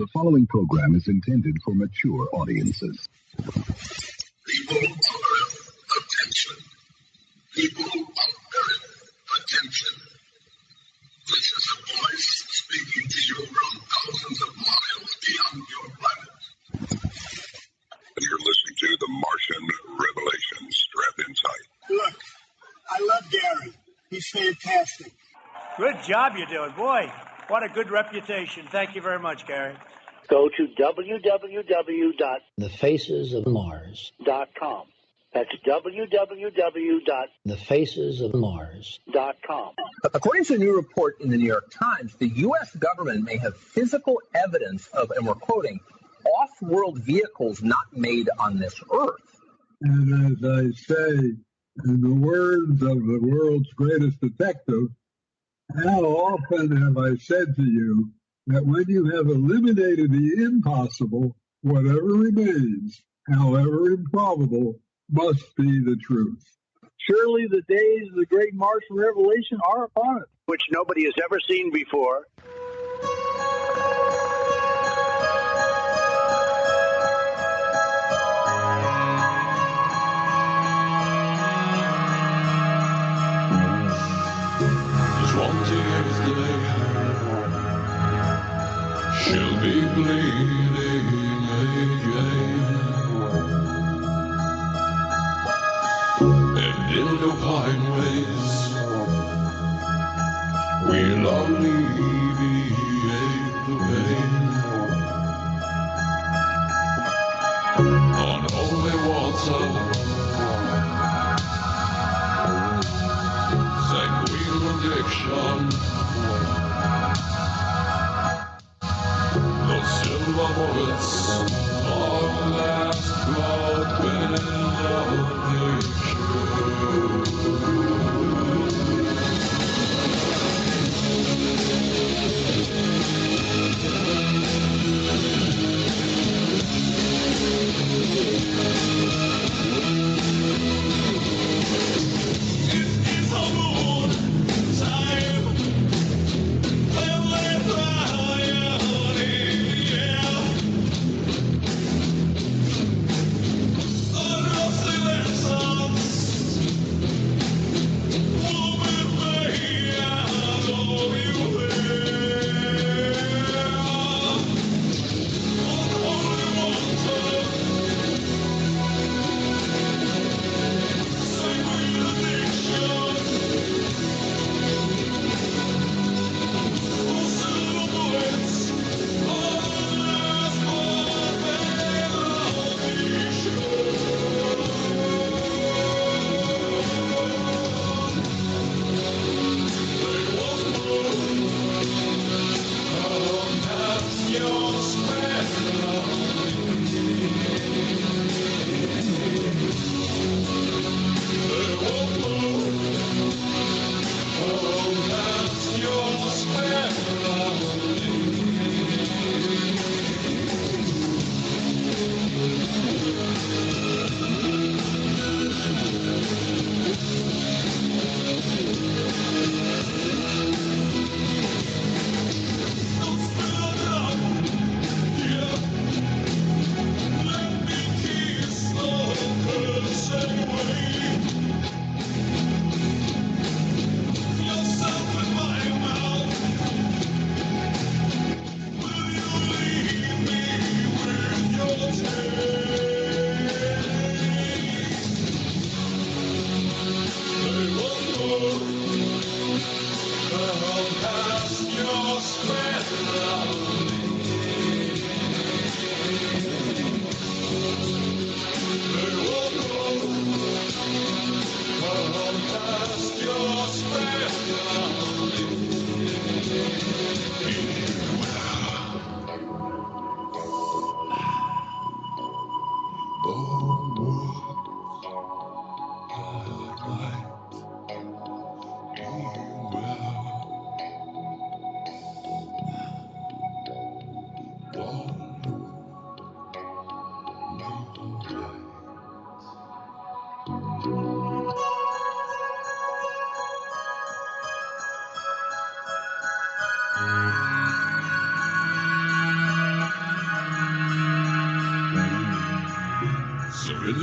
The following program is intended for mature audiences. People of Earth, attention. People of Earth, attention. This is a voice speaking to you from thousands of miles beyond your planet. You're listening to the Martian Revelation. Strap inside. Look, I love Gary. He's fantastic. Good job you're doing. Boy, what a good reputation. Thank you very much, Gary. Go to www.thefacesofmars.com. That's www.thefacesofmars.com. According to a new report in the New York Times, the U.S. government may have physical evidence of, and we're quoting, off-world vehicles not made on this Earth. And as I say, in the words of the world's greatest detective, how often have I said to you that when you have eliminated the impossible, whatever remains, however improbable, must be the truth. Surely the days of the great Martian revelation are upon us, which nobody has ever seen before. She'll be bleeding again. And in the pine ways we'll alleviate the pain. On holy water sanguine addiction. Silver bullets on last blood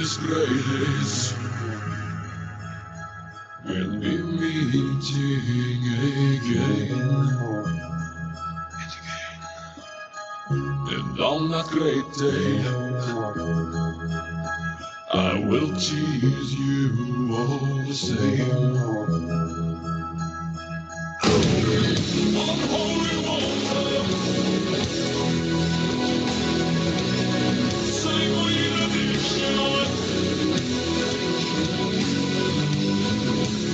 disgrace. We'll be meeting again. And on that great day, I will tease you all the same. Unholy water, sanguine addiction,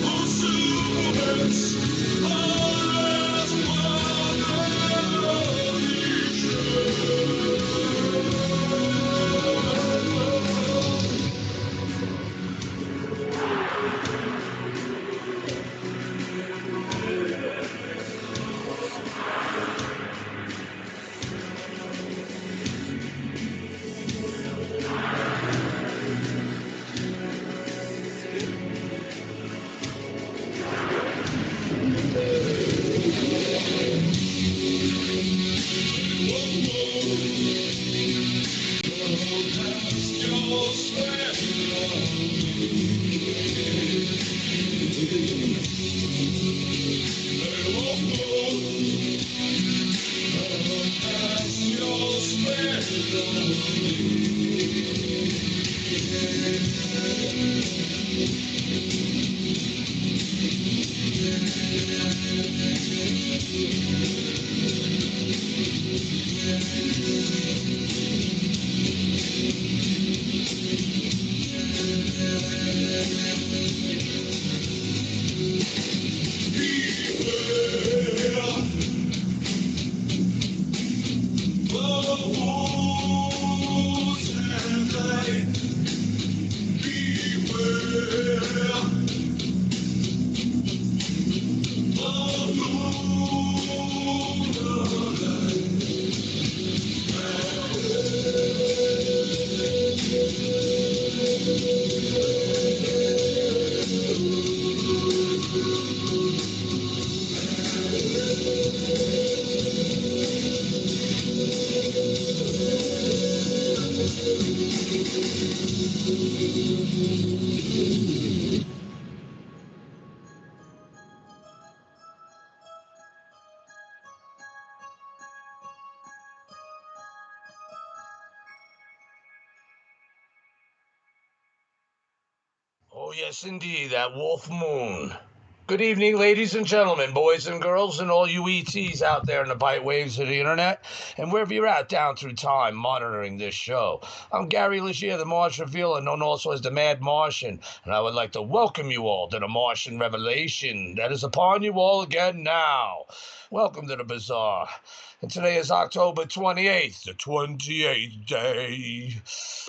pursuits, unrest, Oh, yes, indeed, that wolf moon. Good evening, ladies and gentlemen, boys and girls, and all you ETs out there in the bite waves of the internet, and wherever you're at down through time monitoring this show. I'm Gary Ligier, the Mars Revealer, known also as the Mad Martian, and I would like to welcome you all to the Martian Revelation that is upon you all again now. Welcome to the Bazaar. And today is October 28th, the 28th day,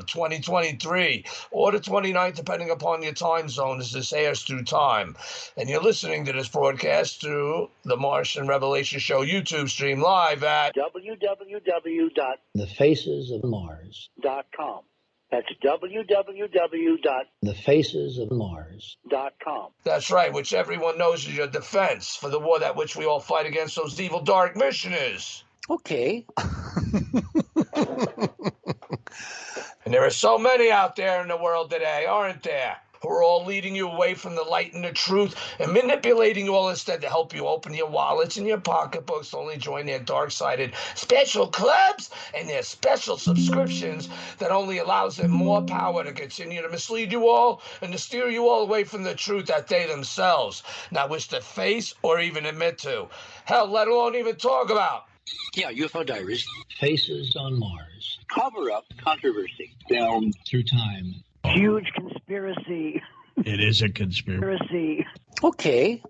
2023, or the 29th, depending upon your time zone as this airs through time. And you're listening to this broadcast through the Martian Revelation Show YouTube stream live at www.thefacesofmars.com. That's www.thefacesofmars.com. That's right, which everyone knows is your defense for the war that which we all fight against those evil dark missioners. Okay. And there are so many out there in the world today, aren't there? Who are all leading you away from the light and the truth and manipulating you all instead to help you open your wallets and your pocketbooks to only join their dark-sided special clubs and their special subscriptions that only allows them more power to continue to mislead you all and to steer you all away from the truth that they themselves not wish to face or even admit to. Hell, let alone even talk about. Yeah, UFO Diaries. Faces on Mars. Cover-up controversy. Down through time. Huge conspiracy. It is a conspiracy. Okay.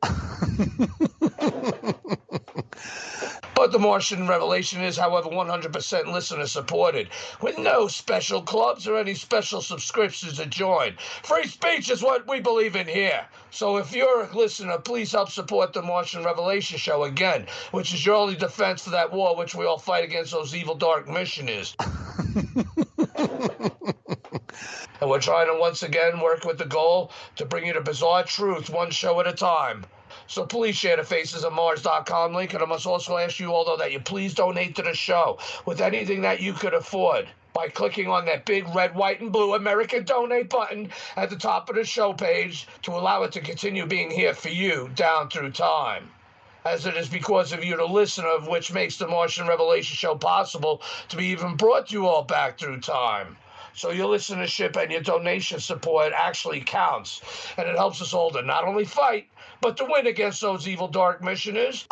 But the Martian Revelation is, however, 100% listener supported, with no special clubs or any special subscriptions to join. Free speech is what we believe in here. So if you're a listener, please help support the Martian Revelation Show again, which is your only defense for that war which we all fight against those evil dark missioners. And we're trying to once again work with the goal to bring you the bizarre truth one show at a time. So please share the facesofmars.com link, and I must also ask you, although, that you please donate to the show with anything that you could afford. by clicking on that big red, white, and blue American Donate button at the top of the show page to allow it to continue being here for you down through time. As it is because of you, the listener, of which makes the Martian Revelation Show possible to be even brought to you all back through time. So your listenership and your donation support actually counts, and it helps us all to not only fight, but to win against those evil dark missioners,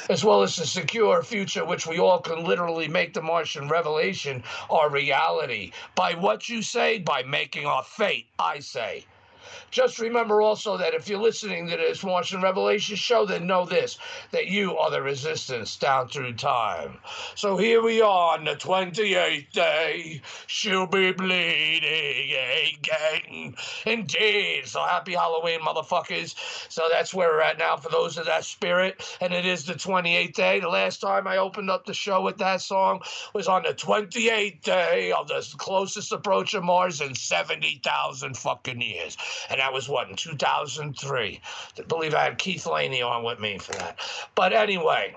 as well as to secure a future which we all can literally make the Martian Revelation our reality. By what you say, by making our fate, I say. Just remember also that if you're listening to this Martian Revelation Show, then know this, that you are the resistance down through time. So here we are on the 28th day. She'll be bleeding again. Indeed. So happy Halloween, motherfuckers. So that's where we're at now for those of that spirit. And it is the 28th day. The last time I opened up the show with that song was on the 28th day of the closest approach of Mars in 70,000 fucking years. And that was what, in 2003? I believe I had Keith Laney on with me for that. But anyway,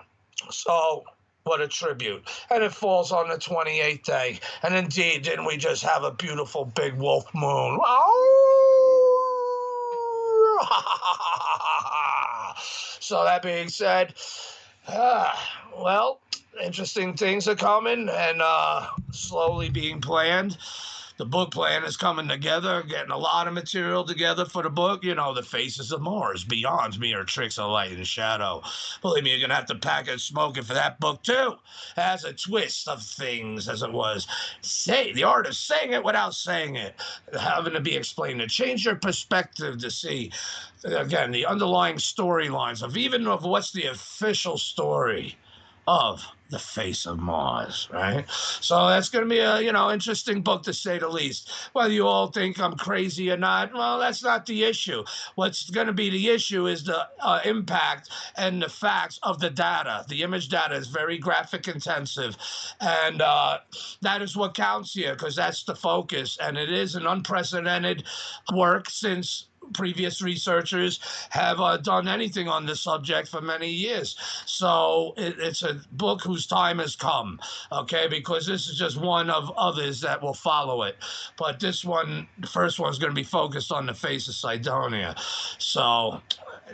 so what a tribute. And it falls on the 28th day. And indeed, didn't we just have a beautiful big wolf moon? So that being said, well, interesting things are coming and slowly being planned. The book plan is coming together, getting a lot of material together for the book. You know, The Faces of Mars, Beyond Mere Tricks of Light and Shadow. Believe me, you're going to have to pack and smoke it for that book, too. It has a twist of things, as it was. The art of saying it without saying it. Having to be explained. To change your perspective to see, again, the underlying storylines of what's the official story of The Face of Mars, right? So that's going to be a, interesting book to say the least. Whether you all think I'm crazy or not, well, that's not the issue. What's going to be the issue is the impact and the facts of the data. The image data is very graphic intensive, and that is what counts here, because that's the focus, and it is an unprecedented work since previous researchers have done anything on this subject for many years. So it's a book whose time has come, okay, because this is just one of others that will follow it. But this one, the first one, is going to be focused on the face of Cydonia. So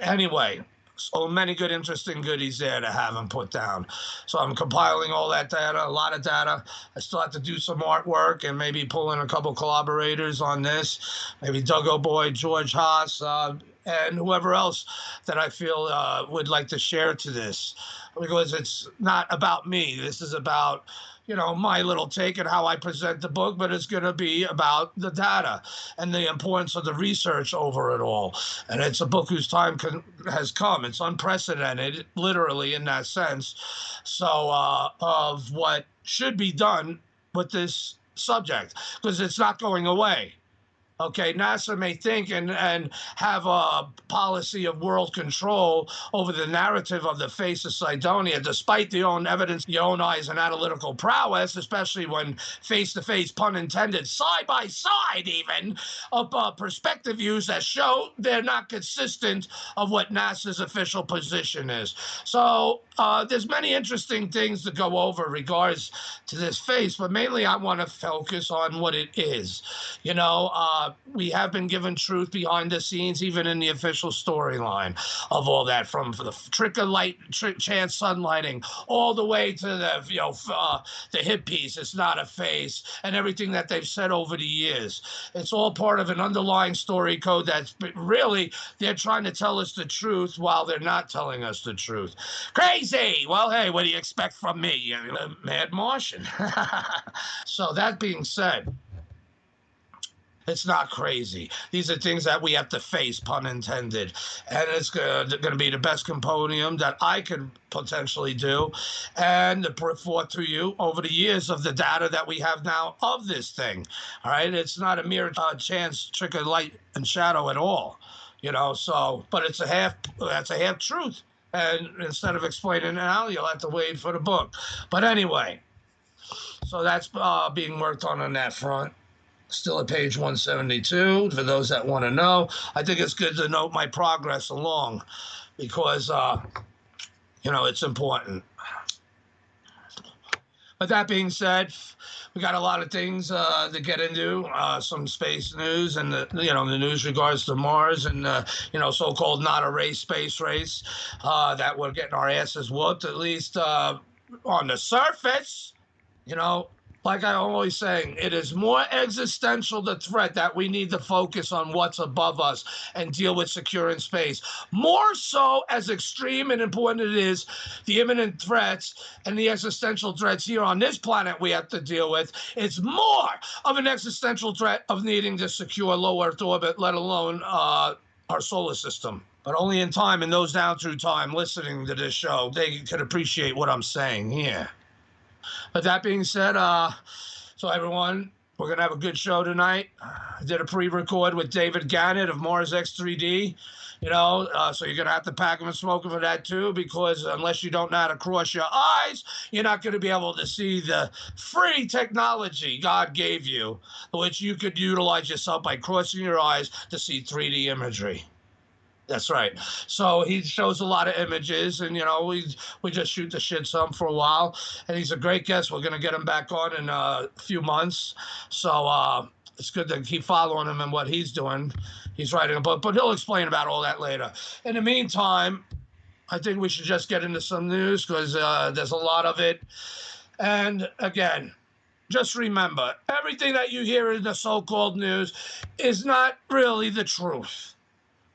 anyway, so many good, interesting goodies there to have them put down. So I'm compiling all that data, a lot of data. I still have to do some artwork and maybe pull in a couple collaborators on this. Maybe Doug O'Boy, George Haas, and whoever else that I feel would like to share to this. Because it's not about me. This is about, my little take and how I present the book, but it's going to be about the data and the importance of the research over it all. And it's a book whose time has come. It's unprecedented, literally, in that sense. So of what should be done with this subject, because it's not going away. Okay, NASA may think and have a policy of world control over the narrative of the face of Cydonia, despite the own evidence, your own eyes, and analytical prowess, especially when face-to-face, pun intended, side-by-side even, of perspective views that show they're not consistent of what NASA's official position is. So there's many interesting things to go over regards to this face, but mainly I want to focus on what it is. We have been given truth behind the scenes, even in the official storyline of all that, from the trick of light, chance sunlighting, all the way to the hit piece, It's Not a Face, and everything that they've said over the years. It's all part of an underlying story code that's really, they're trying to tell us the truth while they're not telling us the truth. Crazy! Well, hey, what do you expect from me? Mad Martian. So that being said, it's not crazy. These are things that we have to face, pun intended. And it's going to be the best compendium that I could potentially do and put forth to you over the years of the data that we have now of this thing. All right? It's not a mere chance trick of light and shadow at all. But that's a half truth. And instead of explaining it now, you'll have to wait for the book. But anyway, so that's being worked on that front. Still at page 172, for those that want to know. I think it's good to note my progress along because, it's important. But that being said, we got a lot of things to get into, some space news and the news regards to Mars and so-called not a race space race that we're getting our asses whooped, at least on the surface. Like I'm always saying, it is more existential the threat that we need to focus on what's above us and deal with secure in space. More so as extreme and important it is, the imminent threats and the existential threats here on this planet we have to deal with. It's more of an existential threat of needing to secure low Earth orbit, let alone our solar system. But only in time, and those down through time listening to this show, they could appreciate what I'm saying here. But that being said, so everyone, we're going to have a good show tonight. I did a pre-record with David Gannett of Mars X3D, so you're going to have to pack him and smoke him for that too, because unless you don't know how to cross your eyes, you're not going to be able to see the free technology God gave you, which you could utilize yourself by crossing your eyes to see 3D imagery. That's right. So he shows a lot of images, and we just shoot the shit some for a while. And he's a great guest. We're gonna get him back on in a few months. So it's good to keep following him and what he's doing. He's writing a book, but he'll explain about all that later. In the meantime, I think we should just get into some news because there's a lot of it. And again, just remember, everything that you hear in the so-called news is not really the truth.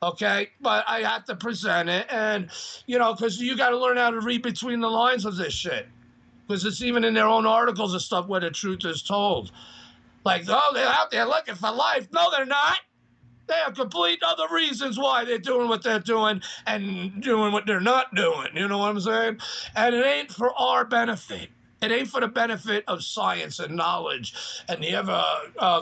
Okay, but I have to present it, and because you got to learn how to read between the lines of this shit, because it's even in their own articles and stuff where the truth is told. Like, oh, they're out there looking for life. No, they're not. They have complete other reasons why they're doing what they're doing and doing what they're not doing. You know what I'm saying? And it ain't for our benefit. It ain't for the benefit of science and knowledge and the ever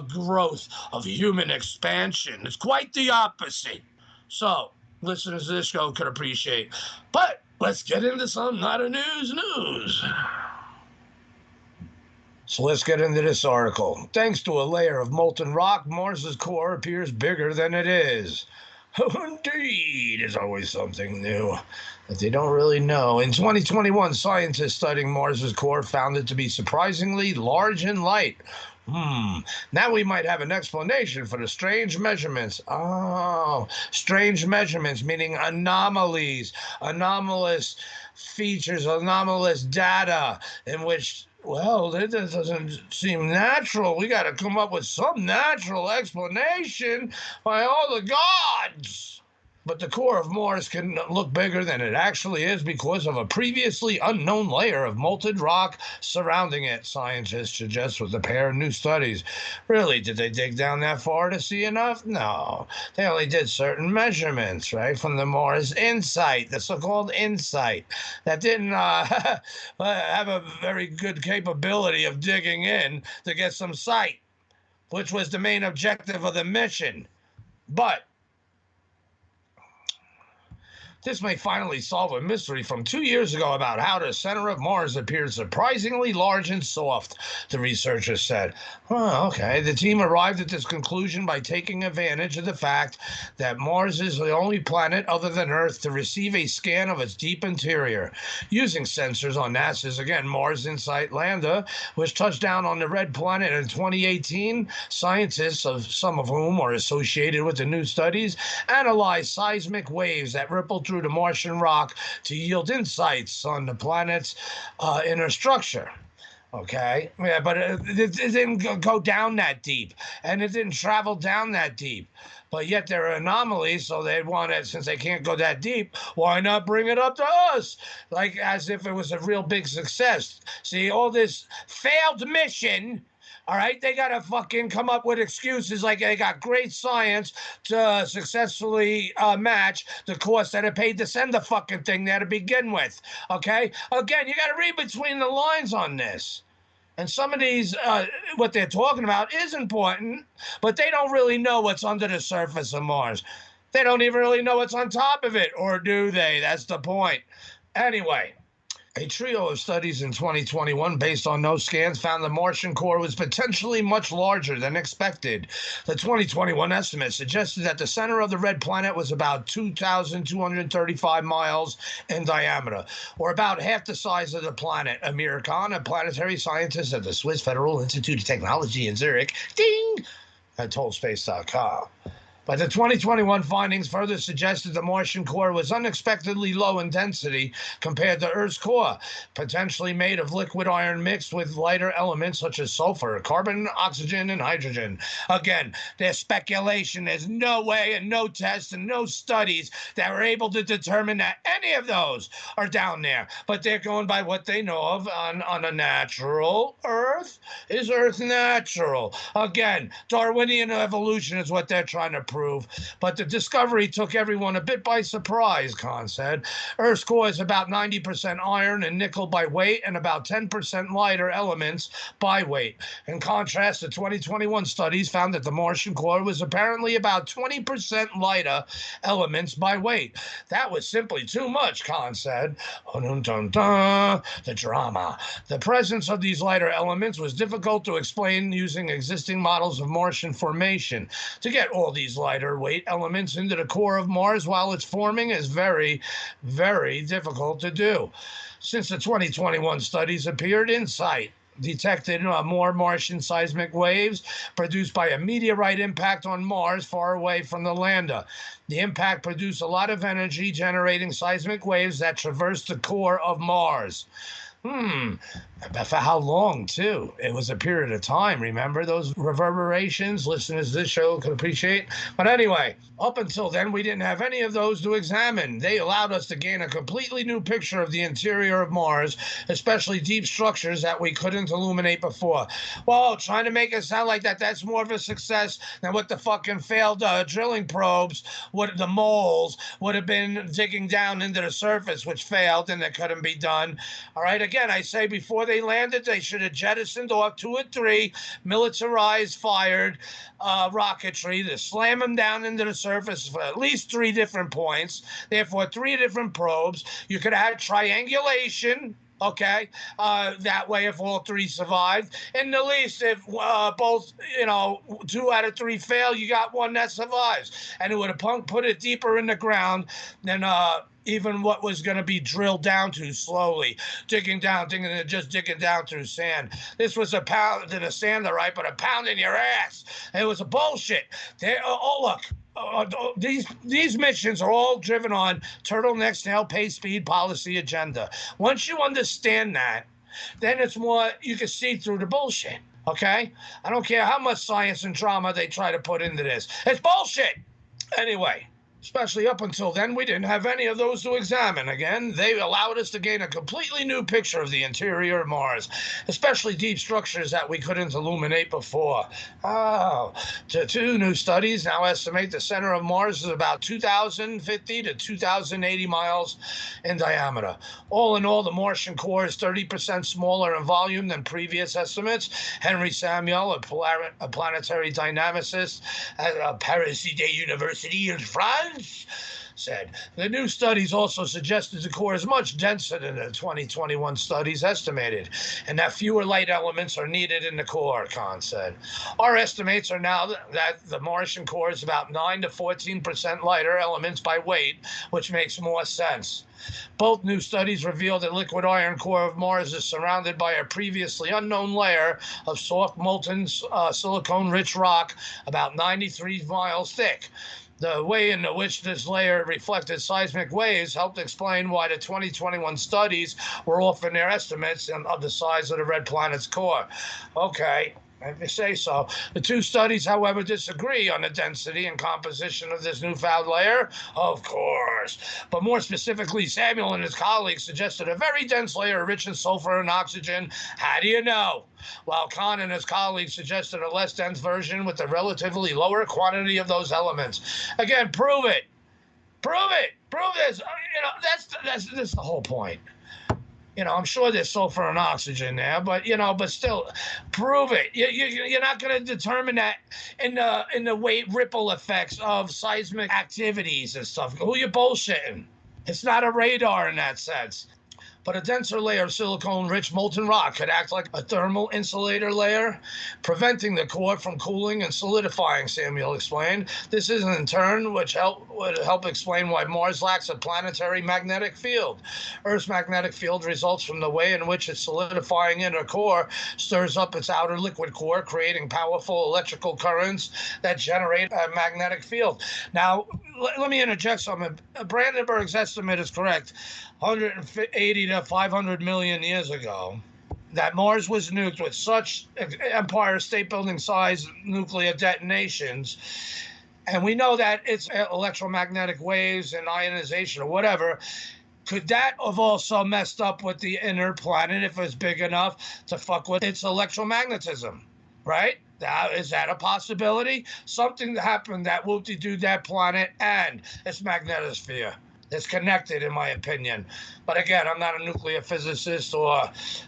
growth of human expansion. It's quite the opposite. So, listeners to this show could appreciate. But let's get into some not a news. So let's get into this article. Thanks to a layer of molten rock, Mars's core appears bigger than it is. Indeed, there's always something new that they don't really know. In 2021, scientists studying Mars's core found it to be surprisingly large and light. Now we might have an explanation for the strange measurements. Oh, strange measurements, meaning anomalies, anomalous features, anomalous data in which, well, that doesn't seem natural. We got to come up with some natural explanation by all the gods. But the core of Mars can look bigger than it actually is because of a previously unknown layer of molten rock surrounding it, scientists suggest with a pair of new studies. Really, did they dig down that far to see enough? No. They only did certain measurements, right, from the Mars InSight, the so-called InSight, that didn't have a very good capability of digging in to get some sight, which was the main objective of the mission. But this may finally solve a mystery from 2 years ago about how the center of Mars appeared surprisingly large and soft, the researchers said. Okay. The team arrived at this conclusion by taking advantage of the fact that Mars is the only planet other than Earth to receive a scan of its deep interior. Using sensors on NASA's, again, Mars InSight lander, which touched down on the red planet in 2018, scientists, some of whom are associated with the new studies, analyzed seismic waves that rippled through the Martian rock to yield insights on the planet's inner structure. Okay, yeah, but it didn't go down that deep, and it didn't travel down that deep. But yet there are anomalies, so they want it, since they can't go that deep, why not bring it up to us? Like as if it was a real big success. See, all this failed mission, all right, they got to fucking come up with excuses like they got great science to successfully match the cost that it paid to send the fucking thing there to begin with, okay? Again, you got to read between the lines on this. And some of these, what they're talking about is important, but they don't really know what's under the surface of Mars. They don't even really know what's on top of it, or do they? That's the point. Anyway, A trio of studies in 2021 based on no scans found the Martian core was potentially much larger than expected. The 2021 estimate suggested that the center of the red planet was about 2,235 miles in diameter, or about half the size of the planet. Amir Khan, a planetary scientist at the Swiss Federal Institute of Technology in Zurich, told Space.com. But the 2021 findings further suggested the Martian core was unexpectedly low in density compared to Earth's core, potentially made of liquid iron mixed with lighter elements such as sulfur, carbon, oxygen, and hydrogen. Again, there's speculation. There's no way and no tests and no studies that were able to determine that any of those are down there. But they're going by what they know of on a natural Earth. Is Earth natural? Again, Darwinian evolution is what they're trying to prove. But the discovery took everyone a bit by surprise, Khan said. Earth's core is about 90% iron and nickel by weight and about 10% lighter elements by weight. In contrast, the 2021 studies found that the Martian core was apparently about 20% lighter elements by weight. That was simply too much, Khan said. The drama. The presence of these lighter elements was difficult to explain using existing models of Martian formation. To get all these lighter weight elements into the core of Mars while it's forming is very, very difficult to do. Since the 2021 studies appeared, InSight detected more Martian seismic waves produced by a meteorite impact on Mars far away from the lander. The impact produced a lot of energy, generating seismic waves that traversed the core of Mars. For how long, too? It was a period of time, remember those reverberations listeners to this show could appreciate? But anyway, up until then, we didn't have any of those to examine. They allowed us to gain a completely new picture of the interior of Mars, especially deep structures that we couldn't illuminate before. Well, trying to make it sound like that's more of a success than what the fucking failed drilling probes, what the moles would have been digging down into the surface, which failed and it couldn't be done. All right, again, I say before they landed, they should have jettisoned off 2 or 3 militarized fired rocketry to slam them down into the surface for at least 3 different points. Therefore, 3 different probes. You could have had triangulation. Okay, that way if all 3 survived, and at least if both, 2 out of 3 fail, you got 1 that survives, and it would have put it deeper in the ground than even what was going to be drilled down to slowly, digging down through sand. This was a pound in the sand, all right, but a pound in your ass. It was a bullshit. Look. These missions are all driven on turtleneck snail pace speed policy agenda. Once you understand that, then it's more you can see through the bullshit. Okay? I don't care how much science and drama they try to put into this. It's bullshit. Anyway, especially up until then, we didn't have any of those to examine. Again, they allowed us to gain a completely new picture of the interior of Mars, especially deep structures that we couldn't illuminate before. 2 new studies now estimate the center of Mars is about 2,050 to 2,080 miles in diameter. All in all, the Martian core is 30% smaller in volume than previous estimates. Henry Samuel, a planetary dynamicist at Paris University in France, said. The new studies also suggested the core is much denser than the 2021 studies estimated, and that fewer light elements are needed in the core, Khan said. Our estimates are now that the Martian core is about 9 to 14% lighter elements by weight, which makes more sense. Both new studies reveal the liquid iron core of Mars is surrounded by a previously unknown layer of soft molten silicone-rich rock about 93 miles thick. The way in which this layer reflected seismic waves helped explain why the 2021 studies were off in their estimates of the size of the red planet's core. Okay, if you say so. The 2 studies, however, disagree on the density and composition of this newfound layer, of course. But more specifically, Samuel and his colleagues suggested a very dense layer rich in sulfur and oxygen. How do you know? While Khan and his colleagues suggested a less dense version with a relatively lower quantity of those elements. Again, prove it. Prove it. Prove this. That's the whole point. I'm sure there's sulfur and oxygen there, but still, prove it. You're not going to determine that in the weight ripple effects of seismic activities and stuff. Who you bullshitting? It's not a radar in that sense. but a denser layer of silicone-rich molten rock could act like a thermal insulator layer, preventing the core from cooling and solidifying, Samuel explained. This is in turn would help explain why Mars lacks a planetary magnetic field. Earth's magnetic field results from the way in which its solidifying inner core stirs up its outer liquid core, creating powerful electrical currents that generate a magnetic field. Now, let me interject something. Brandenburg's estimate is correct. 180 to 500 million years ago, that Mars was nuked with such Empire State Building size nuclear detonations. And we know that it's electromagnetic waves and ionization or whatever. Could that have also messed up with the inner planet if it was big enough to fuck with its electromagnetism, right? Now, is that a possibility? Something happened that whoop-de-doo that planet and its magnetosphere. It's connected, in my opinion. But again, I'm not a nuclear physicist or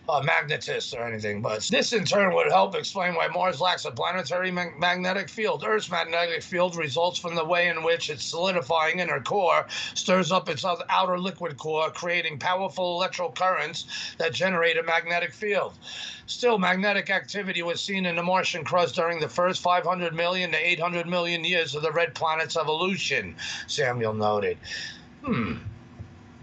a magnetist or anything. But this, in turn, would help explain why Mars lacks a planetary magnetic field. Earth's magnetic field results from the way in which its solidifying inner core stirs up its outer liquid core, creating powerful electrical currents that generate a magnetic field. Still, magnetic activity was seen in the Martian crust during the first 500 million to 800 million years of the red planet's evolution, Samuel noted.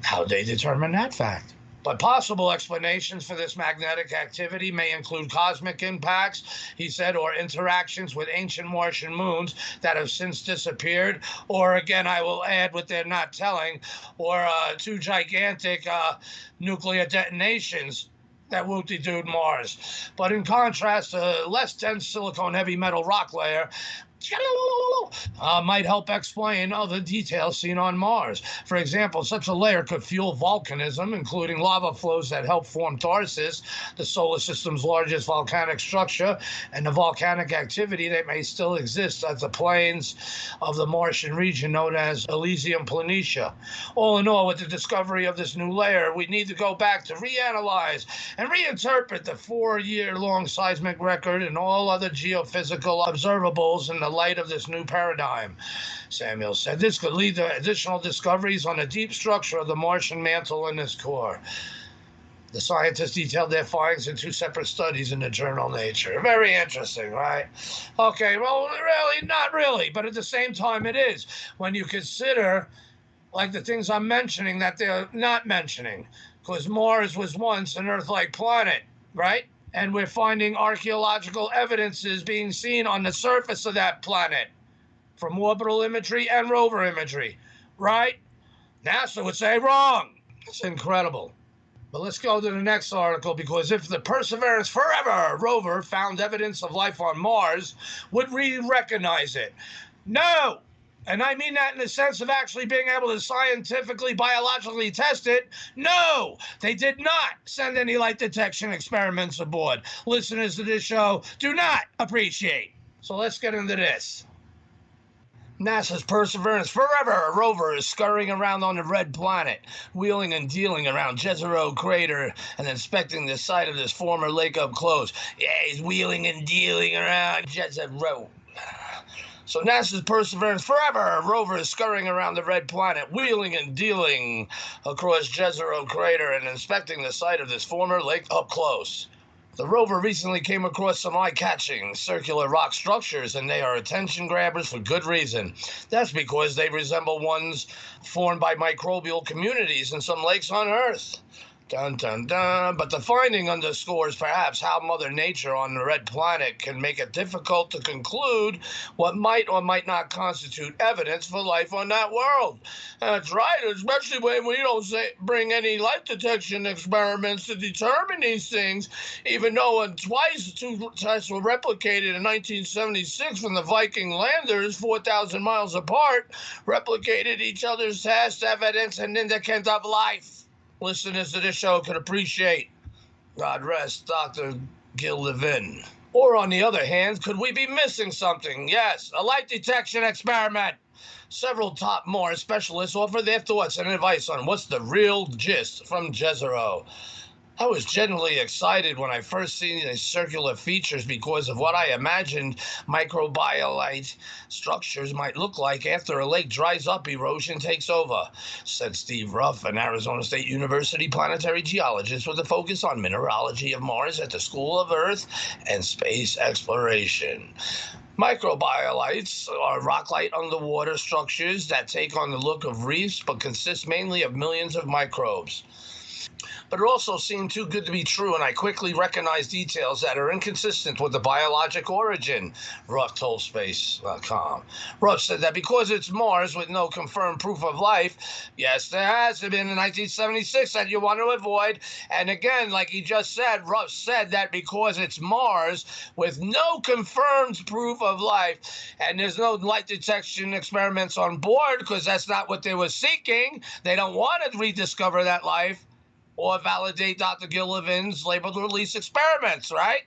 How'd they determine that fact? But possible explanations for this magnetic activity may include cosmic impacts, he said, or interactions with ancient Martian moons that have since disappeared, or again, I will add what they're not telling, or two gigantic nuclear detonations that whoop-de-dooed Mars. But in contrast, a less dense silicone heavy metal rock layer might help explain other details seen on Mars. For example, such a layer could fuel volcanism, including lava flows that help form Tharsis, the solar system's largest volcanic structure, and the volcanic activity that may still exist at the plains of the Martian region known as Elysium Planitia. All in all, with the discovery of this new layer, we need to go back to reanalyze and reinterpret the 4-year-long seismic record and all other geophysical observables in the light of this new paradigm, Samuel said. This could lead to additional discoveries on the deep structure of the Martian mantle and its core. The scientists detailed their findings in 2 separate studies in the journal Nature. Very interesting, right? Okay, well, really, not really, but at the same time it is. When you consider, like the things I'm mentioning that they're not mentioning, because Mars was once an Earth-like planet, right? And we're finding archaeological evidences being seen on the surface of that planet from orbital imagery and rover imagery, right? NASA would say wrong. It's incredible. But let's go to the next article, because if the Perseverance Forever rover found evidence of life on Mars, would we recognize it? No! And I mean that in the sense of actually being able to scientifically, biologically test it. No, they did not send any light detection experiments aboard. Listeners to this show do not appreciate. So let's get into this. NASA's Perseverance Forever rover is scurrying around on the red planet, wheeling and dealing around Jezero crater and inspecting the site of this former lake up close. Yeah, he's wheeling and dealing around Jezero. So NASA's Perseverance Forever rover is scurrying around the red planet, wheeling and dealing across Jezero crater and inspecting the site of this former lake up close. The rover recently came across some eye-catching circular rock structures, and they are attention grabbers for good reason. That's because they resemble ones formed by microbial communities in some lakes on Earth. Dun, dun, dun. But the finding underscores perhaps how Mother Nature on the red planet can make it difficult to conclude what might or might not constitute evidence for life on that world. That's right, especially when we don't bring any light detection experiments to determine these things, even though twice 2 tests were replicated in 1976 from the Viking landers 4,000 miles apart, replicated each other's test evidence and indicate of life. Listeners to this show could appreciate. God rest Dr. Gil Levin. Or on the other hand, could we be missing something? Yes, a light detection experiment. Several top Mars specialists offer their thoughts and advice on what's the real gist from Jezero. I was genuinely excited when I first seen these circular features because of what I imagined microbiolite structures might look like after a lake dries up, erosion takes over, said Steve Ruff, an Arizona State University planetary geologist with a focus on mineralogy of Mars at the School of Earth and Space Exploration. Microbiolites are rock-like underwater structures that take on the look of reefs but consist mainly of millions of microbes. But it also seemed too good to be true, and I quickly recognized details that are inconsistent with the biologic origin, Ruff told Space.com. Ruff said that because it's Mars with no confirmed proof of life, yes, there has been in 1976 that you want to avoid. And again, like he just said, Ruff said that because it's Mars with no confirmed proof of life, and there's no light detection experiments on board because that's not what they were seeking. They don't want to rediscover that life or validate Dr. Gillivan's labeled release experiments, right?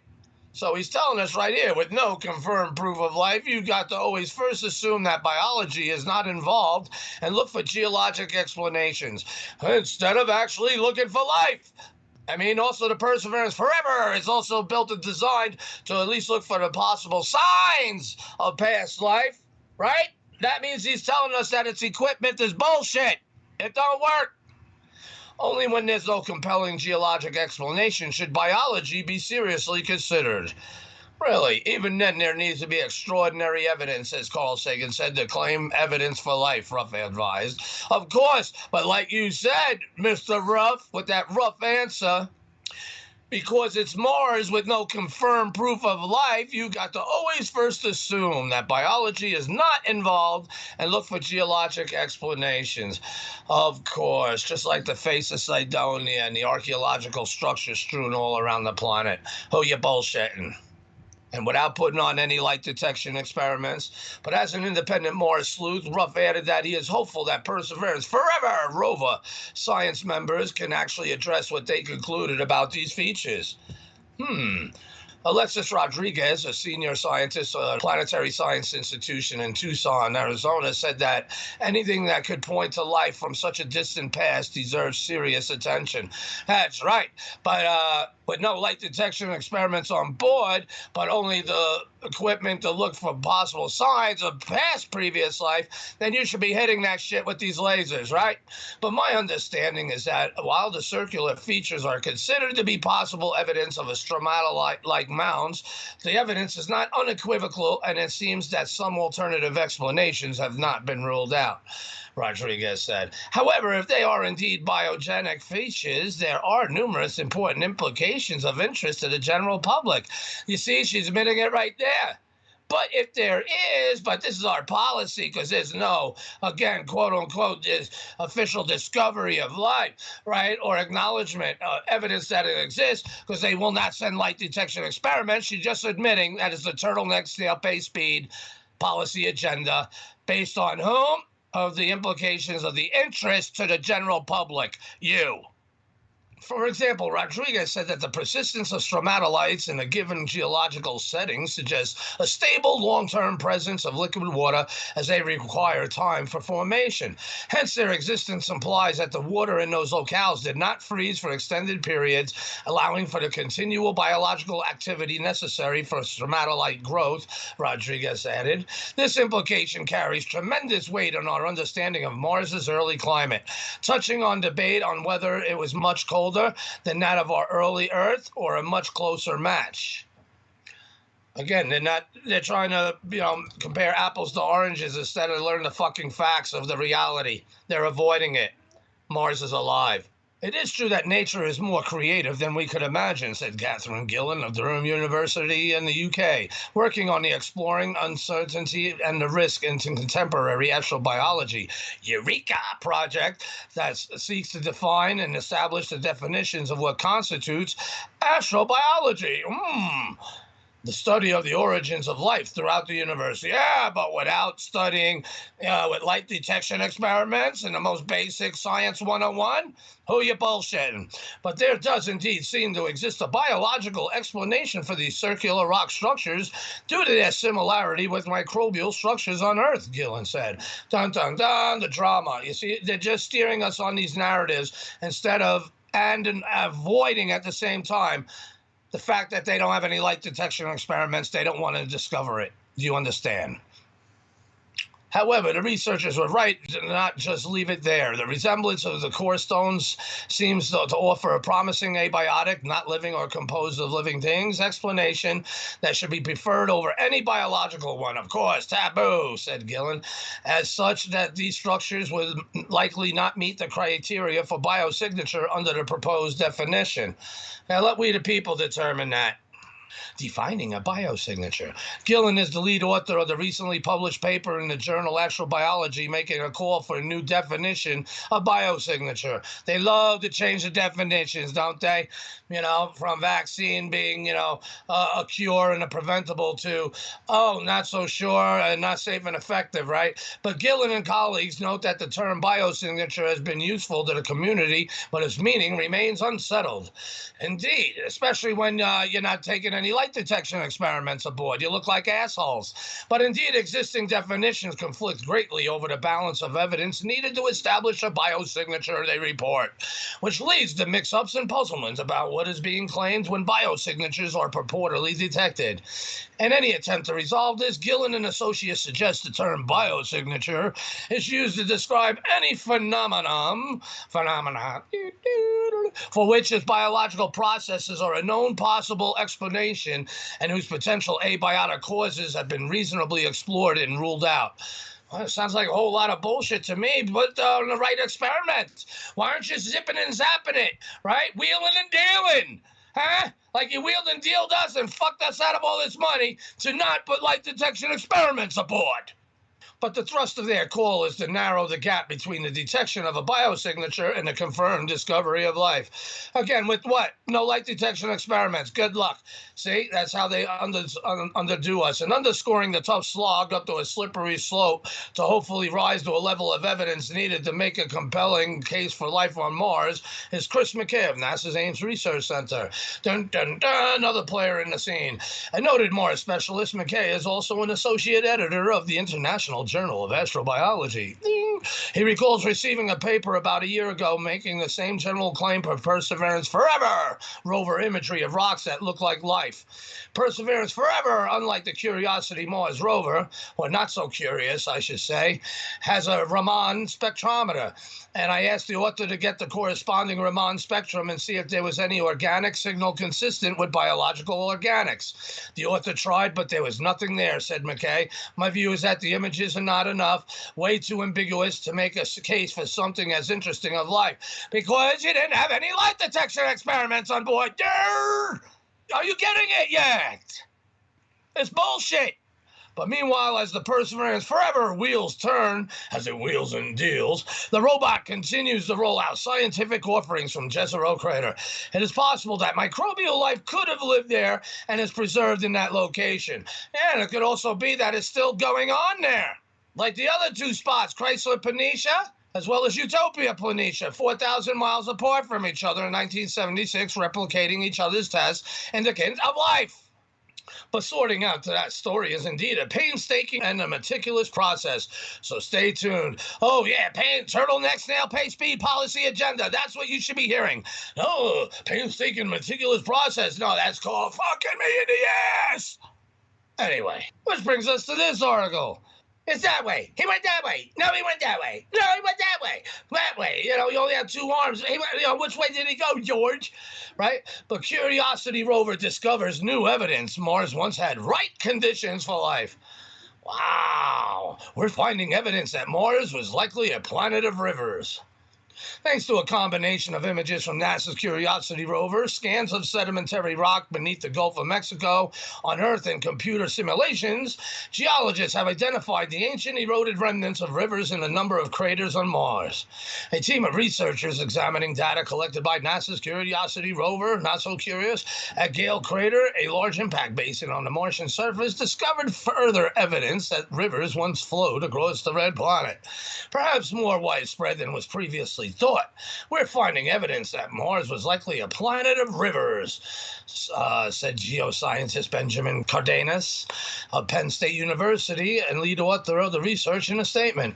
So he's telling us right here, with no confirmed proof of life, you've got to always first assume that biology is not involved and look for geologic explanations instead of actually looking for life. I mean, also the Perseverance Forever is also built and designed to at least look for the possible signs of past life, right? That means he's telling us that its equipment is bullshit. It don't work. Only when there's no compelling geologic explanation should biology be seriously considered. Really, even then there needs to be extraordinary evidence, as Carl Sagan said, to claim evidence for life, Ruff advised. Of course, but like you said, Mr. Ruff, with that rough answer, because it's Mars with no confirmed proof of life, you got to always first assume that biology is not involved and look for geologic explanations. Of course, just like the face of Cydonia and the archaeological structures strewn all around the planet. Who you bullshitting? And without putting on any light detection experiments. But as an independent Mars sleuth, Ruff added that he is hopeful that Perseverance Forever rover science members can actually address what they concluded about these features. Alexis Rodriguez, a senior scientist at a planetary science institution in Tucson, Arizona, said that anything that could point to life from such a distant past deserves serious attention. That's right. But with no light detection experiments on board, but only the equipment to look for possible signs of past previous life, then you should be hitting that shit with these lasers, right? But my understanding is that while the circular features are considered to be possible evidence of a stromatolite-like mounds, the evidence is not unequivocal, and it seems that some alternative explanations have not been ruled out, Rodriguez said. However, if they are indeed biogenic features, there are numerous important implications of interest to the general public. You see, she's admitting it right there. But if there is, but this is our policy because there's no, again, quote unquote, official discovery of life, right? Or acknowledgement, evidence that it exists because they will not send light detection experiments. She's just admitting that it's the turtleneck snail-pace speed policy agenda based on whom? Of the implications of the interest to the general public, you. For example, Rodriguez said that the persistence of stromatolites in a given geological setting suggests a stable long-term presence of liquid water as they require time for formation. Hence, their existence implies that the water in those locales did not freeze for extended periods, allowing for the continual biological activity necessary for stromatolite growth, Rodriguez added. This implication carries tremendous weight on our understanding of Mars's early climate, touching on debate on whether it was much colder than that of our early Earth or a much closer match. Again, they're trying to, compare apples to oranges instead of learn the fucking facts of the reality. They're avoiding it. Mars is alive. It is true that nature is more creative than we could imagine, said Catherine Gillen of Durham University in the UK, working on the Exploring Uncertainty and the Risk in Contemporary Astrobiology Eureka project that seeks to define and establish the definitions of what constitutes astrobiology. The study of the origins of life throughout the universe. Yeah, but without studying with light detection experiments and the most basic science 101, who you bullshitting? But there does indeed seem to exist a biological explanation for these circular rock structures due to their similarity with microbial structures on Earth, Gillen said. Dun, dun, dun, the drama. You see, they're just steering us on these narratives instead of and avoiding at the same time the fact that they don't have any light detection experiments. They don't want to discover it. Do you understand? However, the researchers were right to not just leave it there. The resemblance of the core stones seems to offer a promising abiotic, not living or composed of living things, explanation that should be preferred over any biological one. Of course, taboo, said Gillen, as such that these structures would likely not meet the criteria for biosignature under the proposed definition. Now, let we the people determine that. Defining a biosignature. Gillen is the lead author of the recently published paper in the journal Astrobiology making a call for a new definition of biosignature. They love to change the definitions, don't they? You know, from vaccine being, a cure and a preventable to, not so sure and not safe and effective, right? But Gillen and colleagues note that the term biosignature has been useful to the community, but its meaning remains unsettled. Indeed, especially when you're not taking any light detection experiments aboard. You look like assholes. But indeed, existing definitions conflict greatly over the balance of evidence needed to establish a biosignature, they report, which leads to mix-ups and puzzlements about what is being claimed when biosignatures are purportedly detected. In any attempt to resolve this, Gillen and Associates suggest the term biosignature is used to describe any phenomenon for which its biological processes are a known possible explanation and whose potential abiotic causes have been reasonably explored and ruled out. Well, it sounds like a whole lot of bullshit to me, but on the right experiment. Why aren't you zipping and zapping it, right? Wheeling and dealing, huh? Like you wheeled and dealed us and fucked us out of all this money to not put light detection experiments aboard. But the thrust of their call is to narrow the gap between the detection of a biosignature and the confirmed discovery of life. Again, with what? No light detection experiments. Good luck. See, that's how they underdo us. And underscoring the tough slog up to a slippery slope to hopefully rise to a level of evidence needed to make a compelling case for life on Mars is Chris McKay of NASA's Ames Research Center. Dun, dun, dun, another player in the scene. A noted Mars specialist, McKay is also an associate editor of the International Journal of Astrobiology. He recalls receiving a paper about a year ago making the same general claim for Perseverance Forever rover imagery of rocks that look like life. Perseverance Forever, unlike the Curiosity Mars rover, or not so curious, I should say, has a Raman spectrometer. And I asked the author to get the corresponding Raman spectrum and see if there was any organic signal consistent with biological organics. The author tried, but there was nothing there, said McKay. My view is that the images are not enough, way too ambiguous to make a case for something as interesting of life, because you didn't have any light detection experiments on board. Durr! Are you getting it yet? It's bullshit. But meanwhile, as the Perseverance Forever wheels turn, as it wheels and deals, the robot continues to roll out scientific offerings from Jezero Crater. It is possible that microbial life could have lived there and is preserved in that location. And it could also be that it's still going on there. Like the other two spots, Chrysler Planitia, as well as Utopia Planitia, 4,000 miles apart from each other in 1976, replicating each other's tests indicators of life. But sorting out to that story is indeed a painstaking and a meticulous process. So stay tuned. Oh, yeah, turtleneck, snail pace, speed policy agenda. That's what you should be hearing. No, painstaking, meticulous process. No, that's called fucking me in the ass. Anyway, which brings us to this article. It's that way. He went that way. No, he went that way. No, he went that way. That way. You only have two arms. He went, which way did he go, George? Right? But Curiosity rover discovers new evidence Mars once had right conditions for life. Wow. We're finding evidence that Mars was likely a planet of rivers. Thanks to a combination of images from NASA's Curiosity rover, scans of sedimentary rock beneath the Gulf of Mexico, on Earth, and computer simulations, geologists have identified the ancient eroded remnants of rivers in a number of craters on Mars. A team of researchers examining data collected by NASA's Curiosity rover, not so curious, at Gale Crater, a large impact basin on the Martian surface, discovered further evidence that rivers once flowed across the red planet, perhaps more widespread than was previously previously thought. We're finding evidence that Mars was likely a planet of rivers, said geoscientist Benjamin Cardenas of Penn State University and lead author of the research in a statement.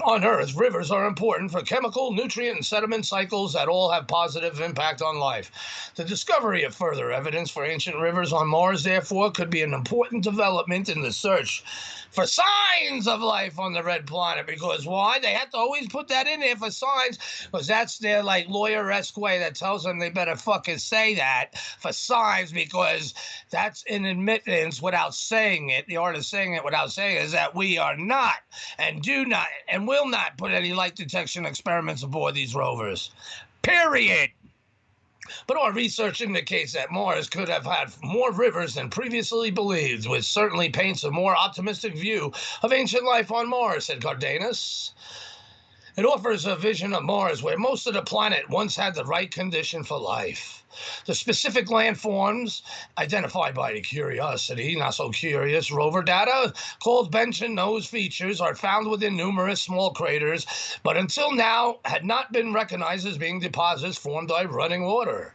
On Earth, rivers are important for chemical, nutrient, and sediment cycles that all have positive impact on life. The discovery of further evidence for ancient rivers on Mars, therefore, could be an important development in the search for signs of life on the red planet. Because why? They have to always put that in there for signs, because that's their like lawyer-esque way that tells them they better fucking say that for signs, because that's an admittance without saying it. The art of saying it without saying it is that we are not and do not and will not put any light detection experiments aboard these rovers. Period. But our research indicates that Mars could have had more rivers than previously believed, which certainly paints a more optimistic view of ancient life on Mars, said Cardenas. It offers a vision of Mars where most of the planet once had the right condition for life. The specific landforms identified by the Curiosity, not so curious, rover data called bench and nose features are found within numerous small craters, but until now had not been recognized as being deposits formed by running water.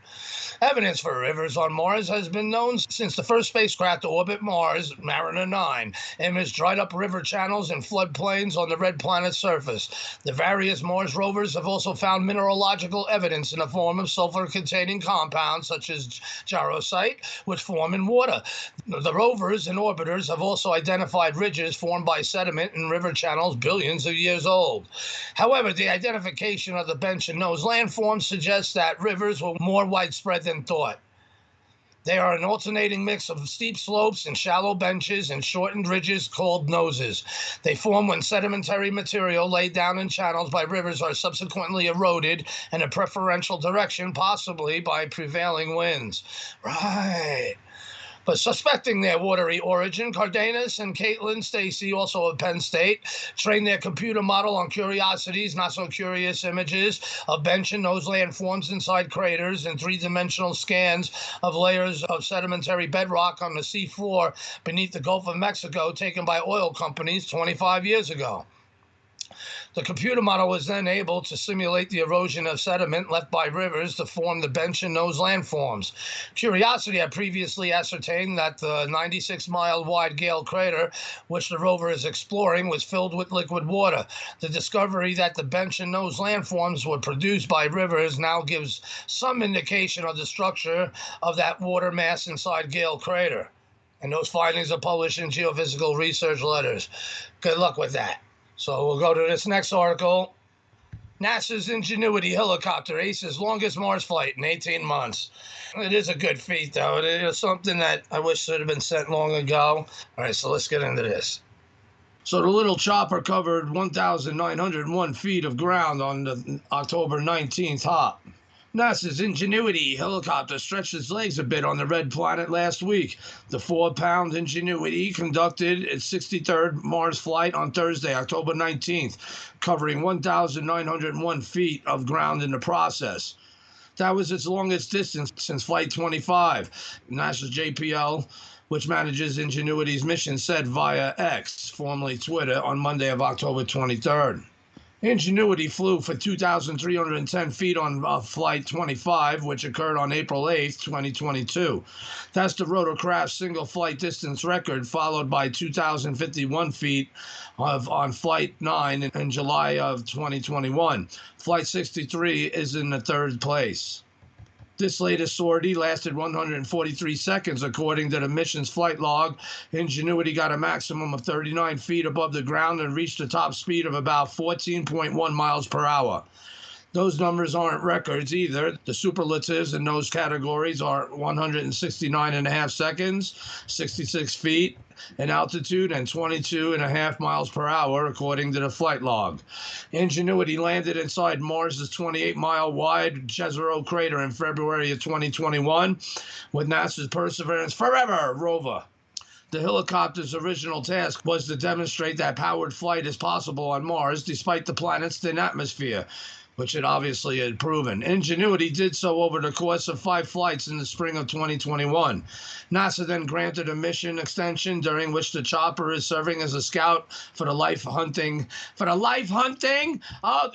Evidence for rivers on Mars has been known since the first spacecraft to orbit Mars, Mariner 9, imaged dried-up river channels and floodplains on the red planet's surface. The various Mars rovers have also found mineralogical evidence in the form of sulfur-containing compounds such as jarosite, which form in water. The rovers and orbiters have also identified ridges formed by sediment in river channels billions of years old. However, the identification of the bench and nose landforms suggests that rivers were more widespread than thought. They are an alternating mix of steep slopes and shallow benches and shortened ridges called noses. They form when sedimentary material laid down in channels by rivers are subsequently eroded in a preferential direction, possibly by prevailing winds. Right. But suspecting their watery origin, Cardenas and Caitlin Stacy, also of Penn State, trained their computer model on Curiosity's not-so-curious images of bench and nose landforms inside craters and three-dimensional scans of layers of sedimentary bedrock on the seafloor beneath the Gulf of Mexico taken by oil companies 25 years ago. The computer model was then able to simulate the erosion of sediment left by rivers to form the bench and nose landforms. Curiosity had previously ascertained that the 96-mile wide Gale crater, which the rover is exploring, was filled with liquid water. The discovery that the bench and nose landforms were produced by rivers now gives some indication of the structure of that water mass inside Gale crater. And those findings are published in Geophysical Research Letters. Good luck with that. So we'll go to this next article. NASA's Ingenuity helicopter aces longest Mars flight in 18 months. It is a good feat, though. It is something that I wish should have been sent long ago. All right, so let's get into this. So the little chopper covered 1,901 feet of ground on the October 19th hop. NASA's Ingenuity helicopter stretched its legs a bit on the red planet last week. The 4-pound Ingenuity conducted its 63rd Mars flight on Thursday, October 19th, covering 1,901 feet of ground in the process. That was its longest distance since Flight 25. NASA's JPL, which manages Ingenuity's mission, said via X, formerly Twitter, on Monday of October 23rd. Ingenuity flew for 2,310 feet on Flight 25, which occurred on April 8, 2022. That's the rotorcraft's single flight distance record, followed by 2,051 feet on Flight 9 in July of 2021. Flight 63 is in the third place. This latest sortie lasted 143 seconds, according to the mission's flight log. Ingenuity got a maximum of 39 feet above the ground and reached a top speed of about 14.1 miles per hour. Those numbers aren't records either. The superlatives in those categories are 169.5 seconds, 66 feet in altitude, and 22.5 miles per hour, according to the flight log. Ingenuity landed inside Mars's 28-mile wide Jezero crater in February of 2021 with NASA's Perseverance Forever rover. The helicopter's original task was to demonstrate that powered flight is possible on Mars despite the planet's thin atmosphere. which it obviously had proven. Ingenuity did so over the course of 5 flights in the spring of 2021. NASA then granted a mission extension during which the chopper is serving as a scout for the life hunting. Oh,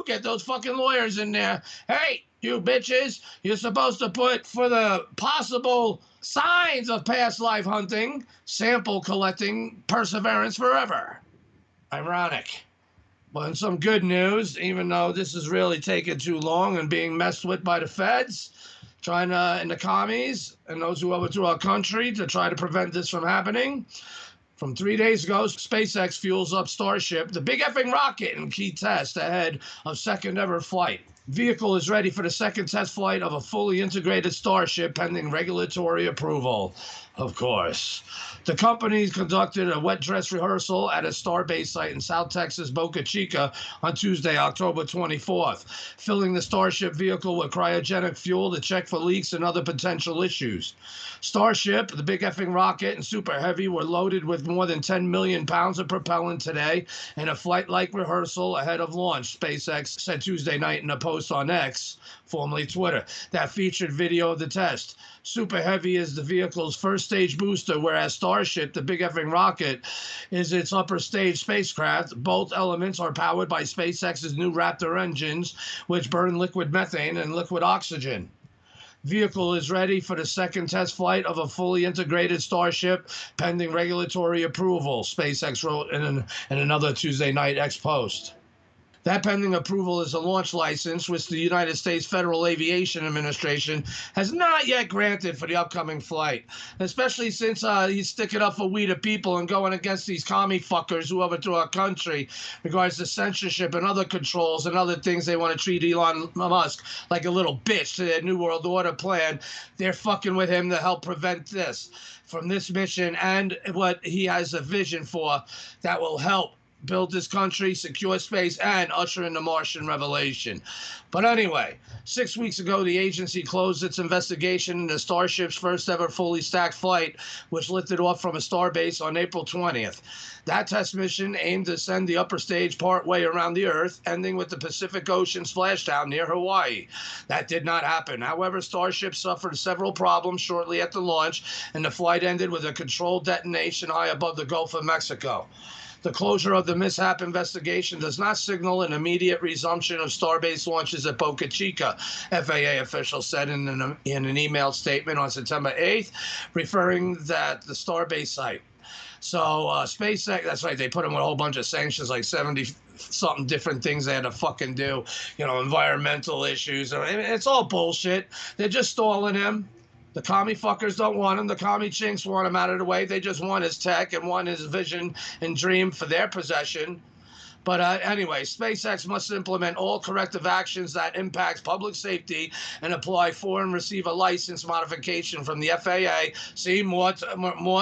get those fucking lawyers in there. Hey, you bitches, you're supposed to put for the possible signs of past life hunting, sample collecting, perseverance forever. Ironic. But in some good news, even though this is really taking too long and being messed with by the feds, China and the commies and those who overthrew our country to try to prevent this from happening. From 3 days ago, SpaceX fuels up Starship, the big effing rocket, in key test ahead of second ever flight. Vehicle is ready for the second test flight of a fully integrated Starship pending regulatory approval, of course. The company conducted a wet dress rehearsal at a Starbase site in South Texas, Boca Chica, on Tuesday, October 24th, filling the Starship vehicle with cryogenic fuel to check for leaks and other potential issues. Starship, the big effing rocket, and Super Heavy were loaded with more than 10 million pounds of propellant today in a flight-like rehearsal ahead of launch, SpaceX said Tuesday night in a post on X, formerly Twitter, that featured video of the test. Super Heavy is the vehicle's first stage booster, whereas Starship, the big effing rocket, is its upper stage spacecraft. Both elements are powered by SpaceX's new Raptor engines, which burn liquid methane and liquid oxygen. Vehicle is ready for the second test flight of a fully integrated Starship pending regulatory approval, SpaceX wrote in another Tuesday night X post. That pending approval is a launch license, which the United States Federal Aviation Administration has not yet granted for the upcoming flight, especially since he's sticking up for we the people and going against these commie fuckers who overthrew our country regards to censorship and other controls and other things. They want to treat Elon Musk like a little bitch to their New World Order plan. They're fucking with him to help prevent this from this mission and what he has a vision for that will help build this country, secure space, and usher in the Martian revelation. But anyway, 6 weeks ago, the agency closed its investigation into Starship's first ever fully stacked flight, which lifted off from a starbase on April 20th. That test mission aimed to send the upper stage partway around the Earth, ending with the Pacific Ocean splashdown near Hawaii. That did not happen. However, Starship suffered several problems shortly after launch, and the flight ended with a controlled detonation high above the Gulf of Mexico. The closure of the mishap investigation does not signal an immediate resumption of Starbase launches at Boca Chica, FAA officials said in an emailed statement on September 8th, referring that the Starbase site. So SpaceX, that's right, they put them with a whole bunch of sanctions, like 70-something different things they had to fucking do, environmental issues. I mean, it's all bullshit. They're just stalling him. The commie fuckers don't want him. The commie chinks want him out of the way. They just want his tech and want his vision and dream for their possession. But anyway, SpaceX must implement all corrective actions that impact public safety and apply for and receive a license modification from the FAA. See, more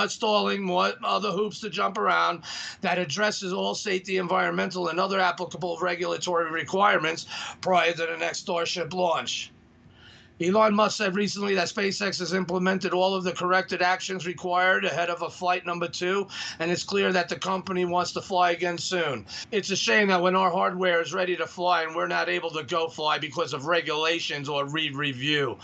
stalling, more other hoops to jump around that addresses all safety, environmental, and other applicable regulatory requirements prior to the next Starship launch. Elon Musk said recently that SpaceX has implemented all of the corrected actions required ahead of a flight number 2, and it's clear that the company wants to fly again soon. It's a shame that when our hardware is ready to fly and we're not able to go fly because of regulations or review.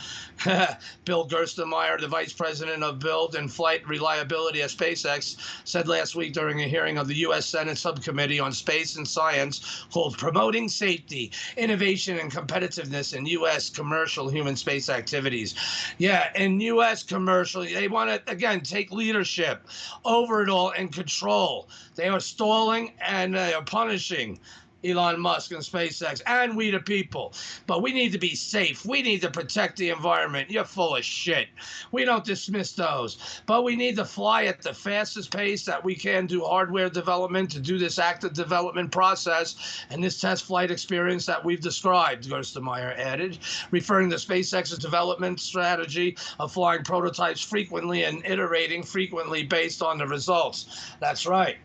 Bill Gerstenmaier, the vice president of Build and Flight Reliability at SpaceX, said last week during a hearing of the U.S. Senate Subcommittee on Space and Science called Promoting Safety, Innovation, and Competitiveness in U.S. Commercial Human Space Activities. Yeah, in U.S. commercial, they want to, again, take leadership over it all and control. They are stalling and they are punishing Elon Musk and SpaceX, and we the people. But we need to be safe. We need to protect the environment. You're full of shit. We don't dismiss those. But we need to fly at the fastest pace that we can do hardware development to do this active development process and this test flight experience that we've described, Gerstenmaier added, referring to SpaceX's development strategy of flying prototypes frequently and iterating frequently based on the results. That's right.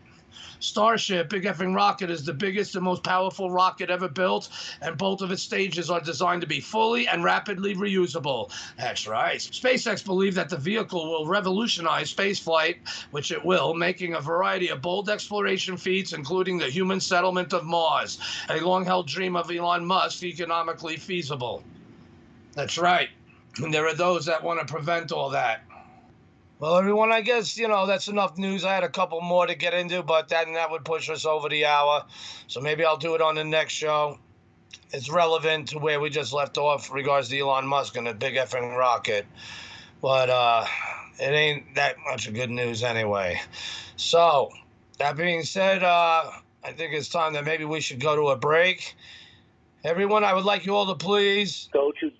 Starship, big effing rocket, is the biggest and most powerful rocket ever built, and both of its stages are designed to be fully and rapidly reusable. That's right. SpaceX believe that the vehicle will revolutionize spaceflight, which it will, making a variety of bold exploration feats, including the human settlement of Mars, a long-held dream of Elon Musk, economically feasible. That's right. And there are those that want to prevent all that. Well, everyone, I guess, that's enough news. I had a couple more to get into, but that would push us over the hour. So maybe I'll do it on the next show. It's relevant to where we just left off regards to Elon Musk and the big effing rocket. But it ain't that much of good news anyway. So, that being said, I think it's time that maybe we should go to a break. Everyone, I would like you all to please go to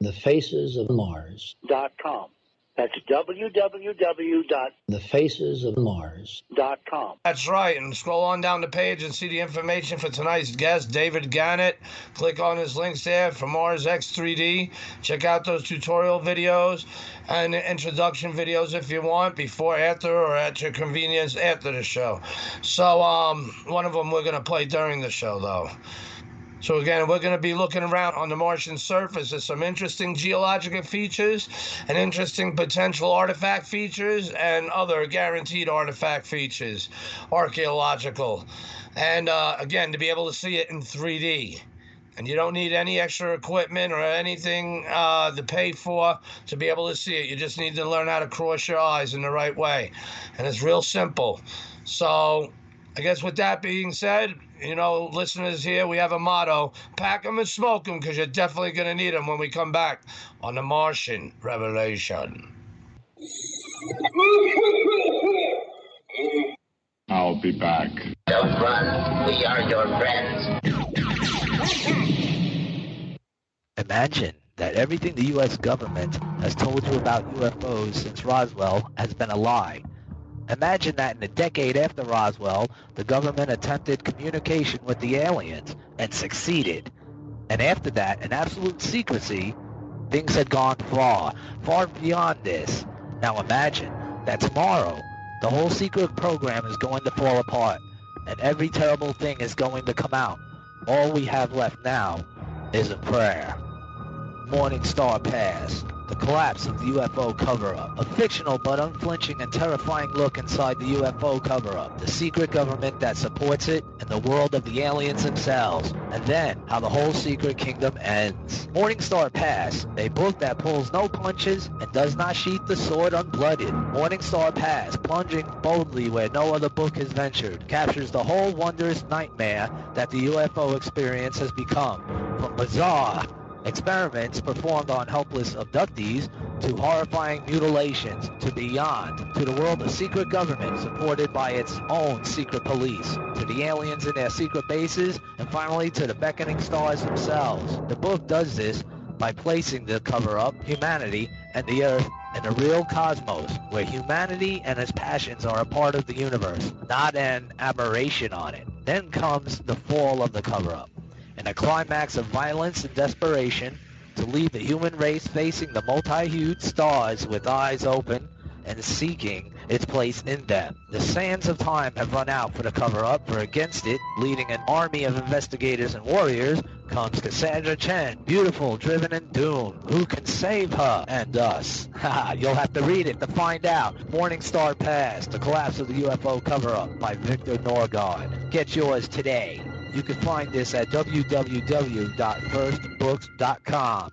thefacesofmars.com. That's thefacesofmars.com. That's right, and scroll on down the page and see the information for tonight's guest, David Gannett. Click on his links there for Mars X3D. Check out those tutorial videos and introduction videos if you want, before, after, or at your convenience after the show. So, one of them we're going to play during the show, though. So again, we're going to be looking around on the Martian surface at some interesting geological features and interesting potential artifact features and other guaranteed artifact features, archaeological. And again, to be able to see it in 3D. And you don't need any extra equipment or anything to pay for to be able to see it. You just need to learn how to cross your eyes in the right way. And it's real simple. So I guess with that being said, listeners here, we have a motto: pack them and smoke them, because you're definitely going to need them when we come back on the Martian Revelation. I'll be back. Don't run. We are your friends. Imagine that everything the U.S. government has told you about UFOs since Roswell has been a lie. Imagine that in a decade after Roswell, the government attempted communication with the aliens and succeeded. And after that, in absolute secrecy, things had gone far, far beyond this. Now imagine that tomorrow, the whole secret program is going to fall apart, and every terrible thing is going to come out. All we have left now is a prayer. Morning Star Pass. The collapse of the UFO cover-up. A fictional but unflinching and terrifying look inside the UFO cover-up. The secret government that supports it, and the world of the aliens themselves. And then, how the whole secret kingdom ends. Morning Star Pass. A book that pulls no punches and does not sheath the sword unblooded. Morning Star Pass, plunging boldly where no other book has ventured, captures the whole wondrous nightmare that the UFO experience has become. From bizarre experiments performed on helpless abductees, to horrifying mutilations, to beyond, to the world of secret government supported by its own secret police, to the aliens in their secret bases, and finally to the beckoning stars themselves. The book does this by placing the cover-up, humanity, and the Earth in a real cosmos, where humanity and its passions are a part of the universe, not an aberration on it. Then comes the fall of the cover-up, in a climax of violence and desperation, to leave the human race facing the multi-hued stars with eyes open and seeking its place in them. The sands of time have run out for the cover-up, for against it, leading an army of investigators and warriors, comes Cassandra Chen, beautiful, driven, and doomed. Who can save her and us? Haha, you'll have to read it to find out. Morning Star Pass, The Collapse of the UFO Cover-Up by Victor Norgard. Get yours today. You can find this at www.firstbooks.com.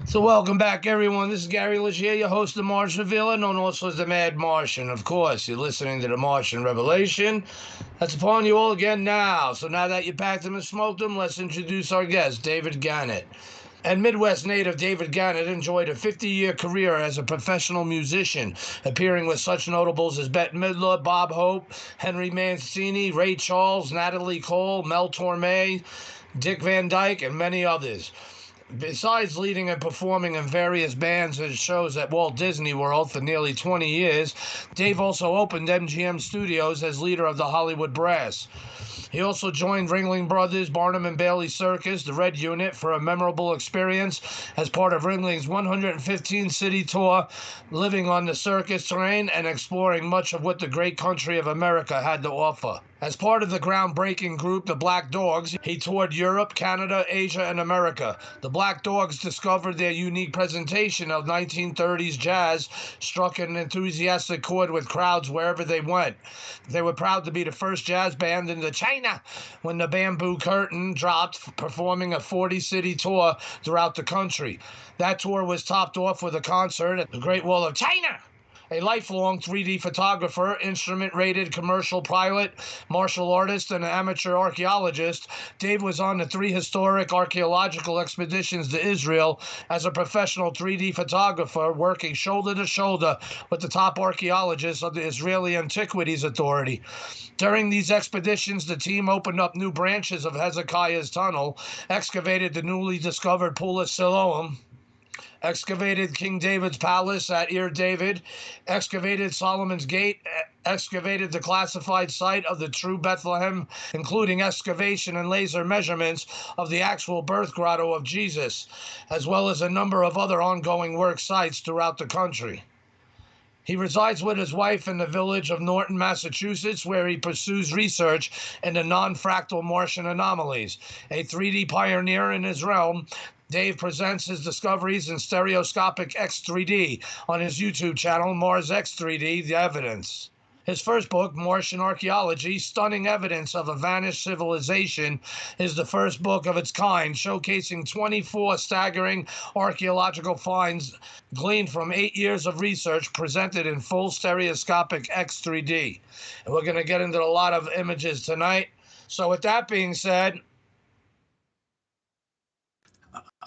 So welcome back, everyone. This is Gary Legier, your host of Martian Villa, known also as the Mad Martian. Of course, you're listening to the Martian Revelation. That's upon you all again now. So now that you packed them and smoked them, let's introduce our guest, David Gannett. And Midwest native David Gannett enjoyed a 50-year career as a professional musician, appearing with such notables as Bette Midler, Bob Hope, Henry Mancini, Ray Charles, Natalie Cole, Mel Torme, Dick Van Dyke, and many others. Besides leading and performing in various bands and shows at Walt Disney World for nearly 20 years, Dave also opened MGM Studios as leader of the Hollywood Brass. He also joined Ringling Brothers, Barnum and Bailey Circus, the Red Unit, for a memorable experience as part of Ringling's 115-city tour, living on the circus terrain and exploring much of what the great country of America had to offer. As part of the groundbreaking group, the Black Dogs, he toured Europe, Canada, Asia, and America. The Black Dogs discovered their unique presentation of 1930s jazz, struck an enthusiastic chord with crowds wherever they went. They were proud to be the first jazz band in China when the bamboo curtain dropped, performing a 40-city tour throughout the country. That tour was topped off with a concert at the Great Wall of China. A lifelong 3D photographer, instrument-rated commercial pilot, martial artist, and amateur archaeologist, Dave was on the 3 historic archaeological expeditions to Israel as a professional 3D photographer, working shoulder to shoulder with the top archaeologists of the Israeli Antiquities Authority. During these expeditions, the team opened up new branches of Hezekiah's Tunnel, excavated the newly discovered Pool of Siloam, excavated King David's palace at Ir David, excavated Solomon's Gate, excavated the classified site of the true Bethlehem, including excavation and laser measurements of the actual birth grotto of Jesus, as well as a number of other ongoing work sites throughout the country. He resides with his wife in the village of Norton, Massachusetts, where he pursues research into non-fractal Martian anomalies. A 3D pioneer in his realm, Dave presents his discoveries in stereoscopic X3D on his YouTube channel, Mars X3D, The Evidence. His first book, Martian Archaeology, Stunning Evidence of a Vanished Civilization, is the first book of its kind, showcasing 24 staggering archaeological finds gleaned from 8 years of research presented in full stereoscopic X3D. And we're going to get into a lot of images tonight. So with that being said,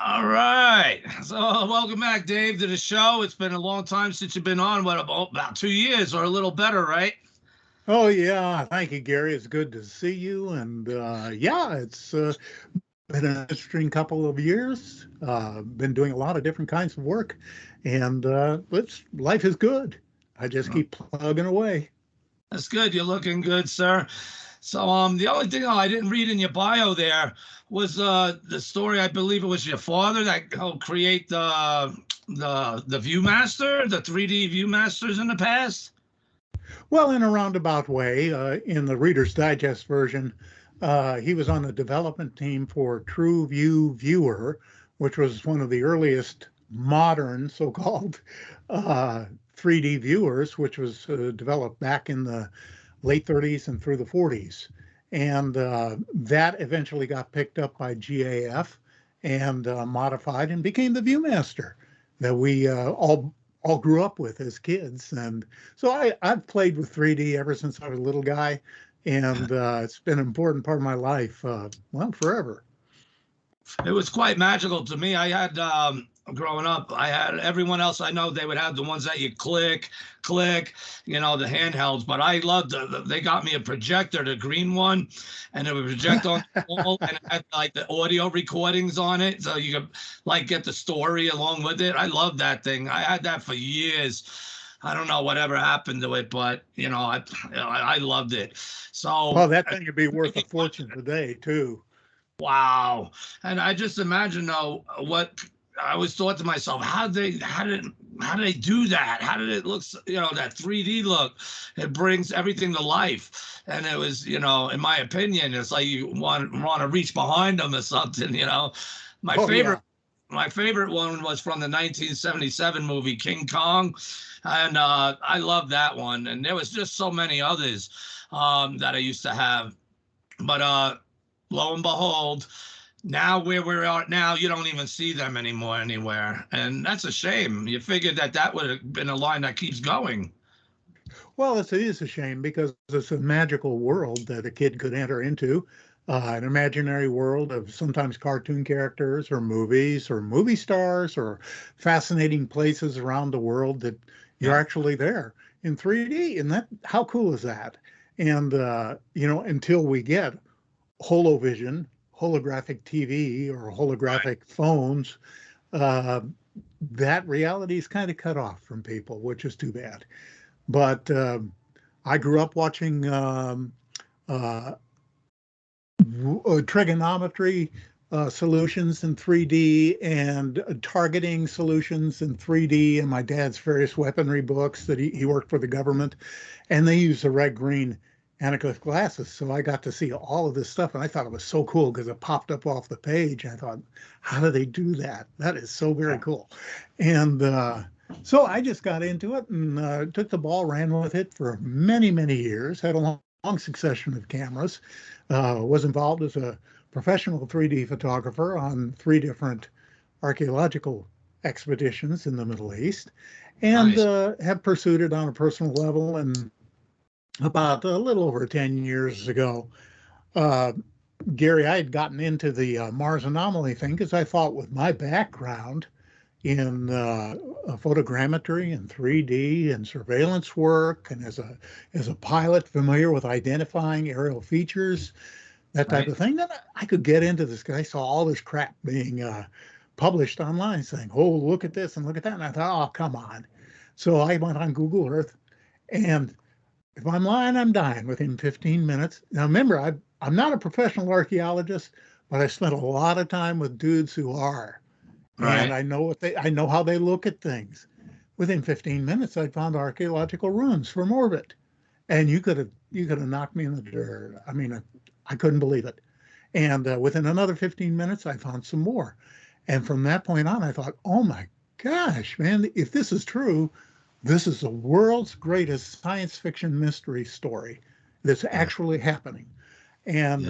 all right. So welcome back, Dave, to the show. It's been a long time since you've been on. What, about 2 years or a little better, right? Oh, yeah. Thank you, Gary. It's good to see you. And yeah, it's been an interesting couple of years. Been doing a lot of different kinds of work. And life is good. I just keep plugging away. That's good. You're looking good, sir. So the only thing I didn't read in your bio there was the story. I believe it was your father that helped create the ViewMaster, the 3D ViewMasters in the past. Well, in a roundabout way, in the Reader's Digest version, he was on the development team for TrueView Viewer, which was one of the earliest modern so-called 3D viewers, which was developed back in the late 30s and through the 40s. And that eventually got picked up by GAF and modified and became the ViewMaster that we all grew up with as kids. And so I've played with 3D ever since I was a little guy, and it's been an important part of my life, well, forever. It was quite magical to me. I had, growing up, I had everyone else I know, they would have the ones that you click, you know, the handhelds. But I loved they got me a projector, the green one, and it would project on the wall, and it had like the audio recordings on it. So you could like get the story along with it. I loved that thing. I had that for years. I don't know whatever happened to it, but you know, I loved it. So well, that thing would be worth a fortune today too. Wow. And I just imagine though what I always thought to myself, how did they do that? How did it look, you know, that 3D look? It brings everything to life. And it was, you know, in my opinion, it's like you want to reach behind them or something, you know. My favorite one was from the 1977 movie King Kong. And I love that one. And there was just so many others that I used to have. But lo and behold, Now where we are now, you don't even see them anymore anywhere, and that's a shame. You figured that would have been a line that keeps going. Well, it is a shame because it's a magical world that a kid could enter into, an imaginary world of sometimes cartoon characters or movie stars or fascinating places around the world that you're actually there in 3D. And that, how cool is that? And, until we get holovision, holographic TV, or holographic phones, that reality is kind of cut off from people, which is too bad. But I grew up watching trigonometry solutions in 3D and targeting solutions in 3D in my dad's various weaponry books that he worked for the government. And they used the red-green anaglyph glasses. So I got to see all of this stuff. And I thought it was so cool because it popped up off the page. I thought, how do they do that? That is so very cool. And so I just got into it and took the ball, ran with it for many, many years, had a long succession of cameras, was involved as a professional 3D photographer on 3 different archaeological expeditions in the Middle East, and have pursued it on a personal level. And about a little over 10 years ago, Gary, I had gotten into the Mars anomaly thing because I thought with my background in photogrammetry and 3D and surveillance work, and as a pilot familiar with identifying aerial features, that type of thing, then I could get into this. Because I saw all this crap being published online saying, "Oh, look at this and look at that," and I thought, "Oh, come on!" So I went on Google Earth, and if I'm lying, I'm dying within 15 minutes. Now, remember, I'm not a professional archaeologist, but I spent a lot of time with dudes who are. And I know how they look at things. Within 15 minutes, I found archaeological ruins from orbit, and you could have knocked me in the dirt. I mean, I couldn't believe it. And within another 15 minutes, I found some more. And from that point on, I thought, oh my gosh, man, if this is true, this is the world's greatest science fiction mystery story that's actually happening. And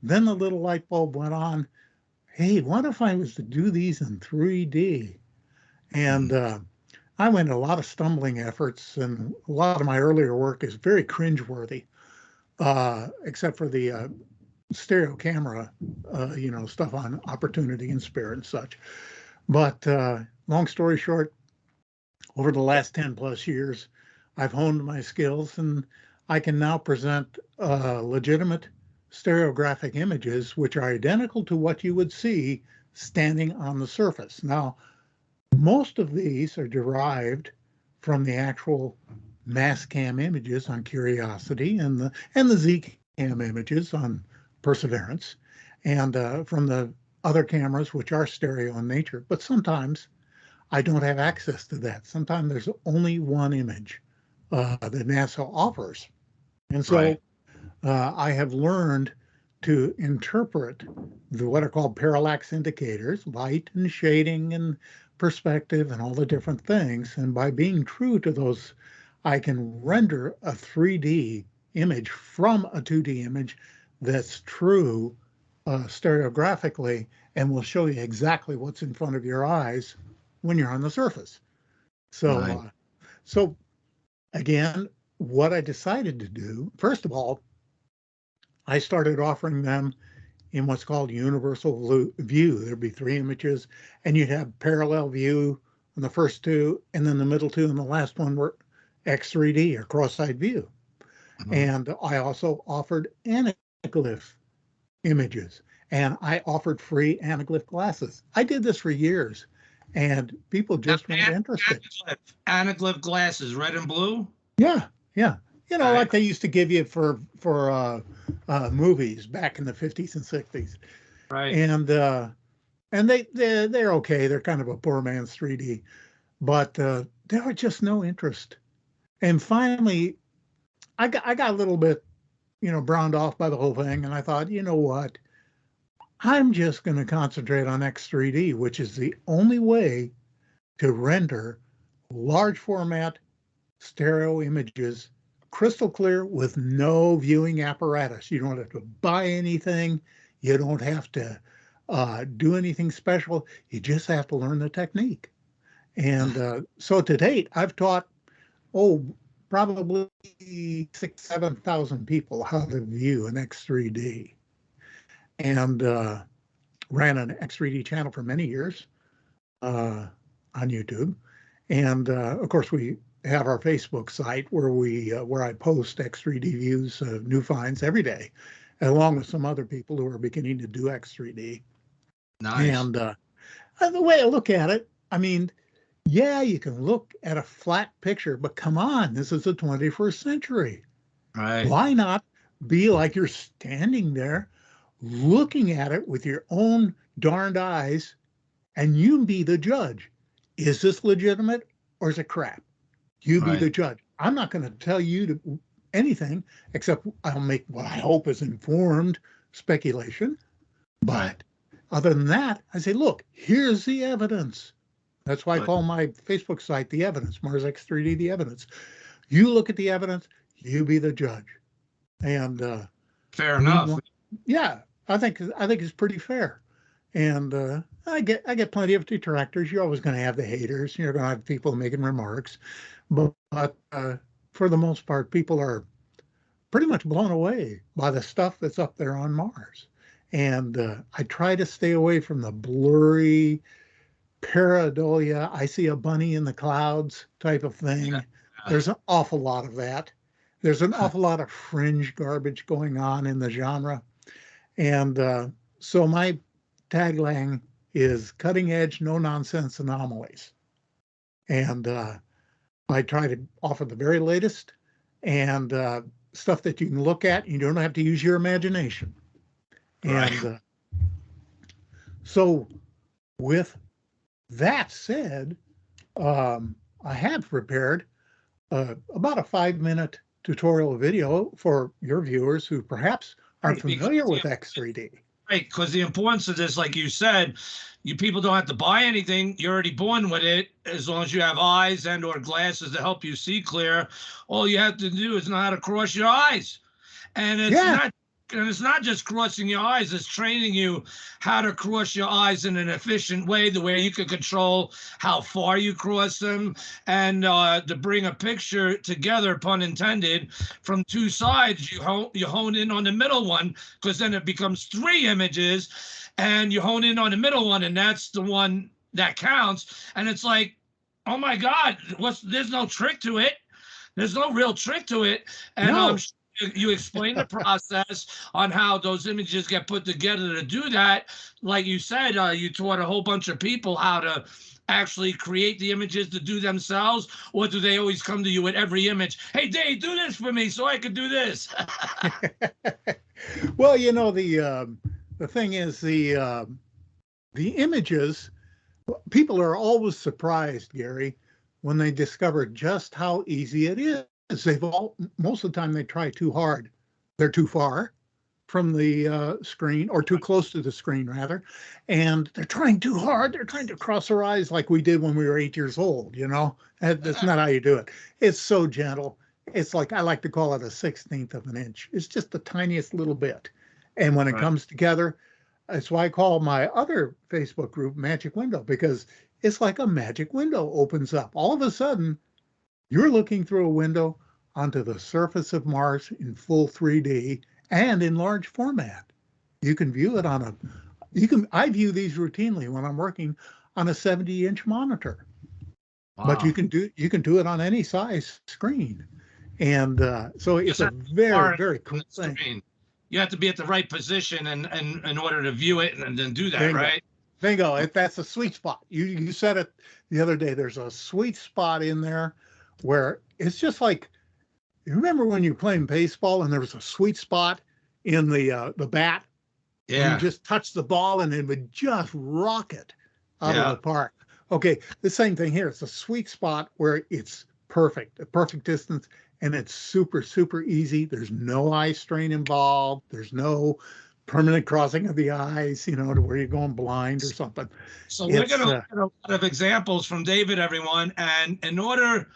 then the little light bulb went on. Hey, what if I was to do these in 3D? And I went a lot of stumbling efforts, and a lot of my earlier work is very cringeworthy, except for the stereo camera, stuff on Opportunity and Spirit and such. But long story short, over the last 10 plus years, I've honed my skills, and I can now present legitimate stereographic images which are identical to what you would see standing on the surface. Now, most of these are derived from the actual mass cam images on Curiosity and the Z cam images on Perseverance, and from the other cameras which are stereo in nature. But sometimes I don't have access to that. Sometimes there's only one image that NASA offers. And so I have learned to interpret what are called parallax indicators, light and shading and perspective and all the different things. And by being true to those, I can render a 3D image from a 2D image that's true stereographically, and will show you exactly what's in front of your eyes when you're on the surface. So, so again, what I decided to do, first of all, I started offering them in what's called universal view. There'd be 3 images, and you'd have parallel view on the first 2, and then the middle 2 and the last one were X3D or cross-side view. And I also offered anaglyph images, and I offered free anaglyph glasses. I did this for years, and people just weren't interested. Anaglyph glasses, red and blue? Yeah. Like they used to give you for movies back in the 50s and 60s. Right. And they're okay. They're kind of a poor man's 3D, but there was just no interest. And finally, I got a little bit, browned off by the whole thing, and I thought, you know what? I'm just going to concentrate on X3D, which is the only way to render large format stereo images crystal clear with no viewing apparatus. You don't have to buy anything. You don't have to do anything special. You just have to learn the technique. And so to date, I've taught, probably 7,000 people how to view an X3D, and ran an X3D channel for many years on YouTube. And of course, we have our Facebook site where I post X3D views, new finds every day, along with some other people who are beginning to do X3D. Nice. And the way I look at it, I mean, yeah, you can look at a flat picture, but come on, this is the 21st century. Right. Why not be like you're standing there looking at it with your own darned eyes, and you be the judge? Is this legitimate or is it crap? You be the judge. I'm not going to tell you to anything except I'll make what I hope is informed speculation. But other than that, I say, look, here's the evidence. That's why I call my Facebook site The Evidence, Mars X3D The Evidence. You look at the evidence, you be the judge. And fair enough. Yeah, I think it's pretty fair. And I get plenty of detractors. You're always going to have the haters. You're going to have people making remarks, but for the most part, people are pretty much blown away by the stuff that's up there on Mars. And I try to stay away from the blurry pareidolia, I see a bunny in the clouds type of thing. Yeah. There's an awful lot of that. There's an awful lot of fringe garbage going on in the genre. And so my tagline is cutting edge, no nonsense anomalies. And I try to offer the very latest and stuff that you can look at. You don't have to use your imagination. Right. And so with that said, I have prepared about a 5-minute tutorial video for your viewers who perhaps aren't familiar with X3D. Right, because the importance of this, like you said, you people don't have to buy anything. You're already born with it. As long as you have eyes and or glasses to help you see clear, all you have to do is know how to cross your eyes. And it's not just crossing your eyes, it's training you how to cross your eyes in an efficient way, the way you can control how far you cross them, and to bring a picture together, pun intended, from two sides. You hone in on the middle one, because then it becomes 3 images, and you hone in on the middle one, and that's the one that counts. And it's like, oh my God, there's no trick to it. There's no real trick to it. And you explain the process on how those images get put together to do that. Like you said, you taught a whole bunch of people how to actually create the images to do themselves, or do they always come to you with every image? Hey, Dave, do this for me so I can do this. Well, you know, the thing is, the images, people are always surprised, Gary, when they discover just how easy it is. Most of the time they try too hard. They're too far from the screen, or too close to the screen rather, and they're trying too hard. They're trying to cross our eyes like we did when we were 8 years old. You know, that's not how you do it. It's so gentle. It's like, I like to call it a 1/16 of an inch. It's just the tiniest little bit. And when it comes together, that's why I call my other Facebook group Magic Window, because it's like a magic window opens up. All of a sudden, you're looking through a window onto the surface of Mars in full 3D and in large format. You can view it on I view these routinely when I'm working on a 70-inch monitor. Wow. But you can do it on any size screen. And so it's a very, very cool thing. You have to be at the right position and in order to view it and then do that, Bingo. Right? Bingo. That's a sweet spot. You said it the other day. There's a sweet spot in there where it's just like, you remember when you're playing baseball and there was a sweet spot in the bat? Yeah. You just touch the ball and it would just rocket out of the park. Okay, the same thing here. It's a sweet spot where it's perfect, a perfect distance, and it's super, super easy. There's no eye strain involved. There's no permanent crossing of the eyes, you know, to where you're going blind or something. So we're going to look at a lot of examples from David, everyone. And in order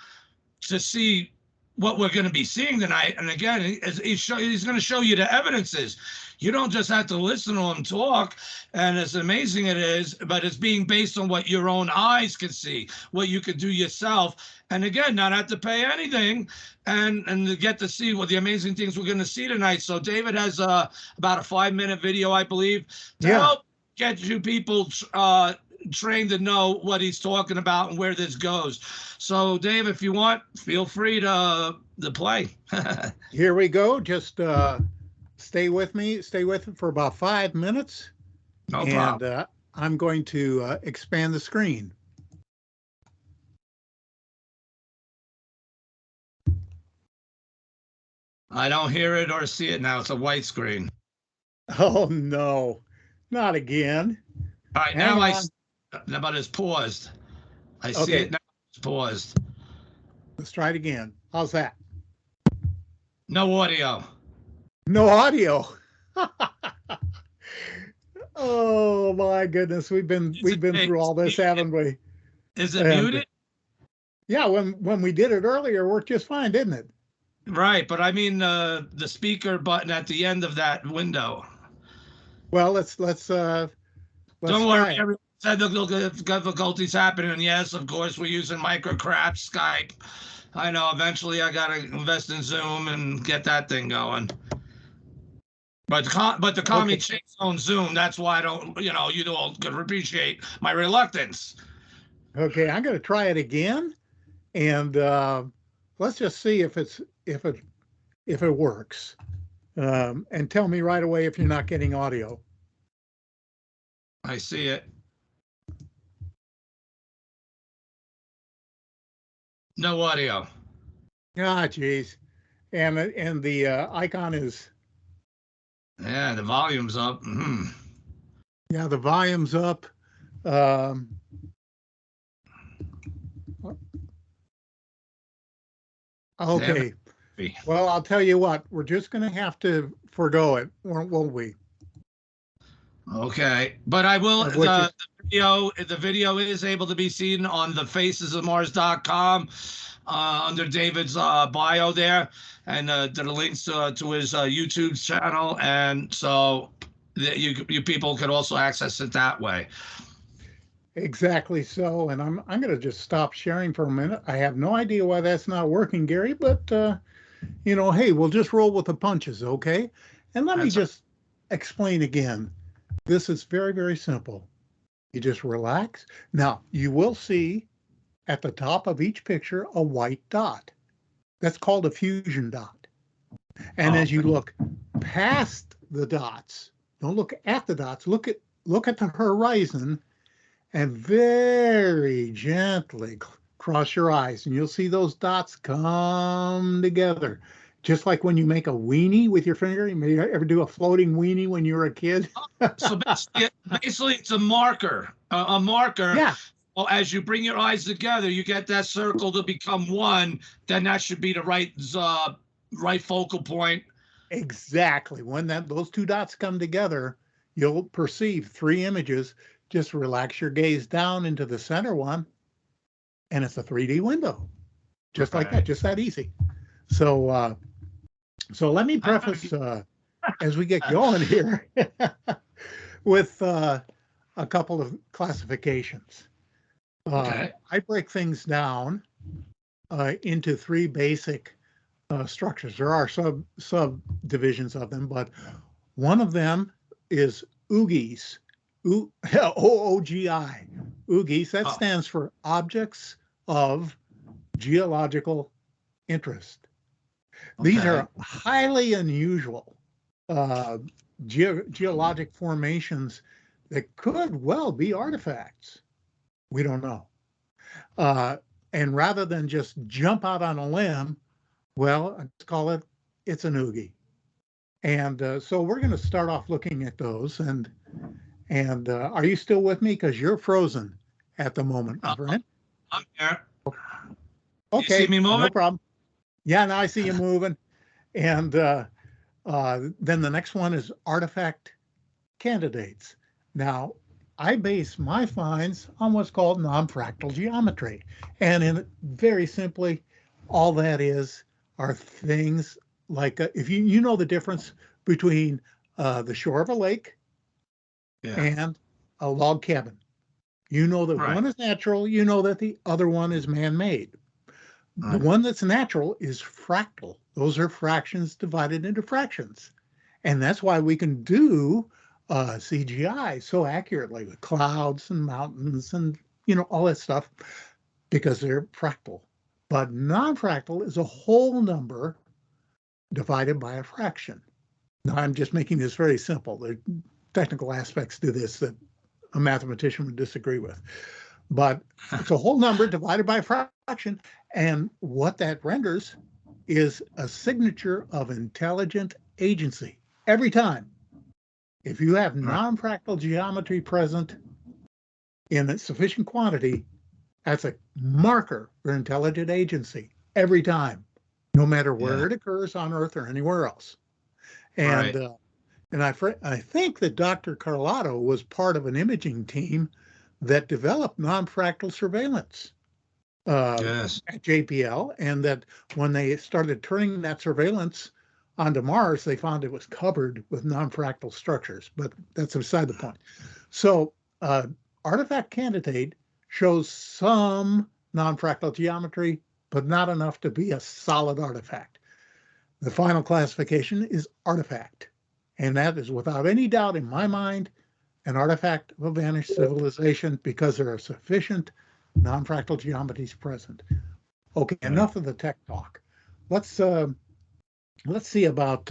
to see what we're going to be seeing tonight. And again, he's going to show you the evidences. You don't just have to listen to him talk, and as amazing it is, but it's being based on what your own eyes can see, what you could do yourself. And again, not have to pay anything, and to get to see what the amazing things we're going to see tonight. So David has about a 5-minute video, I believe, to help get you people trained to know what he's talking about and where this goes. So Dave, if you want, feel free to play. Here we go. Just stay with me. Stay with it for about 5 minutes. No problem. And I'm going to expand the screen. I don't hear it or see it now. It's a white screen. Oh, no. Not again. All right, now but it's paused. I see it now. It's paused. Let's try it again. How's that? No audio. No audio. Oh my goodness, we've been through all this, haven't we? Is it muted? Yeah, when we did it earlier, it worked just fine, didn't it? Right, but I mean the speaker button at the end of that window. Well, let's don't worry. Everyone said the difficulties happening, and yes, of course, we're using microcrap Skype. I know. Eventually, I gotta invest in Zoom and get that thing going. But the commie chicks on Zoom. That's why I don't. You all could appreciate my reluctance. Okay, I'm gonna try it again, and let's just see if it works. And tell me right away if you're not getting audio. I see it. No audio. Ah, geez. And the icon is. Yeah, the volume's up. Mm-hmm. Yeah, the volume's up. Okay. Well, I'll tell you what. We're just going to have to forgo it, won't we? Okay, but I will. The video is able to be seen on the facesofmars.com under David's bio there, and the links to his YouTube channel, and so that you people can also access it that way. Exactly so, and I'm going to just stop sharing for a minute. I have no idea why that's not working, Gary, but hey, we'll just roll with the punches, okay? And let me just explain again. This is very, very simple. You just relax. Now, you will see at the top of each picture a white dot. That's called a fusion dot. And as you look past the dots, don't look at the dots, look at the horizon and very gently cross your eyes, and you'll see those dots come together. Just like when you make a weenie with your finger. You may ever do a floating weenie when you were a kid? So basically, it's a marker. A marker. Yeah. Well, as you bring your eyes together, you get that circle to become one. Then that should be the right focal point. Exactly. When those two dots come together, you'll perceive 3 images. Just relax your gaze down into the center one, and it's a 3D window. Just like that. Just that easy. So let me preface as we get going here with a couple of classifications. I break things down into 3 basic structures. There are subdivisions of them, but one of them is OOGIs. OOGI. OOGIs. That stands for Objects of Geological Interest. These are highly unusual geologic formations that could well be artifacts. We don't know. And rather than just jump out on a limb, well, let's call it's an OOGI. And so we're going to start off looking at those. And are you still with me? Because you're frozen at the moment, my friend. I'm here. Okay, you see me moving? No problem. Yeah, now I see you moving. And then the next one is artifact candidates. Now, I base my finds on what's called non-fractal geometry. And very simply, all that is are things like if you know the difference between the shore of a lake and a log cabin. You know that one is natural, you know that the other one is man-made. The one that's natural is fractal. Those are fractions divided into fractions. And that's why we can do CGI so accurately with clouds and mountains and, all that stuff, because they're fractal. But non-fractal is a whole number divided by a fraction. Now, I'm just making this very simple. There are technical aspects to this that a mathematician would disagree with. But it's a whole number divided by a fraction. And what that renders is a signature of intelligent agency. Every time, if you have non-fractal geometry present in a sufficient quantity, that's a marker for intelligent agency every time, no matter where it occurs on Earth or anywhere else. And I think that Dr. Carlotto was part of an imaging team that developed non-fractal surveillance at JPL, and that when they started turning that surveillance onto Mars, they found it was covered with non-fractal structures, but that's beside the point. So Artifact Candidate shows some non-fractal geometry, but not enough to be a solid artifact. The final classification is artifact, and that is without any doubt in my mind an artifact of a vanished civilization because there are sufficient non-fractal geometries present. Okay, enough of the tech talk. Let's see about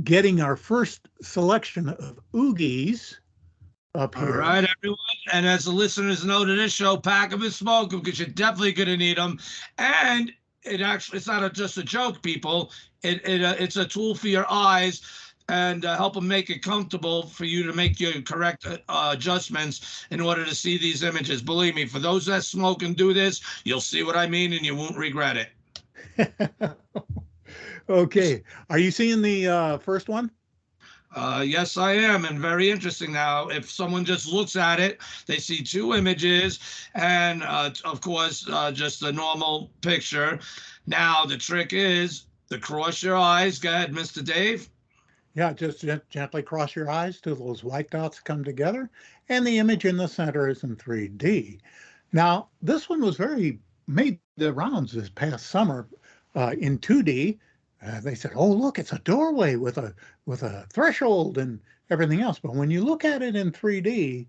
getting our first selection of oogies up here. All right, everyone. And as the listeners know to this show, pack them and smoke them because you're definitely going to need them. And it's not just a joke, people. It's a tool for your eyes and help them make it comfortable for you to make your correct adjustments in order to see these images. Believe me, for those that smoke and do this, you'll see what I mean and you won't regret it. Okay. Are you seeing the first one? Yes, I am, and very interesting. Now, if someone just looks at it, they see two images, and of course, just the normal picture. Now, the trick is to cross your eyes. Go ahead, Mr. Dave. Yeah, just gently cross your eyes till those white dots come together, and the image in the center is in 3D. Now, this one was made the rounds this past summer in 2D. They said, "Oh, look, it's a doorway with a threshold and everything else." But when you look at it in 3D,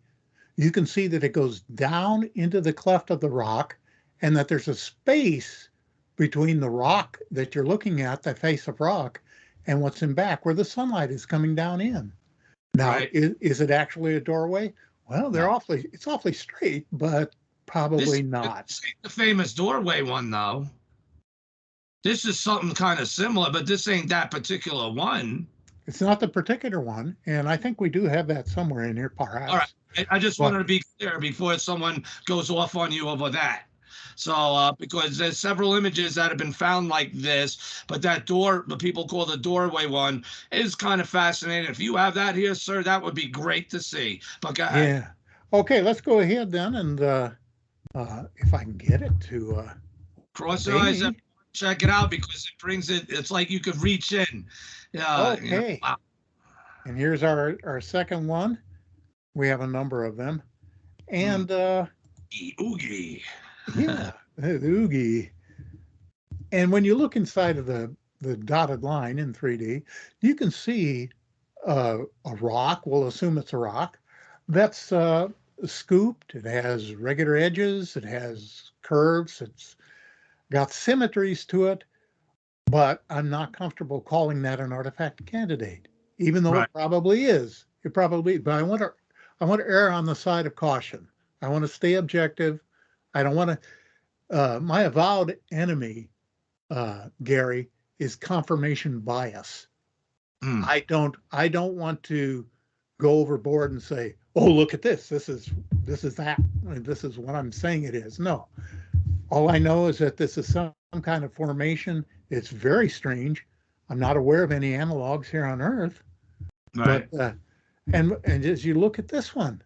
you can see that it goes down into the cleft of the rock, and that there's a space between the rock that you're looking at, the face of rock, and what's in back, where the sunlight is coming down in. Now, is it actually a doorway? Well, it's awfully straight, but probably not. This ain't the famous doorway one, though. This is something kind of similar, but this ain't that particular one. It's not the particular one, and I think we do have that somewhere in here, perhaps. All right. I just wanted to be clear before someone goes off on you over that. So, because there's several images that have been found like this, but that door, the people call the doorway one, is kind of fascinating. If you have that here, sir, that would be great to see. But go ahead. Yeah. Okay, let's go ahead then, and if I can get it to cross your eyes. Check it out because it brings it. It's like you could reach in. Okay. Wow. And here's our second one. We have a number of them, and oogie. Yeah, the oogie. And when you look inside of the dotted line in 3D, you can see a rock. We'll assume it's a rock that's scooped. It has regular edges. It has curves. It's got symmetries to it, but I'm not comfortable calling that an artifact candidate, even though it probably is. It probably, but I want to err on the side of caution. I want to stay objective. I don't want to. My avowed enemy, Gary, is confirmation bias. I don't want to go overboard and say, "Oh, look at this. This is that. This is what I'm saying it is." No. All I know is that this is some kind of formation. It's very strange. I'm not aware of any analogs here on Earth. Right. But, and as you look at this one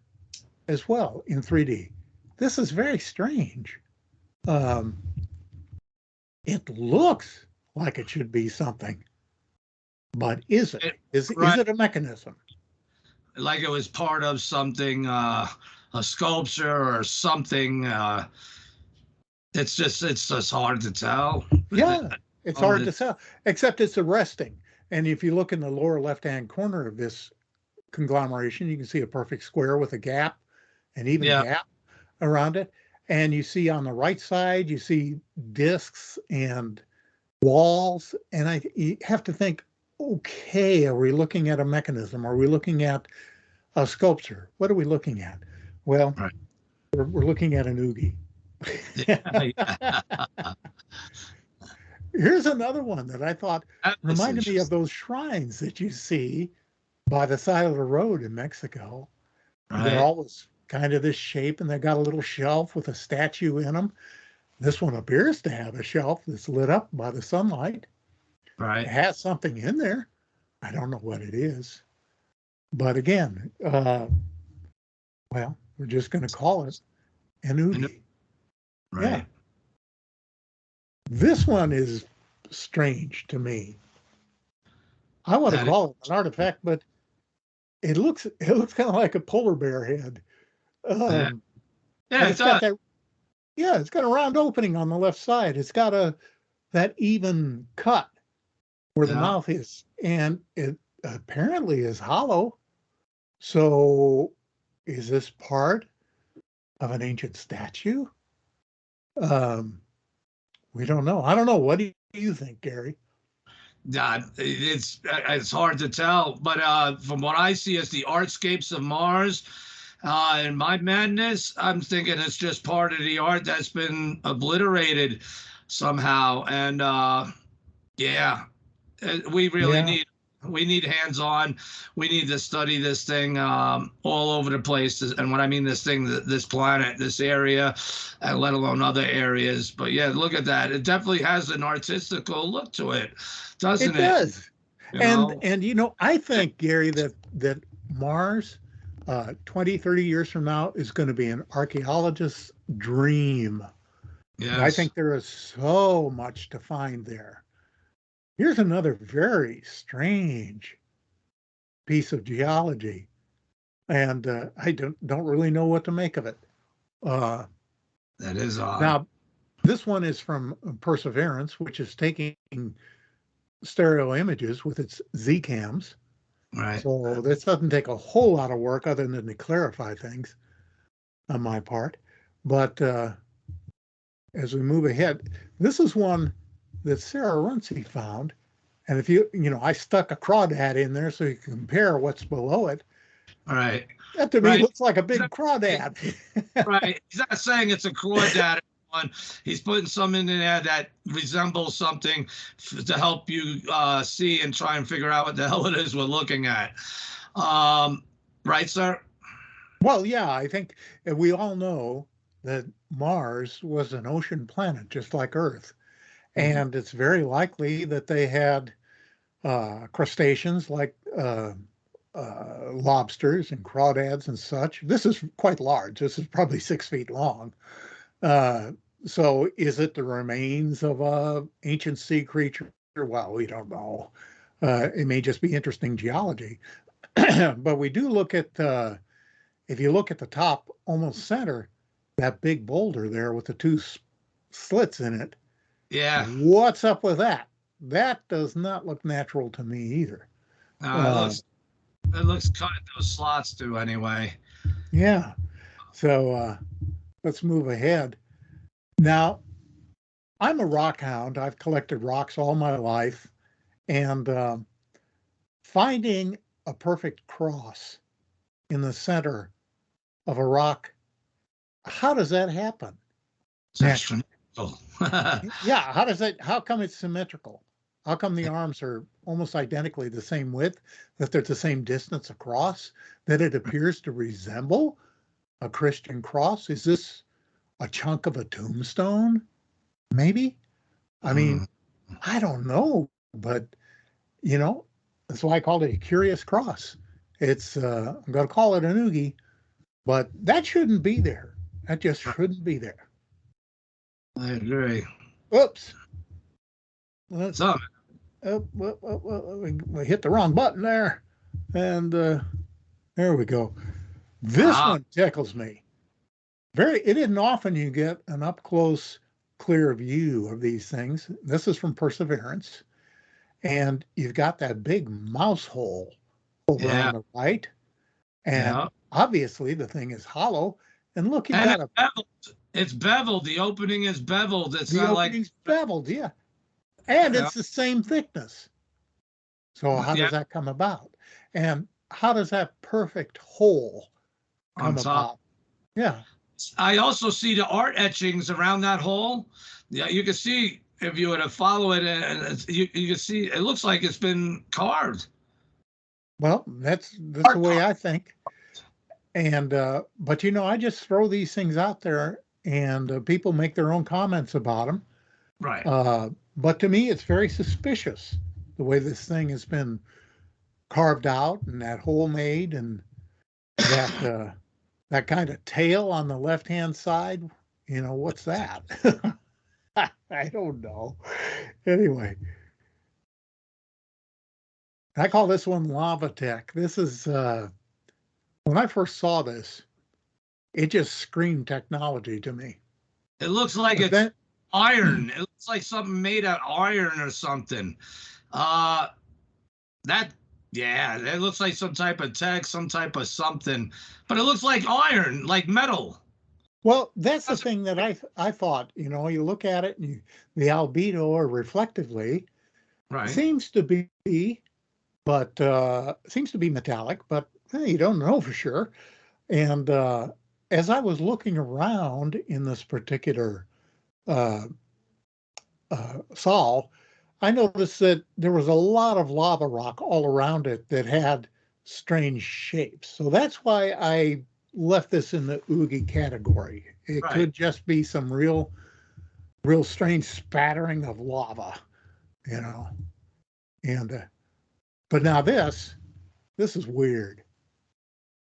as well in 3D, this is very strange. It looks like it should be something, but is it? Is it a mechanism? Like it was part of something, a sculpture or something. It's just hard to tell. Yeah, it's hard to tell, except it's arresting. And if you look in the lower left-hand corner of this conglomeration, you can see a perfect square with a gap, an even gap around it. And you see on the right side, you see discs and walls. And you have to think, okay, are we looking at a mechanism? Are we looking at a sculpture? What are we looking at? Well, we're looking at an oogie. Here's another one that I thought reminded me of those shrines that you see by the side of the road in Mexico. They're always kind of this shape, and they've got a little shelf with a statue in them. This one appears to have a shelf that's lit up by the sunlight. It has something in there. I don't know what it is. But again, well, we're just going to call it an oogie. Yeah. This one is strange to me. I want to call it an artifact, but it looks kind of like a polar bear head. It's got that. Yeah, it's got a round opening on the left side. It's got that even cut where the mouth is, and it apparently is hollow. So, is this part of an ancient statue? We don't know. I don't know. What do you think, Gary? It's hard to tell, but from what I see as the artscapes of Mars, in my madness, I'm thinking it's just part of the art that's been obliterated somehow. And we really need hands-on. We need to study this thing all over the place. And when I mean this thing, this planet, this area, and let alone other areas. But yeah, look at that. It definitely has an artistical look to it, doesn't it? It does. And I think, Gary, that Mars 20, 30 years from now is going to be an archaeologist's dream. Yes. I think there is so much to find there. Here's another very strange piece of geology, and I don't really know what to make of it. That is odd. Now, this one is from Perseverance, which is taking stereo images with its Z-cams. Right. So this doesn't take a whole lot of work other than to clarify things on my part. But as we move ahead, this is one that Sarah Runcie found. And if I stuck a crawdad in there so you can compare what's below it. All right. That to me looks like a big crawdad. Right. He's not saying it's a crawdad. He's putting some in there that resembles something to help you see and try and figure out what the hell it is we're looking at. Right, sir? Well, yeah, I think we all know that Mars was an ocean planet, just like Earth. And it's very likely that they had crustaceans like lobsters and crawdads and such. This is quite large. This is probably 6 feet long. So is it the remains of a ancient sea creature? Well, we don't know. It may just be interesting geology. But we do look at, if you look at the top, almost center, that big boulder there with the two slits in it. Yeah. What's up with that? That does not look natural to me either. It looks cut at those slots too, anyway. Yeah. So let's move ahead. Now, I'm a rock hound. I've collected rocks all my life. And finding a perfect cross in the center of a rock, how does that happen? Yeah, how come it's symmetrical? How come the arms are almost identically the same width, that they're the same distance across, that it appears to resemble a Christian cross? Is this a chunk of a tombstone? Maybe? I mean, I don't know, but that's why I called it a curious cross. It's I'm going to call it an oogie, but that shouldn't be there. That just shouldn't be there. I agree. Oops. let's. So, We hit the wrong button there, and there we go. This one tickles me. It isn't often you get an up close, clear view of these things. This is from Perseverance, and you've got that big mouse hole over on the right, and obviously the thing is hollow. And look, you've got it's beveled. The opening is beveled. It's the not opening's beveled, yeah, and it's the same thickness. So how does that come about? And how does that perfect hole come about? Yeah. I also see the art etchings around that hole. Yeah, you can see if you were to follow it, and you can see it looks like it's been carved. Well, that's the way I think. And but I just throw these things out there, and people make their own comments about them. Right. But to me, it's very suspicious the way this thing has been carved out and that hole made, and that that kind of tail on the left-hand side. What's that? I don't know. Anyway, I call this one Lava Tech. This is when I first saw this, it just screamed technology to me. It looks like it's iron. It looks like something made out of iron or something. It looks like some type of tech, some type of something, but it looks like iron, like metal. Well, that's the thing that I thought. You look at it, and the albedo or reflectively seems to be metallic, but you don't know for sure. And as I was looking around in this particular sol, I noticed that there was a lot of lava rock all around it that had strange shapes. So that's why I left this in the oogie category. It could just be some real strange spattering of lava, And but now this is weird.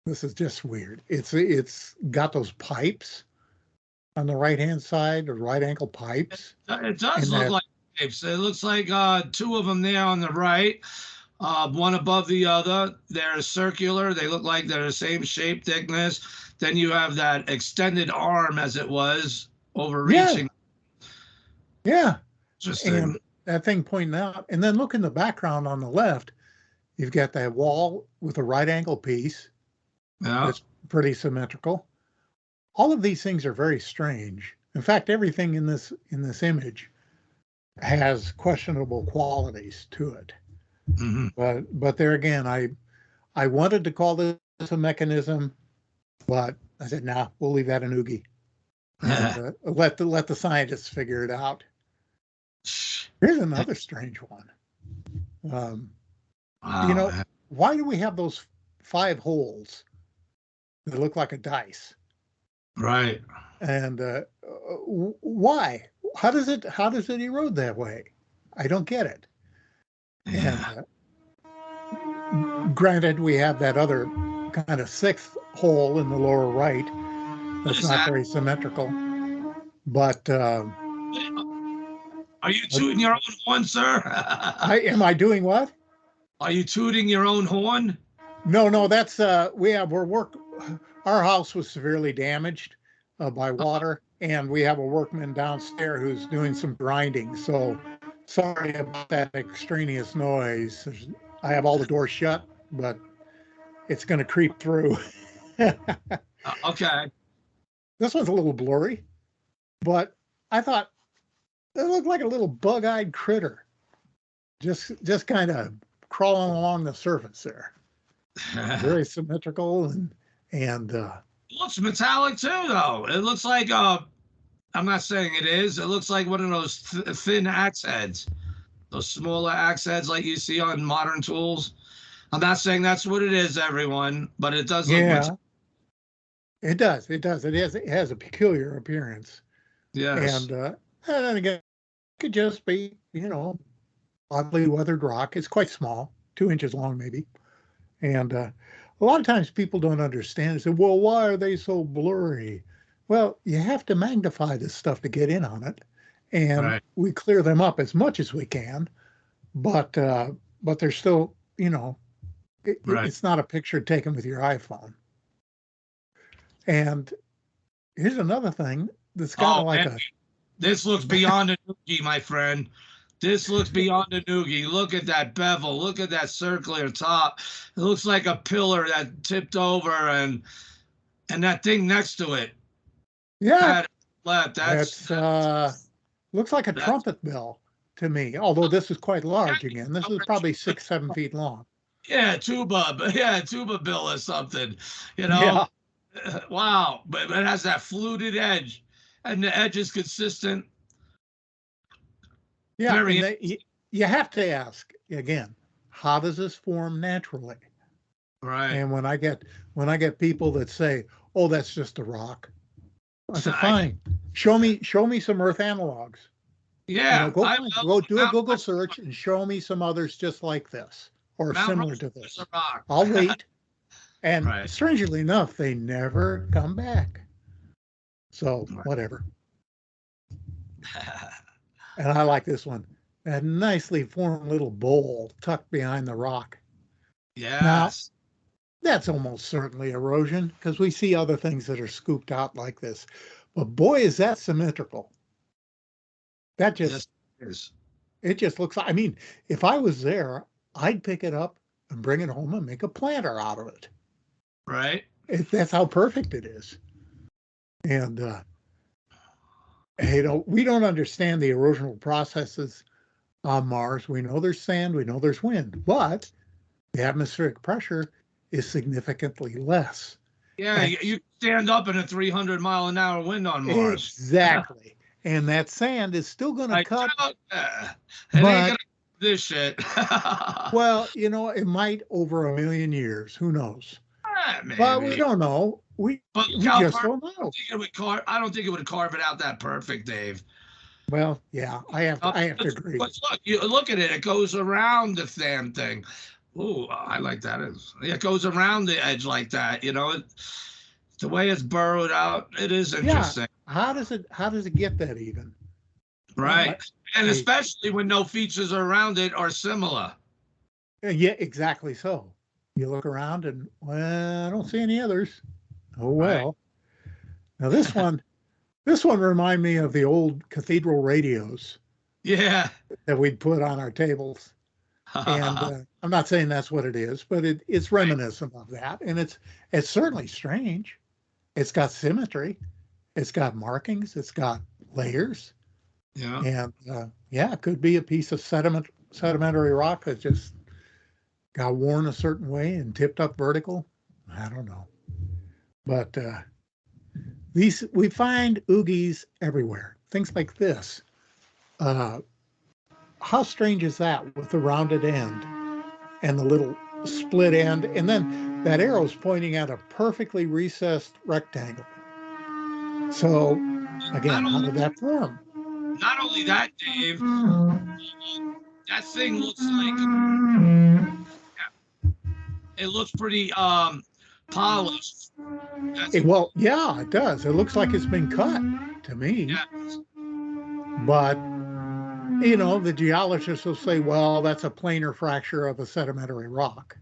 This is just weird. It's got those pipes on the right-hand side, or right ankle pipes. It does look like pipes. It looks like two of them there on the right, one above the other. They're circular. They look like they're the same shape, thickness. Then you have that extended arm, as it was, overreaching. Yeah. Interesting. And that thing pointing out. And then look in the background on the left. You've got that wall with a right angle piece. Yeah. That's pretty symmetrical. All of these things are very strange. In fact, everything in this image has questionable qualities to it. Mm-hmm. But there again, I wanted to call this a mechanism, but I said, nah, we'll leave that in oogie. And, let the scientists figure it out. Here's another strange one. Why do we have those 5 holes that look like a dice? Right. And why? How does it erode that way? I don't get it. Yeah. And granted, we have that other kind of 6th hole in the lower right that's not very symmetrical. But are you tooting your own horn, sir? Am I doing what? Are you tooting your own horn? No, that's our house was severely damaged by water, and we have a workman downstairs who's doing some grinding. So sorry about that extraneous noise. I have all the doors shut, but it's going to creep through. Okay. This one's a little blurry, but I thought it looked like a little bug-eyed critter, just kind of crawling along the surface there. Very symmetrical and it looks metallic too, though. It looks like I'm not saying it is. It looks like one of those thin axe heads, those smaller axe heads like you see on modern tools. I'm not saying that's what it is, everyone, but it does look metallic. It does. It has a peculiar appearance. Yes. And then again, it could just be, oddly weathered rock. It's quite small, 2 inches long maybe. And a lot of times people don't understand and say, well, why are they so blurry? Well, you have to magnify this stuff to get in on it. and we clear them up as much as we can, but they're still, it's not a picture taken with your iPhone. And here's another thing that's kind of like this looks beyond a noogie, my friend. This looks beyond a noogie. Look at that bevel. Look at that circular top. It looks like a pillar that tipped over, and that thing next to it. Yeah, that's looks like a trumpet bell to me. Although this is quite large again. This is probably 6-7 feet long. Yeah, tuba bill or something. Yeah. Wow, but it has that fluted edge, and the edge is consistent. Yeah, you have to ask again, how does this form naturally? Right. And when I get people that say, "Oh, that's just a rock," I said, "Fine, show me some Earth analogs." Yeah, go do a Google search and show me some others just like this or similar to this. I'll wait. And strangely enough, they never come back. So whatever. And I like this one. That nicely formed little bowl tucked behind the rock. Yes. Now, that's almost certainly erosion because we see other things that are scooped out like this. But boy, is that symmetrical. That just is. It just looks like, I mean, if I was there, I'd pick it up and bring it home and make a planter out of it. Right. That's how perfect it is. And, we don't understand the erosional processes on Mars. We know there's sand, we know there's wind, but the atmospheric pressure is significantly less. Yeah, you stand up in a 300-mile-an-hour wind on Mars. Exactly. And that sand is still going to cut. It ain't gonna this shit. Well, it might over 1 million years. Who knows? Maybe. But we don't know. We just don't know. I don't think it would carve it out that perfect, Dave. Well, yeah, I have to agree. But look, you look at it. It goes around the damn thing. Ooh, I like that. It goes around the edge like that. The way it's burrowed out, it is interesting. Yeah. How does it get that even? Right. And especially when no features around it are similar. Yeah, exactly so. You look around and, well, I don't see any others. Oh, well. Right. Now this one reminded me of the old cathedral radios. Yeah. That we'd put on our tables. And I'm not saying that's what it is, but it's reminiscent of that. And it's certainly strange. It's got symmetry. It's got markings. It's got layers. Yeah. And it could be a piece of sedimentary rock that just got worn a certain way and tipped up vertical. I don't know. But we find oogies everywhere. Things like this. How strange is that with the rounded end and the little split end? And then that arrow's pointing at a perfectly recessed rectangle. So again, how did that form? Not only that, Dave, that thing looks like it looks pretty polished. It does. It looks like it's been cut to me. Yes. But the geologists will say, well, that's a planar fracture of a sedimentary rock.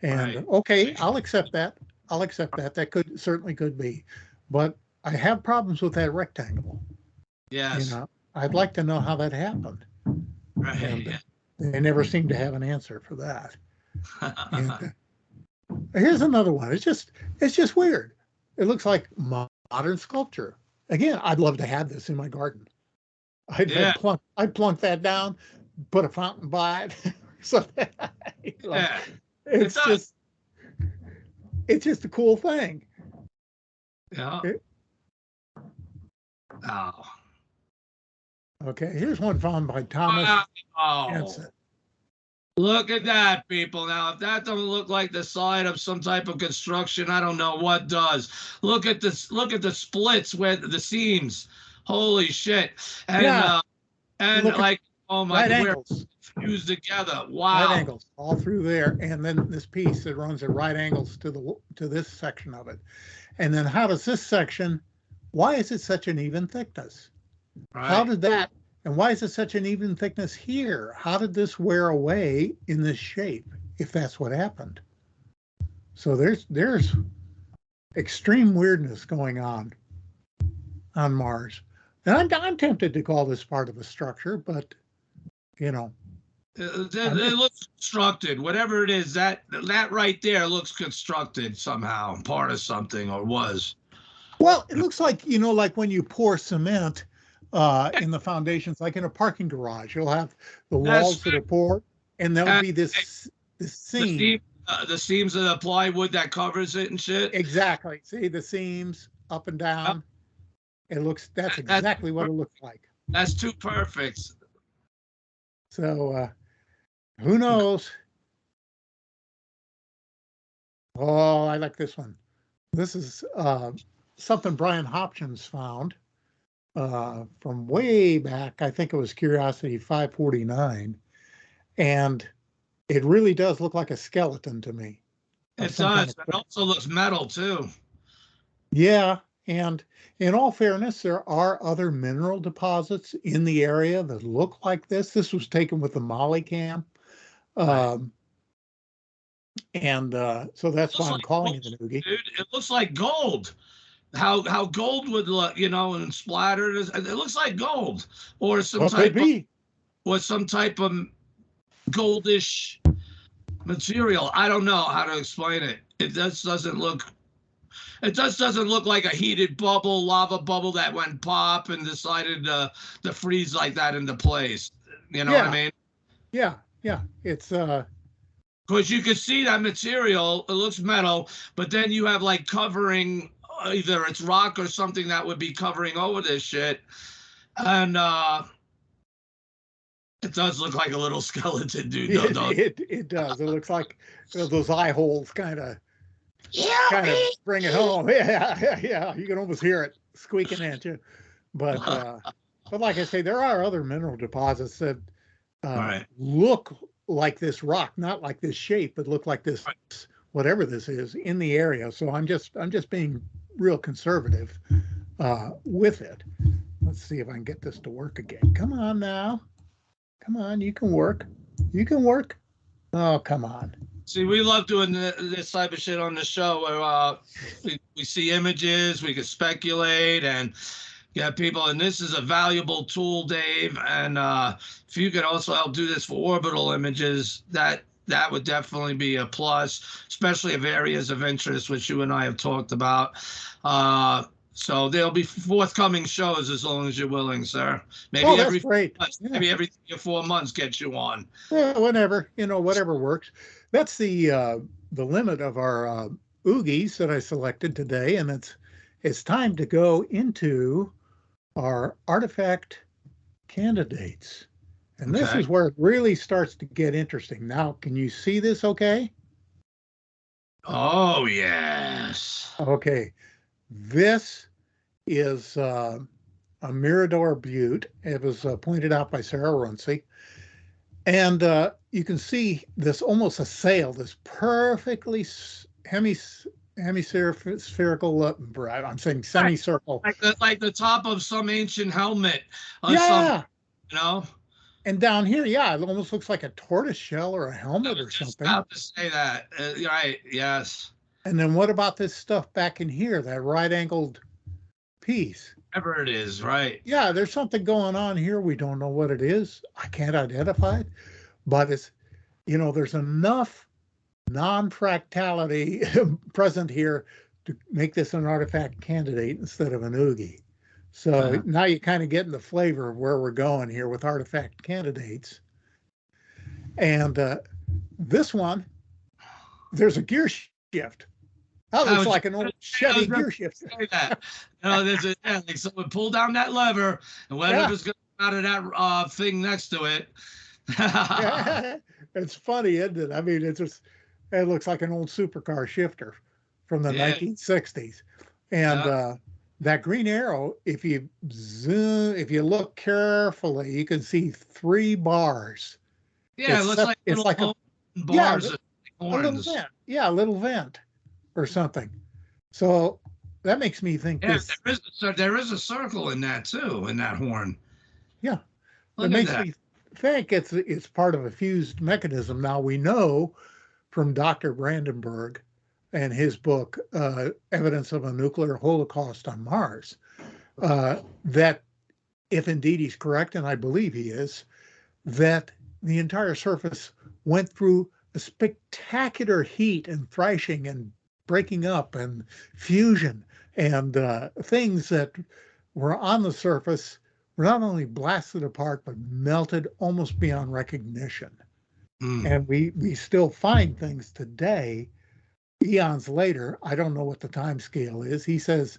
And okay, I'll accept that. That certainly could be. But I have problems with that rectangle. Yes. I'd like to know how that happened. Right. And they never seem to have an answer for that. And, here's another one. It's just weird. It looks like modern sculpture. Again, I'd love to have this in my garden. I'd plunk that down, put a fountain by it. So it's just a cool thing. Yeah. Okay, here's one found by Thomas Hansen. Look at that, people. Now, if that don't look like the side of some type of construction, I don't know what does. Look at this. Look at the splits with the seams. Holy shit! And oh my God, we're fused together. Wow. Right angles all through there, and then this piece that runs at right angles to this section of it. And then how does this section? Why is it such an even thickness? How did that, and why is it such an even thickness here? How did this wear away in this shape, if that's what happened? So there's extreme weirdness going on Mars. And I'm tempted to call this part of a structure, but, you know. It looks constructed. Whatever it is, that right there looks constructed somehow, part of something, or was. Well, it looks like, you know, like when you pour cement in the foundations, like in a parking garage, you'll have the walls that are poured, and there'll be this seam. The seams of the plywood that covers it and shit. Exactly. See the seams up and down. It looks, that's exactly what it looks like. That's too perfect. So who knows? Oh, I like this one. This is something Brian Hopkins found from way back. I think it was Curiosity 549. And it really does look like a skeleton to me. It does. It also looks metal too. Yeah. And in all fairness, there are other mineral deposits in the area that look like this. This was taken with the Molly cam. And so that's why I'm calling it an oogie. Dude, it looks like gold. How gold would look, you know, and splattered. It looks like gold, or some type of goldish material. I don't know how to explain it. It just doesn't look. It just doesn't look like a heated bubble, lava bubble that went pop and decided to freeze like that into place. You know what I mean? Yeah, yeah. It's because you can see that material. It looks metal, but then you have like covering, either it's rock or something that would be covering over this shit, and it does look like a little skeleton, dude. It does. It looks like those eye holes kind of bring it home. Yeah. You can almost hear it squeaking at you. But like I say, there are other mineral deposits that look like this rock, not like this shape, but look like this, whatever this is, in the area. So I'm just being real conservative with it. Let's see if I can get this to work again. Come on now. Come on, you can work. You can work. Oh, come on. See, we love doing this type of shit on the show where we see images, we can speculate and get people. And this is a valuable tool, Dave. And if you could also help do this for orbital images, that would definitely be a plus, especially of areas of interest, which you and I have talked about. So there'll be forthcoming shows as long as you're willing, sir. Maybe every 4 months, maybe every 3 or 4 months get you on. Yeah, whatever, whatever works. That's the limit of our oogies that I selected today, and it's time to go into our artifact candidates. And this is where it really starts to get interesting. Now, can you see this okay? Oh, yes. Okay. This is a Mirador Butte. It was pointed out by Sarah Runcie. And you can see this almost a sail, this perfectly hemispherical, I'm saying semicircle. Like the top of some ancient helmet. Yeah. You know? And down here, it almost looks like a tortoise shell or a helmet or something. I was about to say that. Right, yes. And then what about this stuff back in here, that right-angled piece? Whatever it is, right. Yeah, there's something going on here. We don't know what it is. I can't identify it. But it's, there's enough non-fractality present here to make this an artifact candidate instead of an oogie. So now you're kind of getting the flavor of where we're going here with artifact candidates. And this one, there's a gear shift. That looks like an old Chevy gear shift. There's like someone pull down that lever, and whatever's going out of that thing next to it. It's funny, isn't it? I mean, it looks like an old supercar shifter from the 1960s. And that green arrow, if you look carefully, you can see 3 bars. Yeah, it looks like it's like bars. A little vent. Yeah, a little vent or something. So that makes me think Yeah, this. there is a circle in that too, in that horn. Yeah, Look that at makes that. me think it's part of a fused mechanism. Now we know from Dr. Brandenburg and his book, Evidence of a Nuclear Holocaust on Mars, that if indeed he's correct, and I believe he is, that the entire surface went through a spectacular heat and thrashing and breaking up and fusion, and things that were on the surface were not only blasted apart, but melted almost beyond recognition. And we still find things today, eons later. I don't know what the time scale is. He says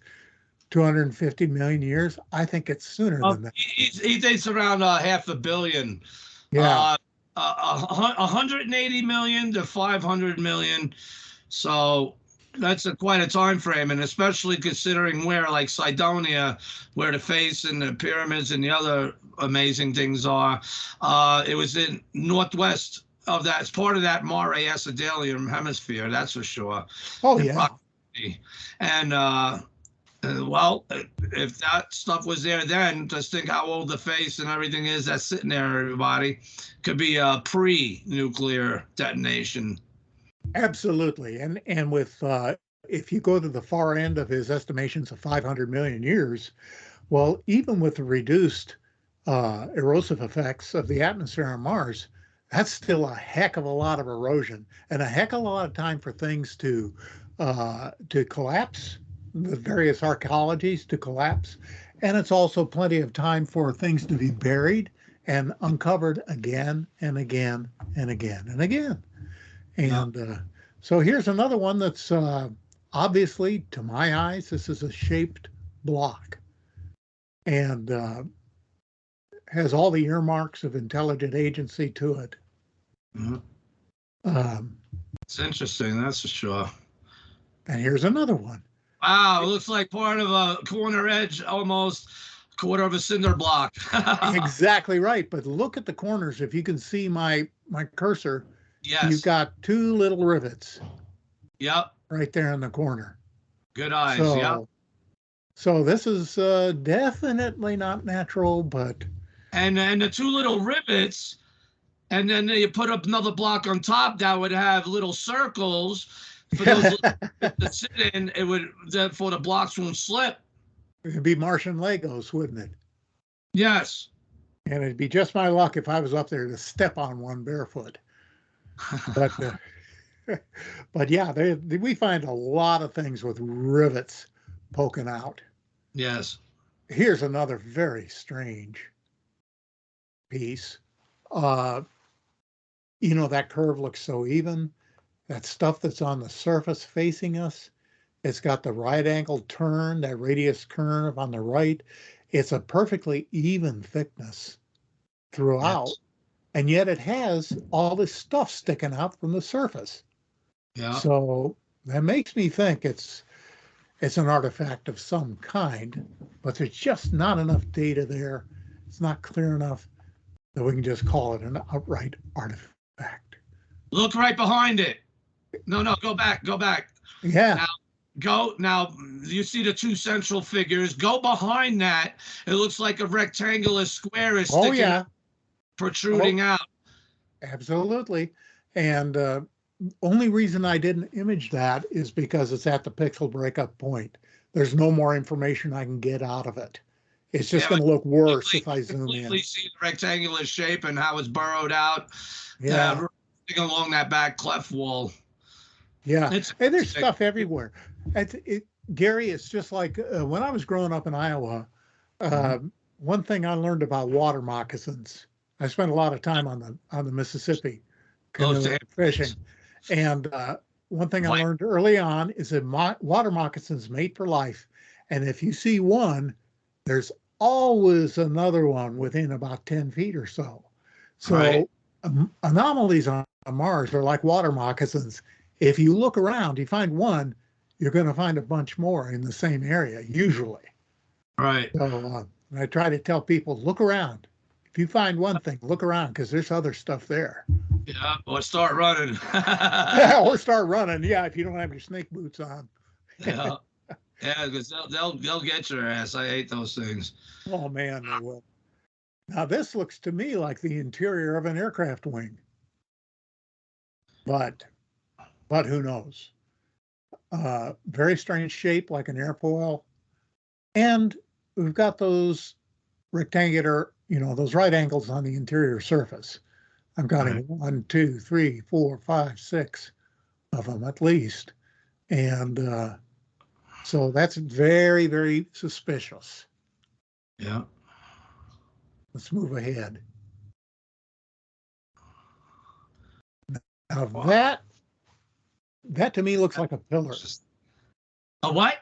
250 million years. I think it's sooner than that. He thinks around half a billion. Yeah. 180 million to 500 million. So that's quite a time frame, and especially considering where, like Cydonia, where the face and the pyramids and the other amazing things are. It was in northwest of that. It's part of that Mare Acidalium hemisphere, that's for sure. Oh, yeah. And well, if that stuff was there then, just think how old the face and everything is that's sitting there, everybody. Could be a pre-nuclear detonation. Absolutely. And with if you go to the far end of his estimations of 500 million years, well, even with the reduced erosive effects of the atmosphere on Mars, that's still a heck of a lot of erosion and a heck of a lot of time for things to collapse, the various archaeologies to collapse. And it's also plenty of time for things to be buried and uncovered again and again and again and again. And so here's another one that's obviously, to my eyes, this is a shaped block and has all the earmarks of intelligent agency to it. It's interesting, that's for sure. And here's another one. Wow, it looks like part of a corner edge, almost quarter of a cinder block. Exactly right. But look at the corners. If you can see my cursor, yes, you've got two little rivets. Yep. Right there in the corner. Good eyes. So, yep. So this is definitely not natural, but. And the two little rivets, and then you put up another block on top that would have little circles for those to sit in. It would, therefore the blocks won't slip. It'd be Martian Legos, wouldn't it? Yes. And it'd be just my luck if I was up there to step on one barefoot. But but yeah, we find a lot of things with rivets poking out. Yes. Here's another very strange piece. That curve looks so even. That stuff that's on the surface facing us, it's got the right angle turn, that radius curve on the right. It's a perfectly even thickness throughout. Yes. And yet it has all this stuff sticking out from the surface. Yeah. So that makes me think it's an artifact of some kind, but there's just not enough data there. It's not clear enough that we can just call it an outright artifact. Look right behind it. No, go back. Yeah. Now you see the two central figures. Go behind that. It looks like a rectangular square is sticking protruding out. Absolutely. And only reason I didn't image that is because it's at the pixel breakup point. There's no more information I can get out of it. It's just going to look worse if I zoom in. You see the rectangular shape and how it's burrowed out. Yeah. Along that back cleft wall. Yeah. And there's stuff everywhere. Gary, it's just like when I was growing up in Iowa, one thing I learned about water moccasins. I spent a lot of time on the Mississippi canoeing, fishing. And one thing I learned early on is that water moccasins mate for life. And if you see one, there's always another one within about 10 feet or so. So anomalies on Mars are like water moccasins. If you look around, you find one, you're going to find a bunch more in the same area, usually. Right. So I try to tell people, look around. If you find one thing, look around because there's other stuff there. Yeah, or start running. Yeah, or start running. Yeah, if you don't have your snake boots on. Yeah. Yeah, because they'll get your ass. I hate those things. Oh man, they will. Now this looks to me like the interior of an aircraft wing, but who knows? Very strange shape, like an airfoil, and we've got those rectangular, those right angles on the interior surface. I'm counting 1, 2, 3, 4, 5, 6 of them at least, and so that's very, very suspicious. Yeah. Let's move ahead. Now that to me looks like a pillar. A what?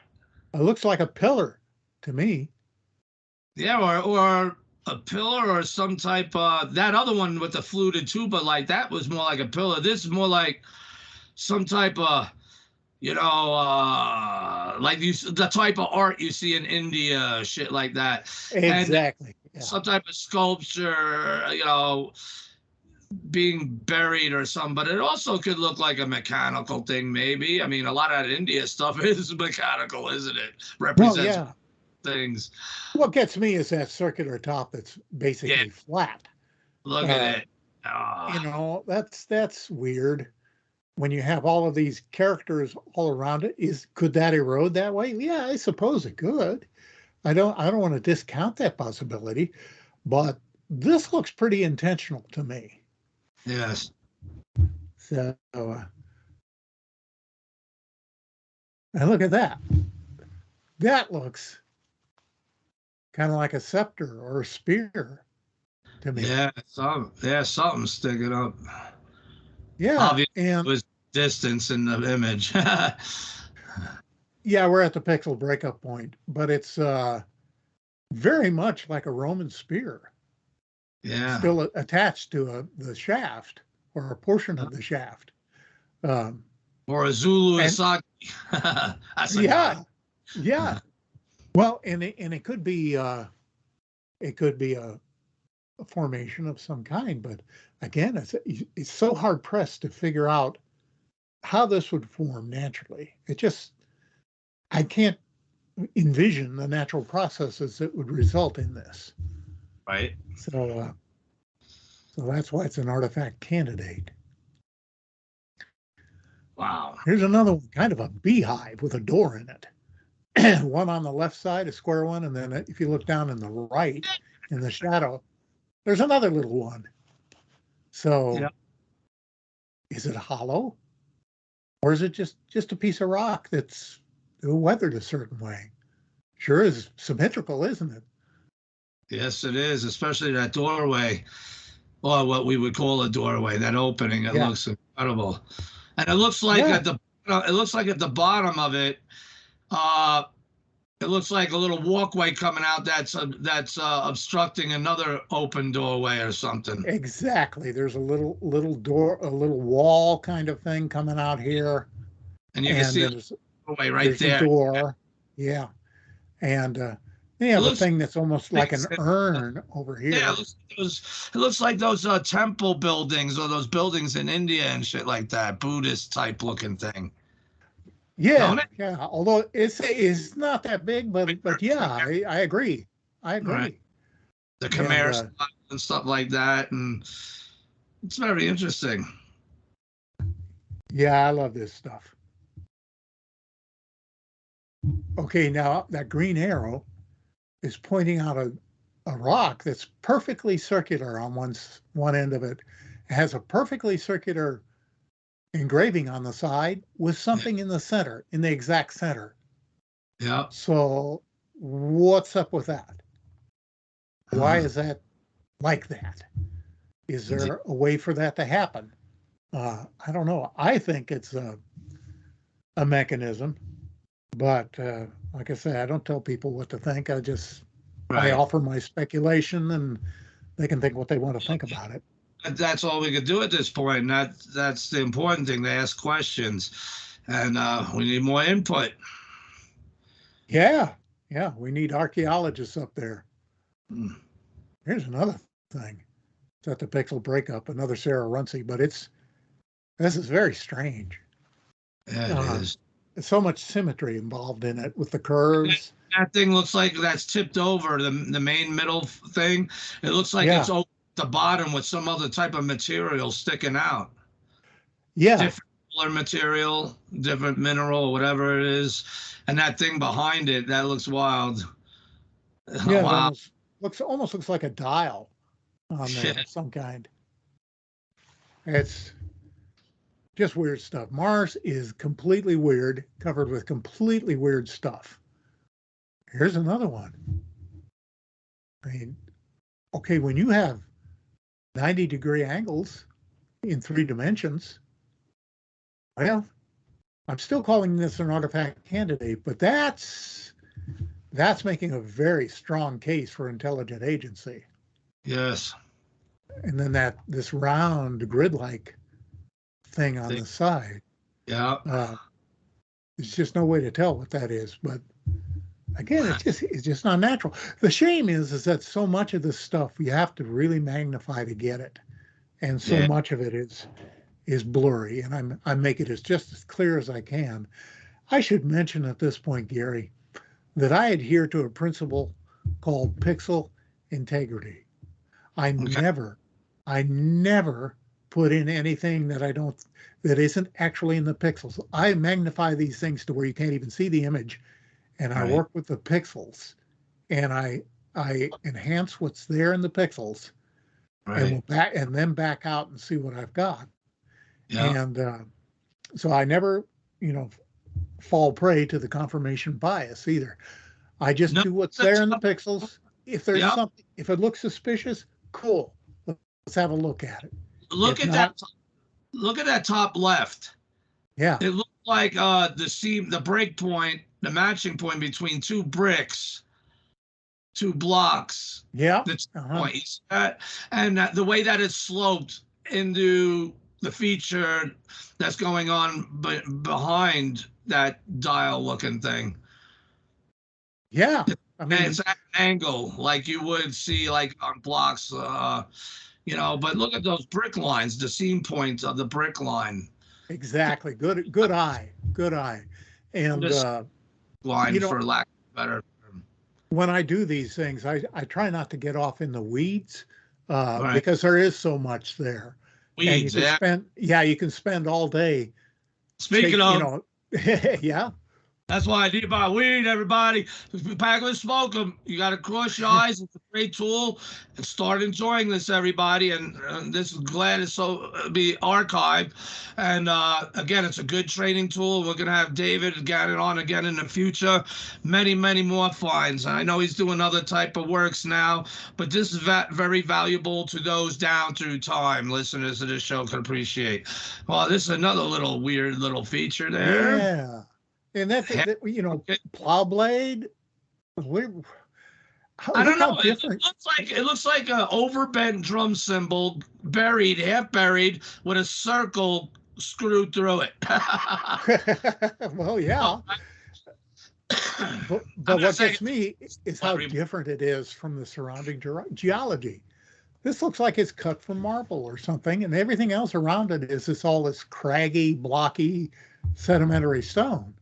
It looks like a pillar to me. Yeah, or a pillar or some type of that other one with the fluted tuba, like that was more like a pillar. This is more like some type of, like the type of art you see in India, shit like that. Exactly. And some type of sculpture, being buried or something, but it also could look like a mechanical thing, maybe. I mean, a lot of that India stuff is mechanical, isn't it? Represents things. What gets me is that circular top that's basically flat. Look at it. Oh. That's weird. When you have all of these characters all around it, could that erode that way? Yeah, I suppose it could. I don't want to discount that possibility, but this looks pretty intentional to me. Yes. So, and look at that. That looks kind of like a scepter or a spear to me. Yeah, something sticking up. Yeah, obviously and it was distance in the image. Yeah, we're at the pixel breakup point, but it's very much like a Roman spear. Yeah. Still attached to the shaft or a portion of the shaft. Or a Zulu Asagi. That's a guy. Yeah. Well, and it could be a formation of some kind, but again, it's so hard pressed to figure out how this would form naturally. I can't envision the natural processes that would result in this. Right. So that's why it's an artifact candidate. Wow. Here's another one, kind of a beehive with a door in it. One on the left side, a square one, and then if you look down in the right, in the shadow, there's another little one. So is it hollow? Or is it just a piece of rock that's weathered a certain way? Sure is symmetrical, isn't it? Yes, it is, especially that doorway, or what we would call a doorway, that opening. It looks incredible. And it looks like at the bottom of it, it looks like a little walkway coming out that's obstructing another open doorway or something. Exactly. There's a little door, a little wall kind of thing coming out here. And you can see the doorway right there. A door. Yeah. And you have a thing that's almost like an urn over here. Yeah, it looks like those temple buildings or those buildings in India and shit like that, Buddhist type looking thing. Yeah, yeah. Although it's not that big, but yeah, I agree. Right. The Khmer style and stuff like that, and it's very interesting. Yeah, I love this stuff. Okay, now that green arrow is pointing out a rock that's perfectly circular on one end of it. It has a perfectly circular engraving on the side with something in the center, in the exact center. Yeah. So what's up with that? Why is that like that? Is there a way for that to happen? I don't know. I think it's a mechanism, but like I say, I don't tell people what to think. I offer my speculation, and they can think what they want to think about it. That's all we could do at this point. And that's the important thing, to ask questions. And we need more input. Yeah, we need archaeologists up there. Here's another thing. It's at the pixel breakup, another Sarah Runcie, but this is very strange. Yeah, it is. so much symmetry involved in it with the curves. That thing looks like that's tipped over the main middle thing. It looks like it's Yeah. over the bottom with some other type of material sticking out. Yeah. Different color material, different mineral, whatever it is, and that thing behind it that looks wild. Yeah, it Wow. almost looks like a dial on there of some kind. It's just weird stuff. Mars is completely weird, covered with completely weird stuff. Here's another one. I mean, okay, when you have 90-degree angles in 3 dimensions, well, I'm still calling this an artifact candidate, but that's making a very strong case for intelligent agency. Yes. And then this round grid-like thing on the side. Yeah. There's just no way to tell what that is. But again, it's just not natural. The shame is that so much of this stuff you have to really magnify to get it, and so much of it is blurry. And I make it just as clear as I can. I should mention at this point, Gary, that I adhere to a principle called pixel integrity. I never put in anything that isn't actually in the pixels. I magnify these things to where you can't even see the image, and I work with the pixels, and I enhance what's there in the pixels, and then back out and see what I've got. And so I never, fall prey to the confirmation bias either. I just do what's there in the pixels. If there's something, if it looks suspicious, cool. Let's have a look at it. Look at that top left. Yeah. It looks like the break point, the matching point between 2 bricks, 2 blocks. Yeah. That's point. You see that? And the way that it's sloped into the feature that's going on behind that dial looking thing. Yeah. I mean, it's at an angle like you would see like on blocks, but look at those brick lines, the seam points of the brick line. Exactly. Good eye. And line for lack of better. When I do these things, I try not to get off in the weeds because there is so much there. Weeds, you can spend all day. Speaking of, yeah. That's why I need my weed, everybody. Pack them and smoke them. You got to cross your eyes. It's a great tool. And start enjoying this, everybody. And this is glad it's be archived. And again, it's a good training tool. We're going to have David Gannett on again in the future. Many, many more finds. I know he's doing other type of works now, but this is very valuable to those down through time. Listeners of this show can appreciate. Well, this is another weird little feature there. Yeah. And plow blade. I don't know. It looks like an overbent drum cymbal, half buried, with a circle screwed through it. Well, yeah. But what gets me is how different it is from the surrounding geology. This looks like it's cut from marble or something, and everything else around it is all this craggy, blocky, sedimentary stone.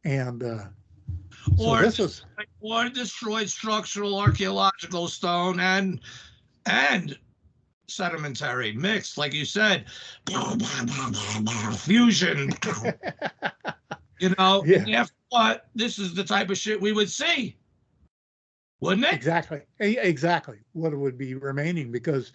And or destroyed structural archaeological stone and sedimentary mixed, like you said, fusion. After what, this is the type of shit we would see, wouldn't it? Exactly what it would be remaining, because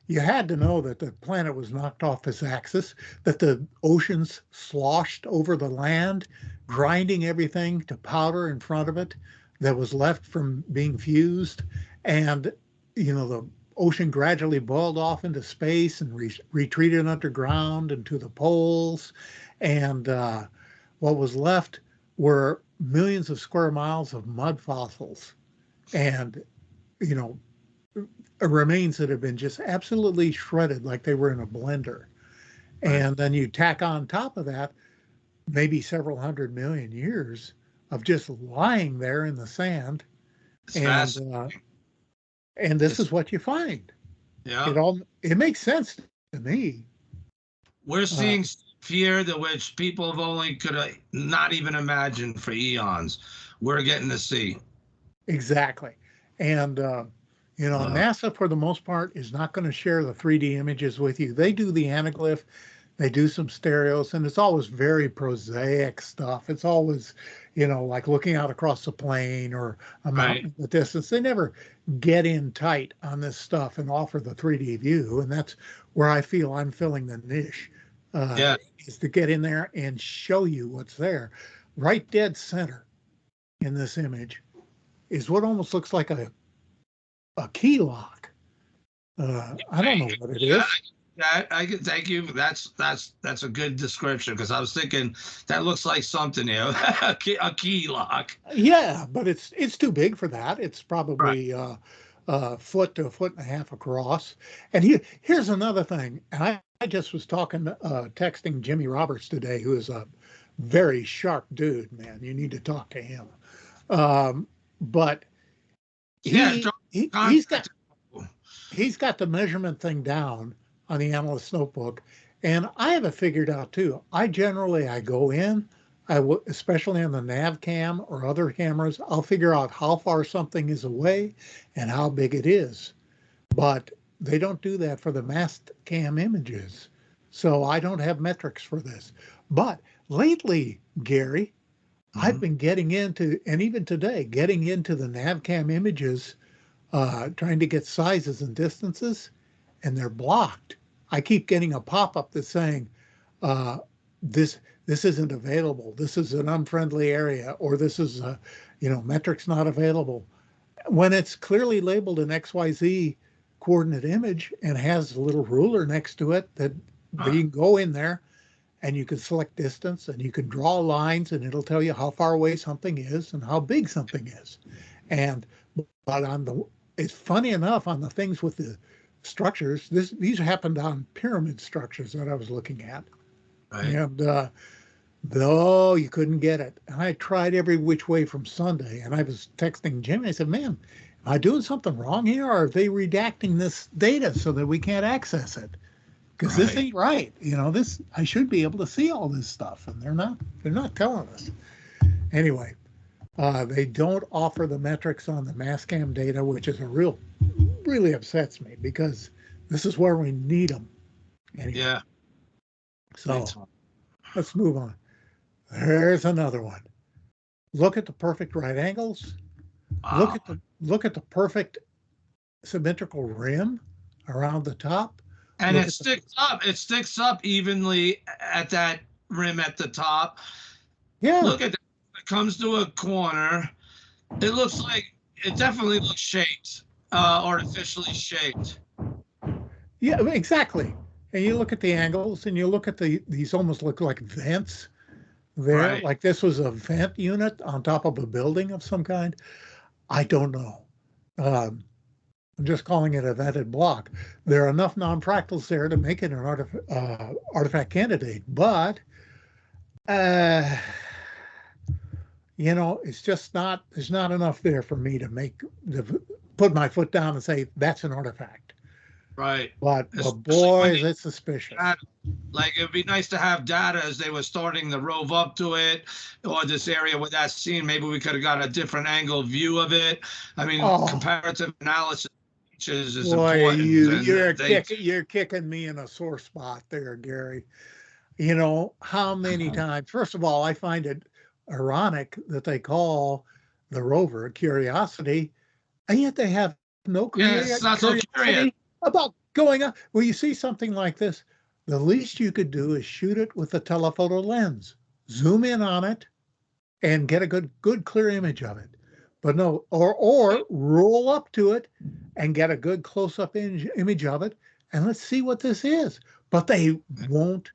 you had to know that the planet was knocked off its axis, that the oceans sloshed over the land, grinding everything to powder in front of it that was left from being fused. And, the ocean gradually boiled off into space and retreated underground and to the poles. And what was left were millions of square miles of mud fossils and, remains that have been just absolutely shredded like they were in a blender. And then you tack on top of that maybe several 100 million years of just lying there in the sand. And this is what you find. Yeah. It makes sense to me. We're seeing here that which people have only could not even imagined for eons. We're getting to see. Exactly. And, NASA, for the most part, is not going to share the 3D images with you. They do the anaglyph, they do some stereos, and it's always very prosaic stuff. It's always, like looking out across the plain or a mountain in the distance. They never get in tight on this stuff and offer the 3D view. And that's where I feel I'm filling the niche, is to get in there and show you what's there. Right dead center in this image is what almost looks like a key lock. I don't know what it is. I can thank you. That's a good description, because I was thinking that looks like something, a key lock. Yeah, but it's too big for that. It's probably a foot to a foot and a half across. And here's another thing. And I just was texting Jimmy Roberts today, who is a very sharp dude, man. You need to talk to him. But he's got the measurement thing down on the analyst notebook, and I have it figured out too. I go in, especially on the nav cam or other cameras, I'll figure out how far something is away and how big it is. But they don't do that for the mass cam images, so I don't have metrics for this. But lately, Gary, I've been getting into, and even today, getting into the NavCam images, trying to get sizes and distances, and they're blocked. I keep getting a pop-up that's saying, this isn't available. This is an unfriendly area, or this is, metrics not available. When it's clearly labeled an XYZ coordinate image and has a little ruler next to it that you can go in there, and you can select distance, and you can draw lines, and it'll tell you how far away something is and how big something is. But it's funny enough, on the things with the structures, these happened on pyramid structures that I was looking at. Right. And though you couldn't get it. And I tried every which way from Sunday, and I was texting Jimmy. I said, man, am I doing something wrong here? Or are they redacting this data so that we can't access it? Because this ain't right. I should be able to see all this stuff, and they're not telling us. Anyway, they don't offer the metrics on the Mastcam data, which is really upsets me, because this is where we need them. Anyway. Yeah. So let's move on. There's another one. Look at the perfect right angles. Wow. Look at the perfect symmetrical rim around the top. And it sticks up. It sticks up evenly at that rim at the top. Yeah. Look at that. It comes to a corner. It definitely looks shaped, artificially shaped. Yeah, exactly. And you look at the angles, and you look at these almost look like vents there. Right. Like this was a vent unit on top of a building of some kind. I don't know. I'm just calling it a vented block. There are enough non-fractals there to make it an artifact candidate, but it's just not. There's not enough there for me to put my foot down and say that's an artifact. Right. But boys, it's suspicious. Like, it'd be nice to have data as they were starting to rove up to it, or this area with that scene. Maybe we could have got a different angle view of it. I mean, comparative analysis is important. You're kicking me in a sore spot there, Gary. How many times? First of all, I find it ironic that they call the rover Curiosity, and yet they have no curiosity about going up. Well, you see something like this, the least you could do is shoot it with a telephoto lens, zoom in on it, and get a good clear image of it. But no, or roll up to it and get a good close-up image of it, and let's see what this is. But they won't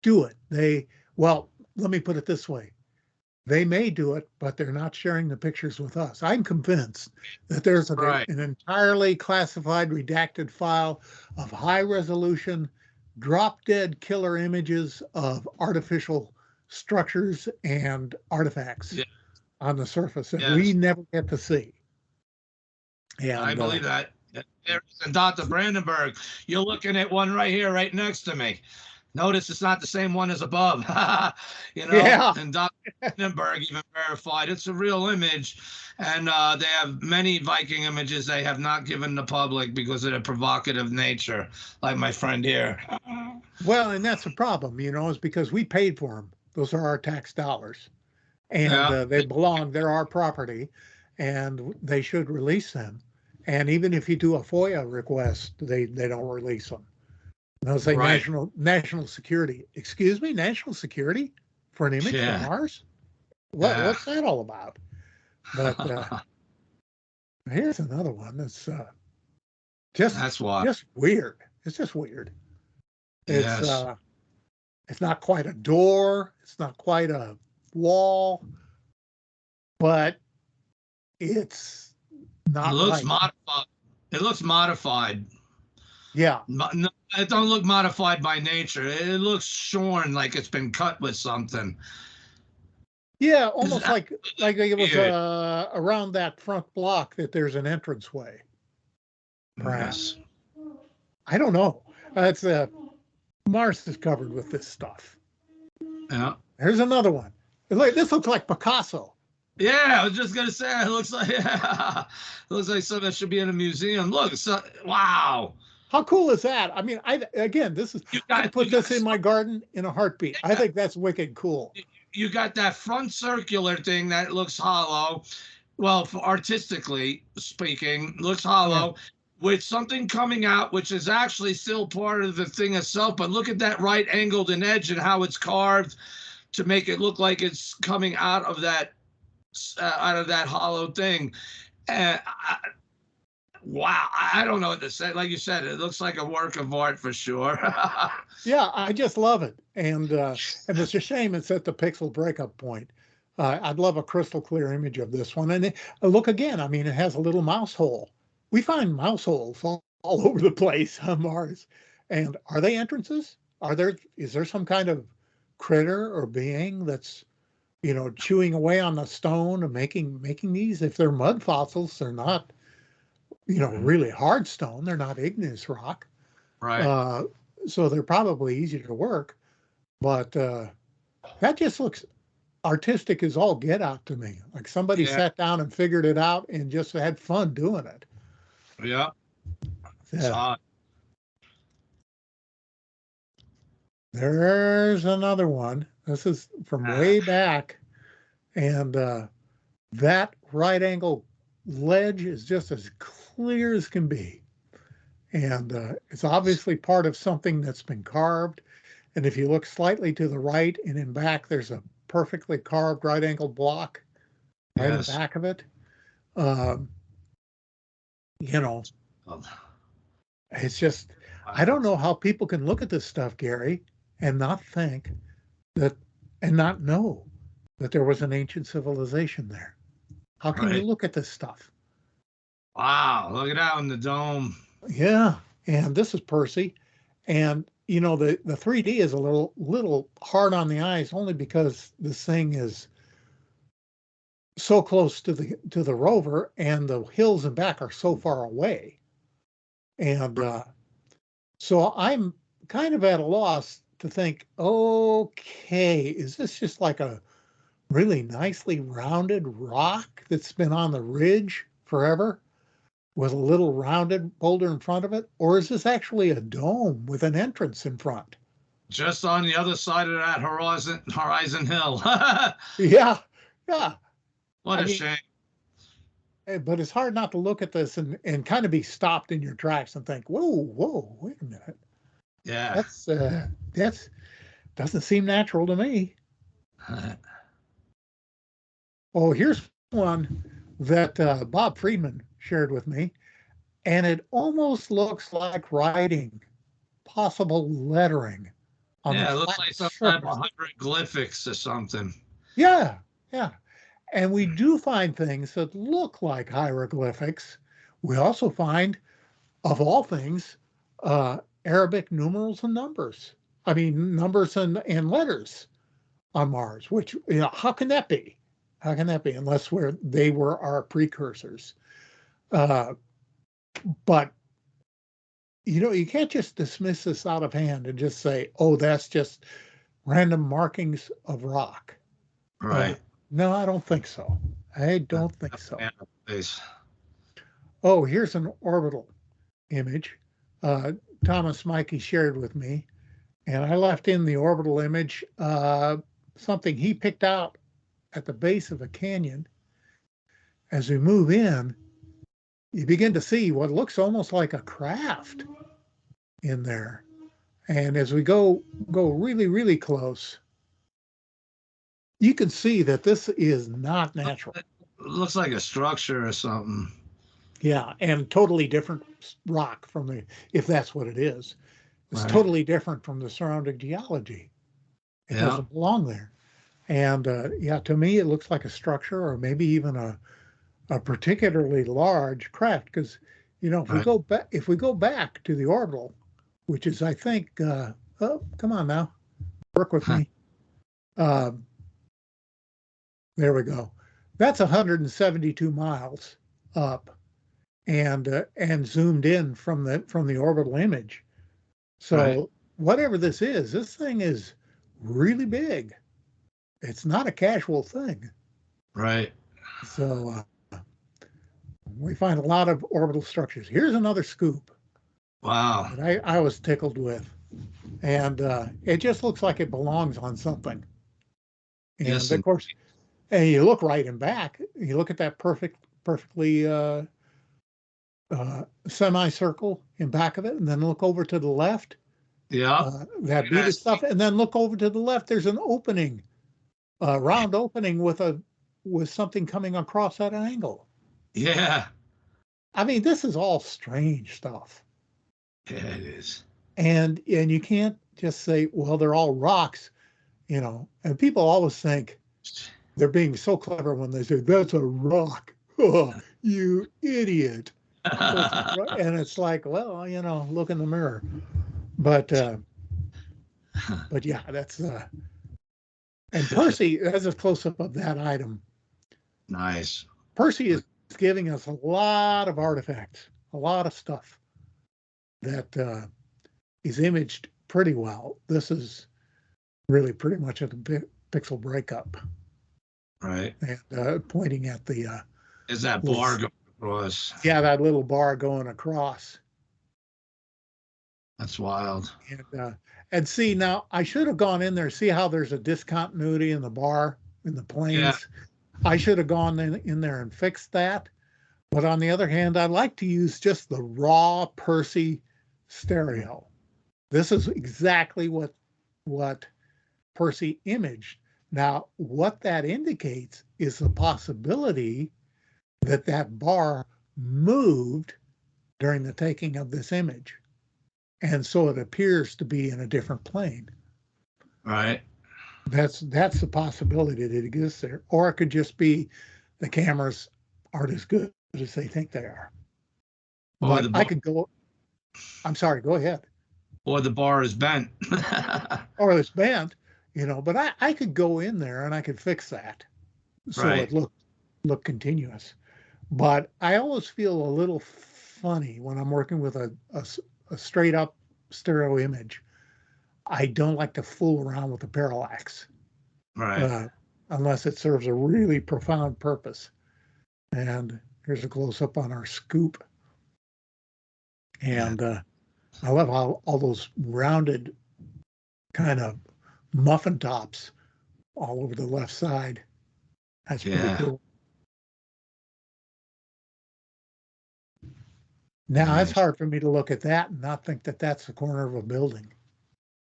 do it. Let me put it this way. They may do it, but they're not sharing the pictures with us. I'm convinced that there's an entirely classified, redacted file of high-resolution, drop-dead killer images of artificial structures and artifacts on the surface that we never get to see. Yeah, I believe that. And Dr. Brandenburg, you're looking at one right here, right next to me. Notice it's not the same one as above. Yeah. And Dr. Hindenburg even verified it's a real image. And they have many Viking images they have not given the public because of their provocative nature, like my friend here. Well, and that's the problem, is because we paid for them. Those are our tax dollars. And Yeah. they're our property, and they should release them. And even if you do a FOIA request, they don't release them. They'll say Right. national security. Excuse me, national security for an image from Yeah. Mars? Yeah. What's that all about? But here's another one that's That's why. just weird. It's just weird. Yes. It's not quite a door. It's not quite a wall, but it's not It looks right. modified. It looks modified. Yeah. No, it don't look modified by nature. It looks shorn, like it's been cut with something. Yeah, almost like it was weird. Around that front block that there's an entranceway. Perhaps. Yes. I don't know. It's Mars is covered with this stuff. Yeah. Here's another one. This looks like Picasso. Yeah, I was just gonna say it looks like it looks like something that should be in a museum. Look, wow. How cool is that? I mean, I'd put this in my garden in a heartbeat. I think that's wicked cool. You got that front circular thing that looks hollow. Well, artistically speaking, looks hollow. Yeah. With something coming out, which is actually still part of the thing itself. But look at that right angled and edge and how it's carved to make it look like it's coming out of that hollow thing. Wow, I don't know what to say. Like you said, it looks like a work of art for sure. Yeah, I just love it, and it's a shame it's at the pixel breakup point. I'd love a crystal clear image of this one, and look again. I mean, it has a little mouse hole. We find mouse holes all over the place on Mars, and are they entrances? Is there some kind of critter or being that's chewing away on the stone and making these? If they're mud fossils, they're not really hard stone. They're not igneous rock. Right. So they're probably easy to work, but that just looks artistic as all get out to me. Like somebody sat down and figured it out and just had fun doing it. Yeah. Yeah. There's another one. This is from way back, and that right angle ledge is just as clear as can be. And it's obviously part of something that's been carved. And if you look slightly to the right and in back, there's a perfectly carved right angle block right in the back of it. It's just, I don't know how people can look at this stuff, Gary, and not think that, and not know that there was an ancient civilization there. How can you look at this stuff? Wow, look at that in the dome. Yeah, and this is Percy, and the 3D is a little hard on the eyes only because this thing is so close to the rover, and the hills and back are so far away, and so I'm kind of at a loss to think, okay, is this just like a really nicely rounded rock that's been on the ridge forever with a little rounded boulder in front of it? Or is this actually a dome with an entrance in front? Just on the other side of that horizon hill. Yeah. What a shame. But it's hard not to look at this and kind of be stopped in your tracks and think, whoa, wait a minute. Yeah. That's doesn't seem natural to me. Oh, here's one that Bob Friedman shared with me, and it almost looks like writing, possible lettering. It looks like some type of hieroglyphics or something. Yeah. And we do find things that look like hieroglyphics. We also find, of all things, Arabic numerals and numbers. I mean, numbers and letters on Mars, which, how can that be? How can that be unless they were our precursors? But you can't just dismiss this out of hand and just say, oh, that's just random markings of rock. Right. No, I don't think so. I don't think so. Please. Oh, here's an orbital image. Thomas Mikey shared with me, and I left in the orbital image something he picked out at the base of a canyon. As we move in, you begin to see what looks almost like a craft in there. And as we go really, really close, you can see that this is not natural. It looks like a structure or something. Yeah, and totally different rock from if that's what it is. It's totally different from the surrounding geology. It doesn't belong there. And yeah, to me, it looks like a structure or maybe even a particularly large craft. Because, if we go back to the orbital, which is, I think, oh, come on now, work with me. There we go. That's 172 miles up, and zoomed in from the orbital image. So whatever this thing is really big. It's not a casual thing. Right. So we find a lot of orbital structures. Here's another scoop. Wow. That I was tickled with. And it just looks like it belongs on something. And yes, of course, and you look right and back, you look at that perfectly semicircle in back of it, and then look over to the left. Yeah. That beaded stuff, and then look over to the left. There's an opening, a round opening with something coming across at an angle. Yeah. I mean, this is all strange stuff. Yeah, it is. And you can't just say, well, they're all rocks, and people always think they're being so clever when they say, that's a rock. Oh, you idiot. And it's like, well, look in the mirror. But yeah, that's and Percy, that's a close-up of that item. Nice. Percy is giving us a lot of artifacts, a lot of stuff that is imaged pretty well. This is really pretty much a pixel breakup. Right. And pointing at the is that bar going across? Yeah, that little bar going across. That's wild. And see, now I should have gone in there, see how there's a discontinuity in the bar, in the planes. Yeah. I should have gone in there and fixed that. But on the other hand, I like to use just the raw Percy stereo. This is exactly what Percy imaged. Now, what that indicates is the possibility that bar moved during the taking of this image. And so it appears to be in a different plane. Right. That's the possibility that it exists there. Or it could just be the cameras aren't as good as they think they are. But I could go, I'm sorry, go ahead. Or the bar is bent. Or it's bent, but I could go in there and I could fix that. So it looked continuous. But I always feel a little funny when I'm working with a straight up stereo image. I don't like to fool around with the parallax. Right. Unless it serves a really profound purpose. And here's a close up on our scoop. And I love how all those rounded kind of muffin tops all over the left side. That's pretty cool. Now, it's hard for me to look at that and not think that that's the corner of a building.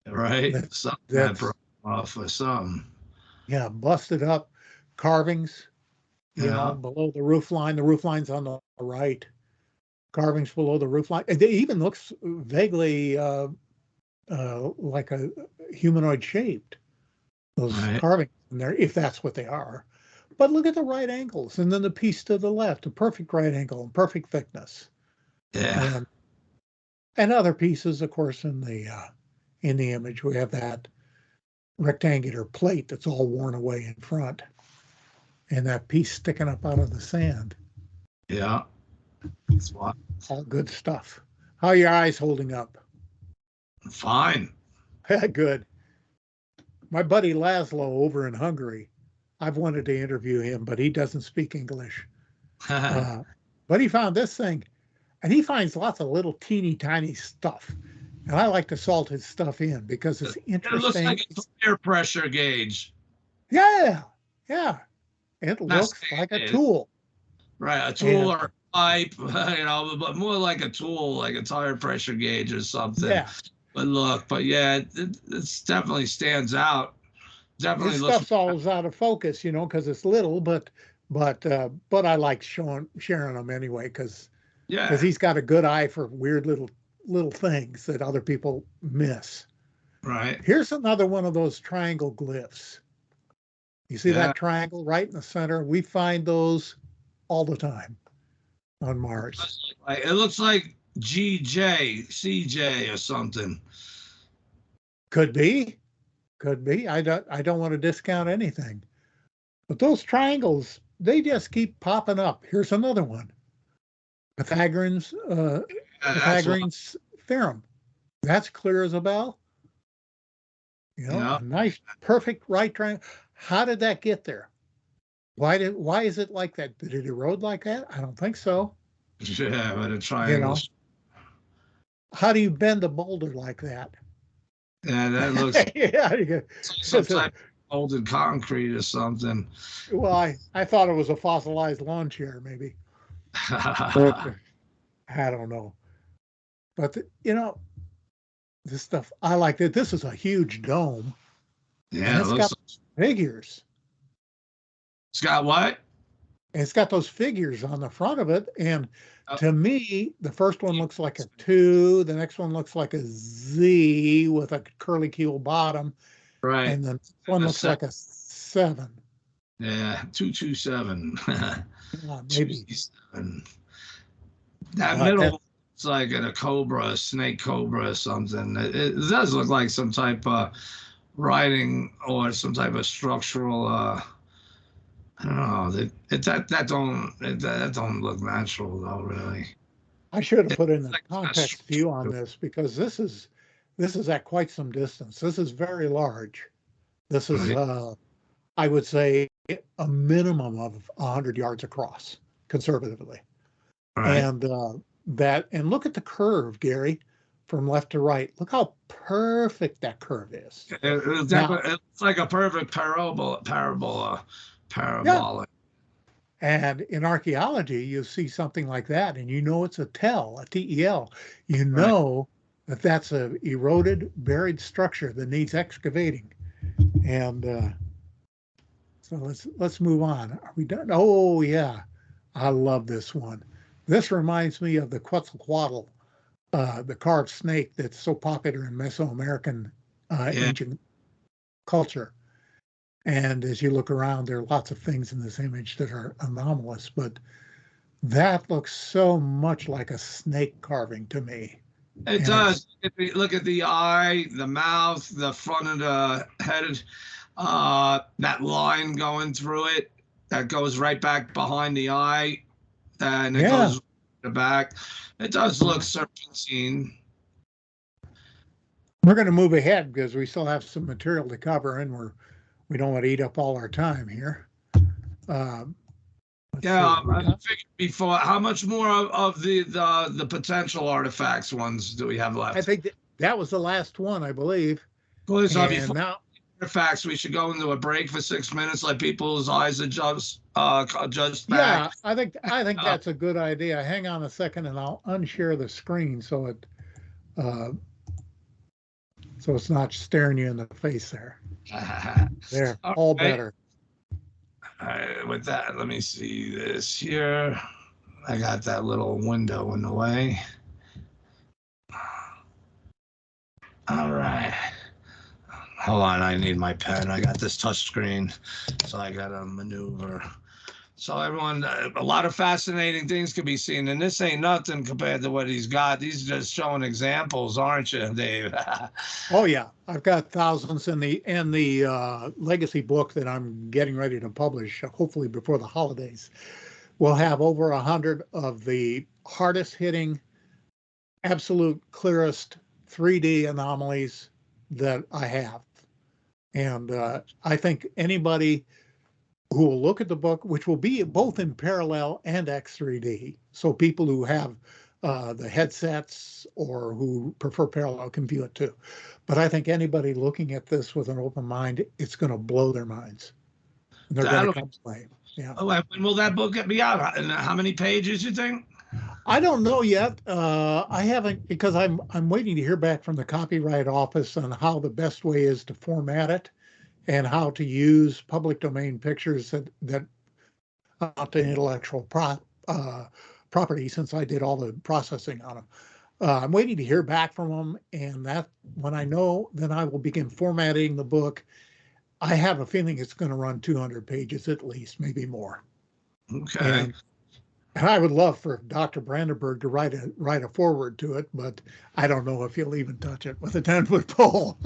Right. Something broke off or something. Yeah, busted up carvings, below the roof line. The roof line's on the right. Carvings below the roof line. It even looks vaguely like a humanoid shaped. Those carvings in there, if that's what they are. But look at the right angles, and then the piece to the left, a perfect right angle and perfect thickness. Yeah. And other pieces, of course, in the image, we have that rectangular plate that's all worn away in front, and that piece sticking up out of the sand. Yeah. That's all good stuff. How are your eyes holding up? Fine. Good. My buddy Laszlo over in Hungary, I've wanted to interview him, but he doesn't speak English. But he found this thing, and he finds lots of little teeny tiny stuff. And I like to salt his stuff in because it's interesting. It looks like a air pressure gauge. Yeah, yeah. It looks like a tool. Right, a tool or a pipe, but more like a tool, like a tire pressure gauge or something. Yeah. But yeah, it definitely stands out. Definitely His looks. stuff's always out of focus, because it's little, but I like sharing them anyway because he's got a good eye for weird little things that other people miss. Right. Here's another one of those triangle glyphs. You see that triangle right in the center? We find those all the time on Mars. It looks like GJ, CJ or something. Could be. I don't want to discount anything. But those triangles, they just keep popping up. Here's another one. Pythagorean's theorem. That's clear as a bell. A nice, perfect right triangle. How did that get there? Why is it like that? Did it erode like that? I don't think so. Yeah, but a triangle. How do you bend a boulder like that? Yeah, that looks some type of molded concrete or something. Well, I thought it was a fossilized lawn chair, maybe. I don't know. But this stuff, I like that. This is a huge dome. Yeah, it's got figures. It's got what? It's got those figures on the front of it. And to me, the first one looks like a 2. The next one looks like a Z with a curly keel bottom. Right. And the next one looks like a 7. Yeah, 227. Maybe. 227. That middle looks like a cobra, a snake cobra or something. It does look like some type of writing or some type of structural I don't know. That don't look natural though, really. I should have put in the context view on this because this is at quite some distance. This is very large. This is I would say a minimum of 100 yards across, conservatively. Right. And and look at the curve, Gary, from left to right. Look how perfect that curve is. It's like a perfect parabola. Parabolic. Yeah. And in archaeology, you see something like that, and it's a TEL, a TEL. You know that that's a eroded, buried structure that needs excavating. And so let's move on. Are we done? Oh yeah, I love this one. This reminds me of the Quetzalcoatl, the carved snake that's so popular in Mesoamerican ancient culture. And as you look around, there are lots of things in this image that are anomalous, but that looks so much like a snake carving to me. It does. Look at the eye, the mouth, the front of the head, that line going through it, that goes right back behind the eye, and it goes to the back. It does look serpentine. We're going to move ahead because we still have some material to cover, and we don't want to eat up all our time here. I figured before, how much more of the potential artifacts ones do we have left? I think that was the last one, I believe. Well, before now, artifacts, we should go into a break for 6 minutes, let people's eyes adjust back. Yeah, I think that's a good idea. Hang on a second, and I'll unshare the screen so it's not staring you in the face there. There, all better. All right, with that, let me see this here. I got that little window in the way. All right. Hold on, I need my pen. I got this touch screen, so I got to maneuver. So everyone, a lot of fascinating things can be seen, and this ain't nothing compared to what he's got. These are just showing examples, aren't you, Dave? Oh yeah, I've got thousands in the legacy book that I'm getting ready to publish, hopefully before the holidays. We'll have over 100 of the hardest hitting absolute clearest 3D anomalies that I have. And I think anybody who will look at the book, which will be both in parallel and X3D, so people who have the headsets or who prefer parallel can view it too. But I think anybody looking at this with an open mind, it's going to blow their minds. And they're going to come away. Yeah. Oh, when will that book be out? And how many pages you think? I don't know yet. I haven't, because I'm waiting to hear back from the Copyright Office on how the best way is to format it and how to use public domain pictures that not the intellectual property, since I did all the processing on them. I'm waiting to hear back from them, and that when I know, then I will begin formatting the book. I have a feeling it's going to run 200 pages at least, maybe more. Okay. And I would love for Dr. Brandenburg to write a foreword to it, but I don't know if he'll even touch it with a 10-foot pole.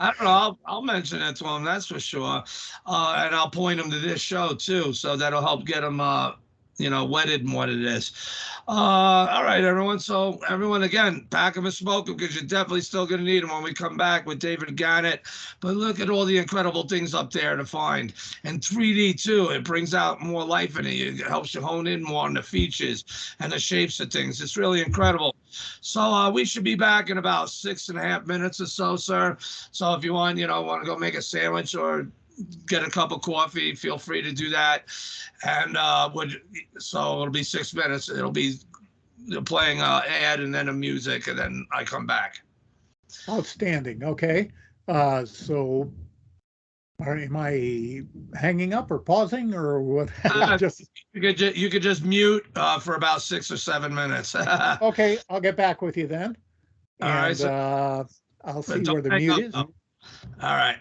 I don't know. I'll mention it to him. That's for sure. And I'll point him to this show too, so that'll help get him, wedded in what it is. All right, everyone. So everyone, again, pack them and smoke them, because you're definitely still going to need them when we come back with David Gannett. But look at all the incredible things up there to find. And 3D too. It brings out more life in it. It helps you hone in more on the features and the shapes of things. It's really incredible. So we should be back in about 6.5 minutes or so, sir. So if you want to go make a sandwich or get a cup of coffee, feel free to do that. And so it'll be 6 minutes. It'll be playing an ad and then a music, and then I come back. Outstanding. Okay. So am I hanging up or pausing or what? You could just mute for about 6 or 7 minutes. Okay, I'll get back with you then. All right. So, I'll see where the mute is. All right.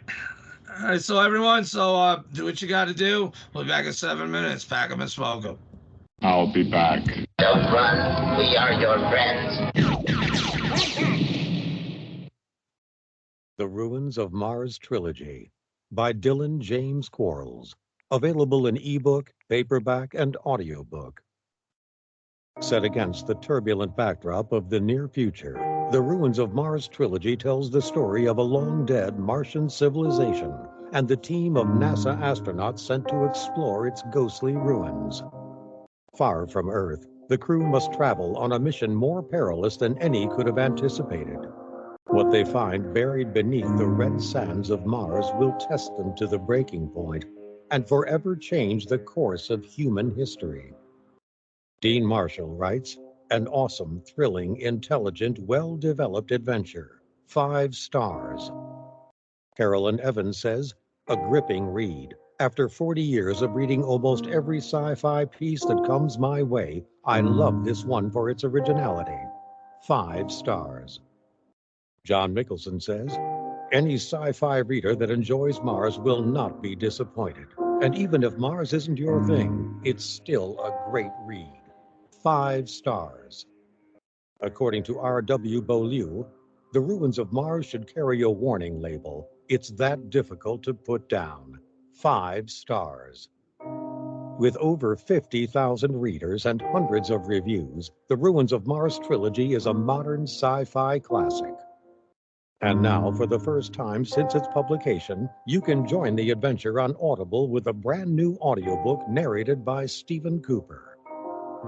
All right, so everyone, do what you got to do. We'll be back in 7 minutes. Pack them and smoke them. I'll be back. Don't run. We are your friends. The Ruins of Mars Trilogy by Dylan James Quarles. Available in ebook, paperback, and audiobook. Set against the turbulent backdrop of the near future, The Ruins of Mars Trilogy tells the story of a long-dead Martian civilization and the team of NASA astronauts sent to explore its ghostly ruins. Far from Earth, the crew must travel on a mission more perilous than any could have anticipated. What they find buried beneath the red sands of Mars will test them to the breaking point and forever change the course of human history. Dean Marshall writes, an awesome, thrilling, intelligent, well-developed adventure. 5 stars. Carolyn Evans says, a gripping read. After 40 years of reading almost every sci-fi piece that comes my way, I love this one for its originality. 5 stars. John Mickelson says, any sci-fi reader that enjoys Mars will not be disappointed. And even if Mars isn't your thing, it's still a great read. 5 stars. According to R.W. Beaulieu, The Ruins of Mars should carry a warning label. It's that difficult to put down. 5 stars. With over 50,000 readers and hundreds of reviews, The Ruins of Mars Trilogy is a modern sci-fi classic. And now, for the first time since its publication, you can join the adventure on Audible with a brand new audiobook narrated by Stephen Cooper.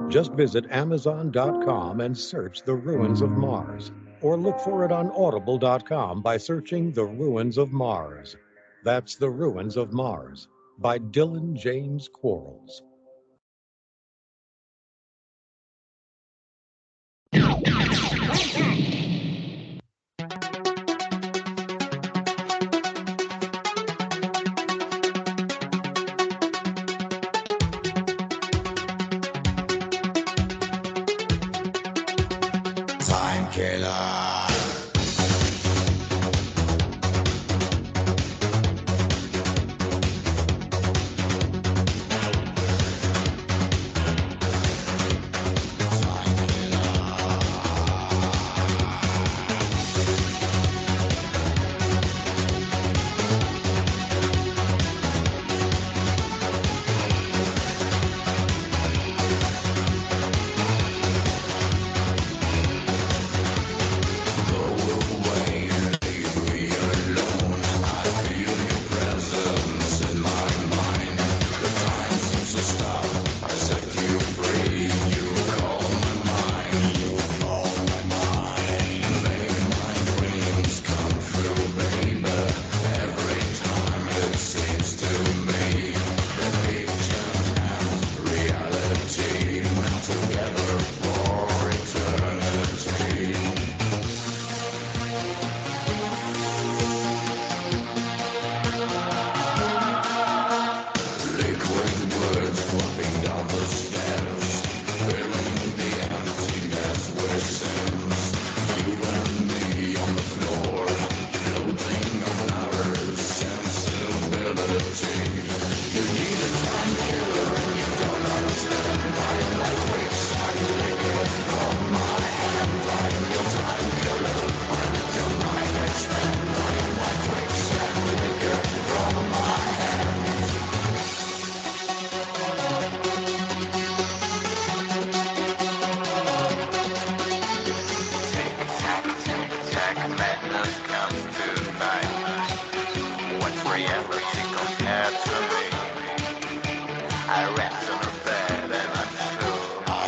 Just visit Amazon.com and search The Ruins of Mars, or look for it on Audible.com by searching The Ruins of Mars. That's The Ruins of Mars by Dylan James Quarles. Time killer.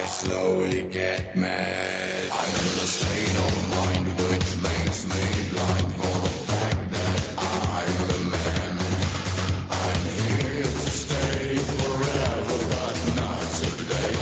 Slowly get mad. I'm in a state of mind which makes me blind for the fact that I'm the man. I'm here to stay forever, but not today.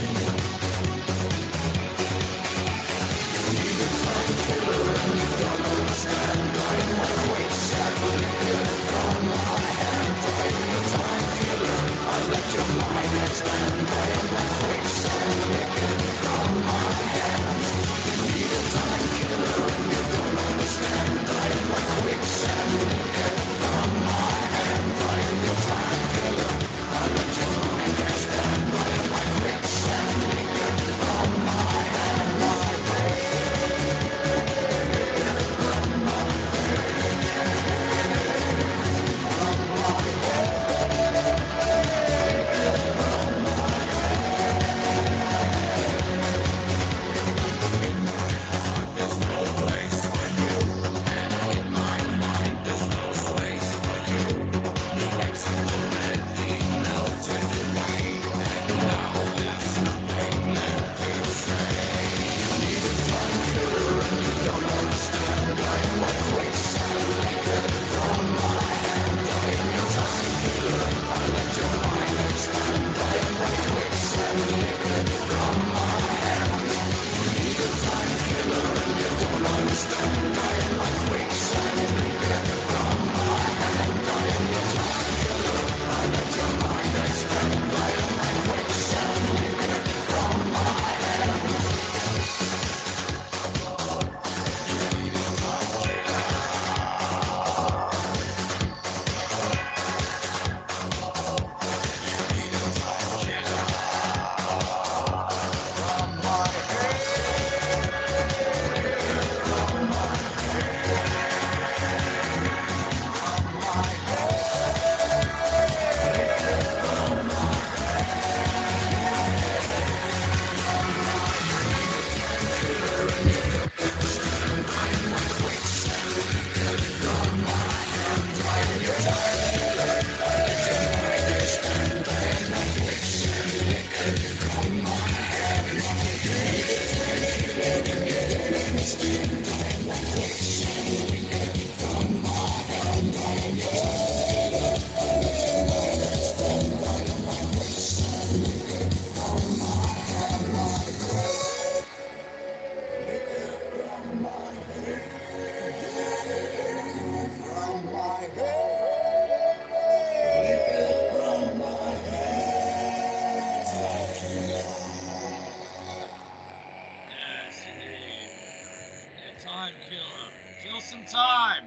You need a time killer and you don't understand. I'm a quick second killer from my hand. I'm a time killer. I let your mind expand. I am a quick second killer from my hand. You need a time killer and you don't understand. I am a quick second killer from my hand. I am your time killer. I let your mind expand. I am a quick second killer from my hand. Time killer. Kill some time.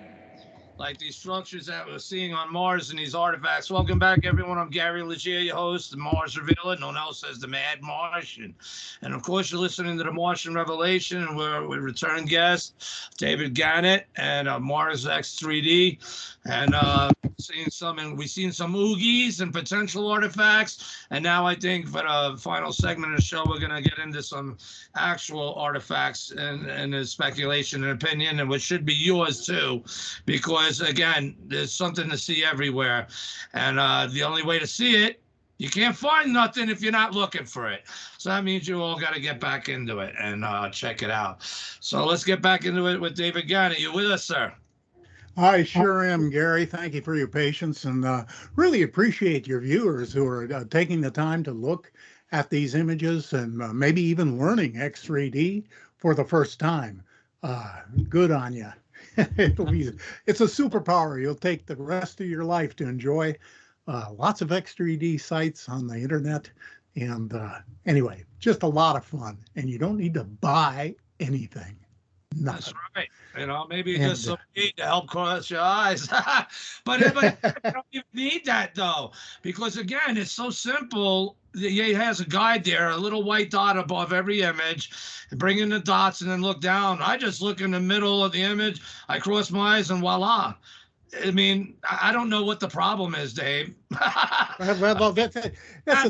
Like these structures that we're seeing on Mars and these artifacts. Welcome back, everyone. I'm Gary Legier, your host, the Mars Revealer, known else as the Mad Martian. And of course, you're listening to the Martian Revelation, and we're with return guest David Gannett and Mars X3D. And we've seen some oogies and potential artifacts. And now I think for the final segment of the show, we're gonna get into some actual artifacts and the speculation and opinion, and which should be yours too, because again, there's something to see everywhere, and the only way to see it, you can't find nothing if you're not looking for it. So that means you all got to get back into it and check it out. So let's get back into it with David Gannett. You with us, sir? I sure am, Gary. Thank you for your patience, and really appreciate your viewers who are taking the time to look at these images and maybe even learning X3D for the first time. Good on you. It's a superpower you'll take the rest of your life to enjoy. Lots of X3D sites on the internet, and anyway, just a lot of fun. And you don't need to buy anything. Nothing. That's right. You know, maybe And, just some weed to help close your eyes. but you don't even need that though, because again, it's so simple. It has a guide there, a little white dot above every image. Bring in the dots and then look down. I just look in the middle of the image. I cross my eyes and voila. I mean, I don't know what the problem is, Dave. well, that's the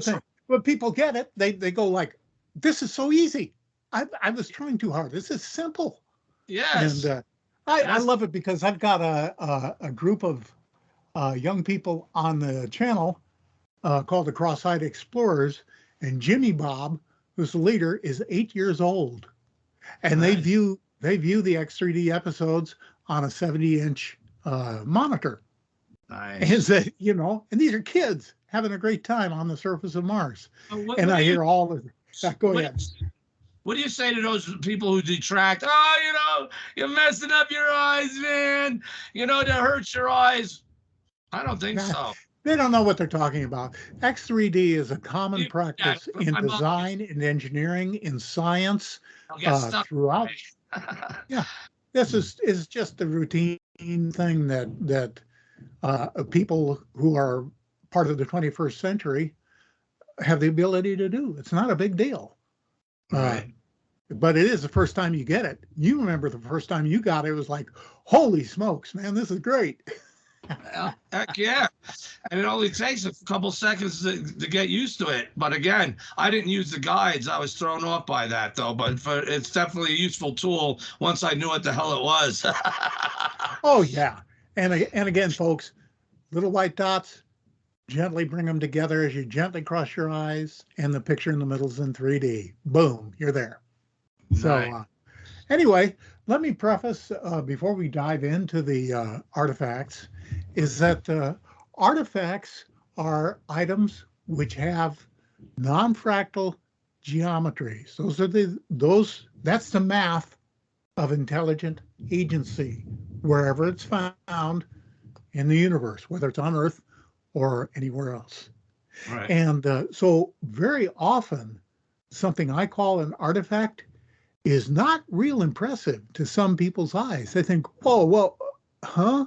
thing. When people get it, they go like, "This is so easy. I was trying too hard. This is simple." Yes. And I love it because I've got a group of young people on the channel called the Cross-Eyed Explorers, and Jimmy Bob, who's the leader, is 8 years old, and Nice. they view the X3D episodes on a 70-inch monitor. Nice. And and these are kids having a great time on the surface of Mars. And I hear all of that. Go ahead. What do you say to those people who detract? Oh, you're messing up your eyes, man. That hurts your eyes. I don't think so. They don't know what they're talking about. X3D is a common practice in design, in engineering, in science, throughout. Yeah, this is just the routine thing that people who are part of the 21st century have the ability to do. It's not a big deal. Right. But it is the first time you get it. You remember the first time you got it, it was like, holy smokes, man, this is great. Heck yeah. And it only takes a couple seconds to get used to it. But again, I didn't use the guides. I was thrown off by that, though. But it's definitely a useful tool once I knew what the hell it was. Oh, yeah. And again, folks, little white dots, gently bring them together as you gently cross your eyes, and the picture in the middle is in 3D. Boom, you're there. Nice. So anyway, let me preface before we dive into the artifacts, is that artifacts are items which have non-fractal geometries. That's the math of intelligent agency, wherever it's found in the universe, whether it's on Earth or anywhere else. Right. And so very often, something I call an artifact is not real impressive to some people's eyes. They think, oh, well, huh?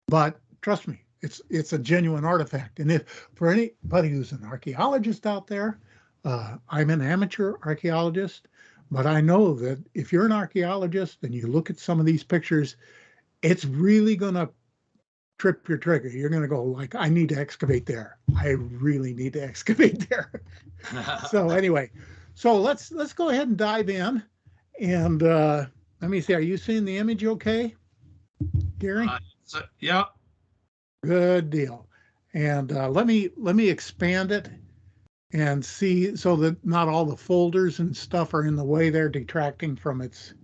But trust me, it's a genuine artifact. And if for anybody who's an archaeologist out there, I'm an amateur archaeologist, but I know that if you're an archaeologist and you look at some of these pictures, it's really going to trip your trigger. You're going to go like, I need to excavate there. I really need to excavate there. So anyway, so let's go ahead and dive in. And let me see, are you seeing the image okay, Gary? Yeah. Good deal. And let me expand it and see so that not all the folders and stuff are in the way there, detracting from its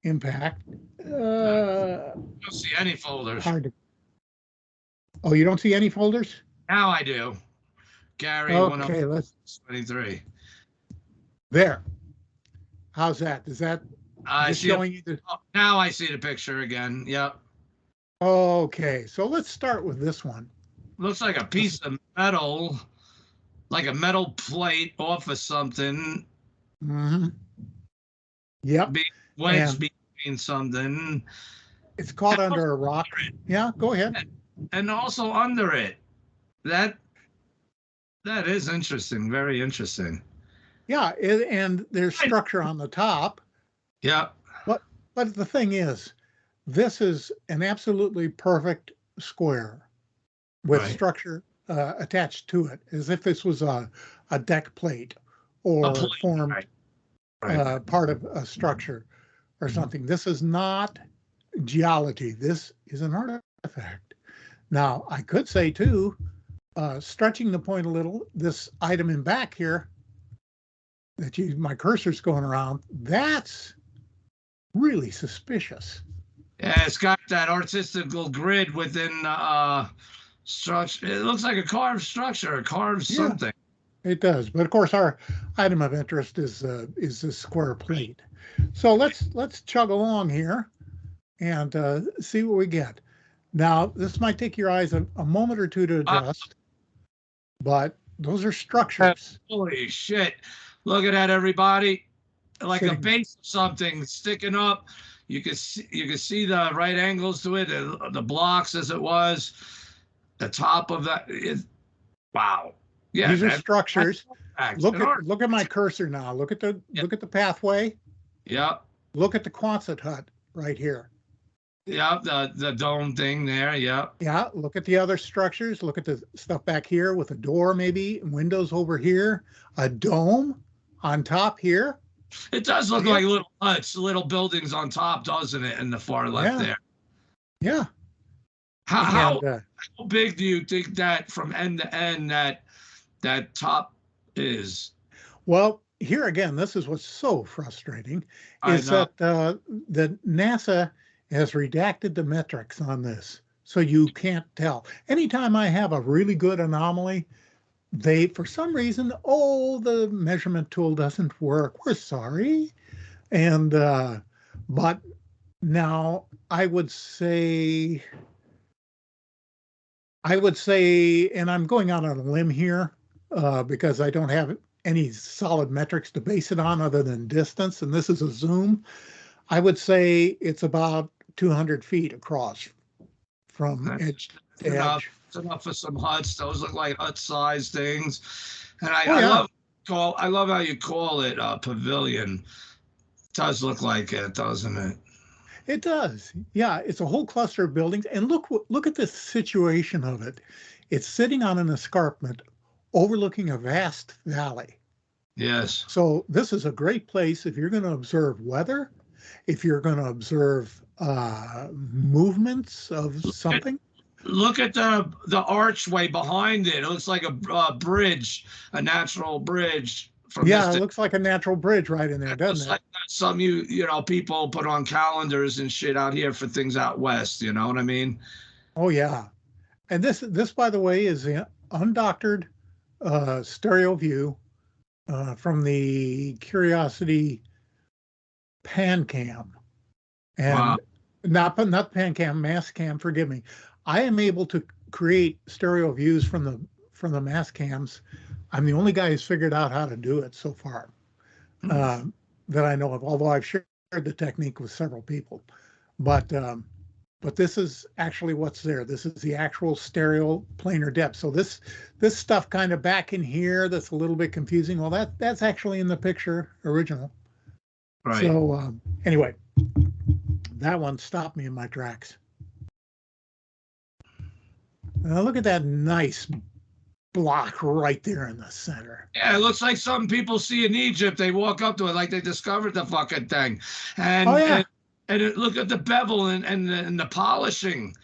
impact. I don't see any folders. Oh, you don't see any folders? Now I do. Gary, okay, let's 23. There. How's that? Is that showing you now I see the picture again. Yep. Okay, so let's start with this one. Looks like a piece of metal, like a metal plate off of something. Mm-hmm. Yep. Being wedged between something. It's caught under a rock. Yeah, go ahead. And also under it. That is interesting. Very interesting. Yeah, and there's structure on the top. Yeah. But the thing is, this is an absolutely perfect square with structure attached to it, as if this was a deck plate or formed part of a structure or something. This is not geology. This is an artifact. Now, I could say, too, stretching the point a little, this item in back here, that my cursor's going around, that's really suspicious. Yeah, it's got that artistical grid within structure. It looks like a carved structure, a carved something. It does, but of course our item of interest is this square plate. So let's chug along here and see what we get. Now this might take your eyes a moment or two to adjust, but those are structures. Holy shit! Look at that, everybody. like a base of something sticking up. You can see the right angles to it, the blocks as it was, the top of that. Wow. Yeah, these are structures. Look at my cursor now. Look at the pathway. Yep. Look at the Quonset hut right here. Yep, the dome thing there. Yep. Yeah. Look at the other structures. Look at the stuff back here with a door, maybe windows over here, a dome on top here. It does look like little huts, little buildings on top, doesn't it? In the far left there. Yeah. How big do you think that from end to end that top is? Well, here again, this is what's so frustrating, is that NASA has redacted the metrics on this, so you can't tell. Anytime I have a really good anomaly, they, for some reason, the measurement tool doesn't work. We're sorry. And, but now I would say, and I'm going out on a limb here because I don't have any solid metrics to base it on other than distance, and this is a zoom. I would say it's about 200 feet across from edge to edge. It's enough for some huts. Those look like hut-sized things, and I love how you call it a pavilion. It does look like it, doesn't it? It does. Yeah, it's a whole cluster of buildings, and look at the situation of it. It's sitting on an escarpment overlooking a vast valley. Yes. So this is a great place if you're going to observe weather, if you're going to observe movements of something. Look at the archway behind it. It looks like a bridge, a natural bridge. It looks like a natural bridge right in there, doesn't it? Like some people put on calendars and shit out here for things out west. You know what I mean? Oh yeah, and this by the way is the undoctored stereo view from the Curiosity PanCam, and not PanCam, Mastcam. Forgive me. I am able to create stereo views from the Mastcams. I'm the only guy who's figured out how to do it so far that I know of. Although I've shared the technique with several people, but this is actually what's there. This is the actual stereo planar depth. So this stuff kind of back in here that's a little bit confusing. Well, that's actually in the picture original. Right. So anyway, that one stopped me in my tracks. Now look at that nice block right there in the center. Yeah, it looks like some people see in Egypt. They walk up to it like they discovered the fucking thing. And look at the bevel and the polishing.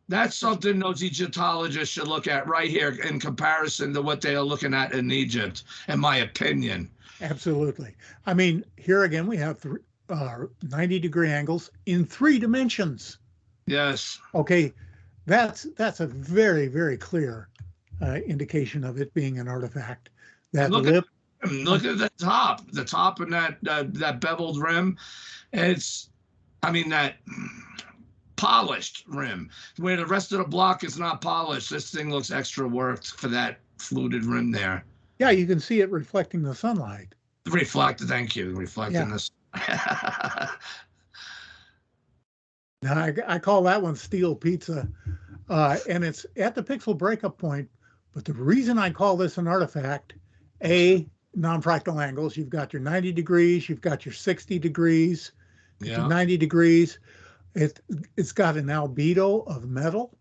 That's something those Egyptologists should look at right here in comparison to what they are looking at in Egypt, in my opinion. Absolutely. I mean, here again, we have 90-degree angles in 3 dimensions. Yes. Okay, that's a very, very clear indication of it being an artifact. That look at the top and that beveled rim. That polished rim, where the rest of the block is not polished. This thing looks extra worked for that fluted rim there. Yeah, you can see it reflecting the sunlight. Thank you. Reflecting this. Now, I call that one steel pizza, and it's at the pixel breakup point. But the reason I call this an artifact, non-fractal angles. You've got your 90 degrees, you've got your 60 degrees, your 90 degrees. It's got an albedo of metal.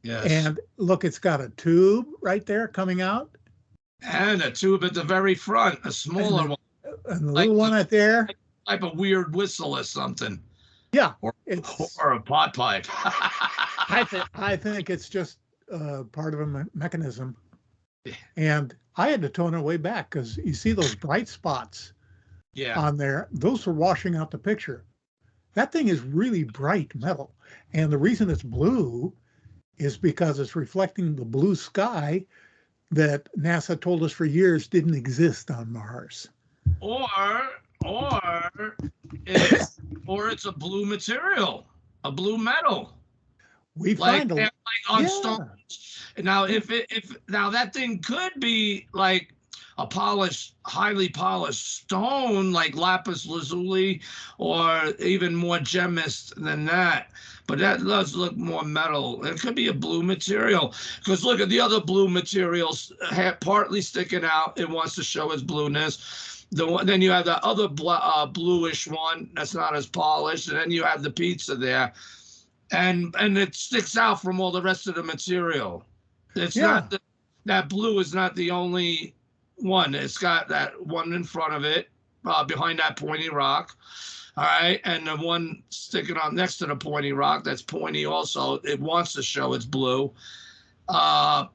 Yes. And look, it's got a tube right there coming out. And a tube at the very front, a smaller one. And the little one right there. Type of weird whistle or something. Yeah. Or a pot pipe. I think it's just part of a mechanism. And I had to tone it way back because you see those bright spots on there. Those are washing out the picture. That thing is really bright metal. And the reason it's blue is because it's reflecting the blue sky that NASA told us for years didn't exist on Mars. Or it's a blue material, a blue metal. We find on stones. Now, if that thing could be like a polished, highly polished stone like lapis lazuli, or even more gemist than that. But that does look more metal. It could be a blue material, because look at the other blue materials, partly sticking out. It wants to show its blueness. Then you have the other bluish one that's not as polished, and then you have the pizza there, and it sticks out from all the rest of the material. It's not that blue is not the only one. It's got that one in front of it, behind that pointy rock. All right, and the one sticking on next to the pointy rock, that's pointy also. It wants to show it's blue, but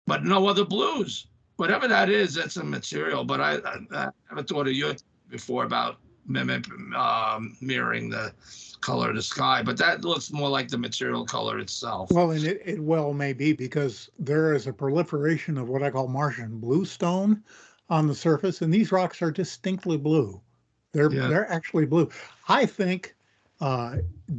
no other blues. Whatever that is, that's a material. But I never thought of you before about mirroring the color of the sky. But that looks more like the material color itself. Well, and it well may be, because there is a proliferation of what I call Martian bluestone on the surface, and these rocks are distinctly blue. They're actually blue. I think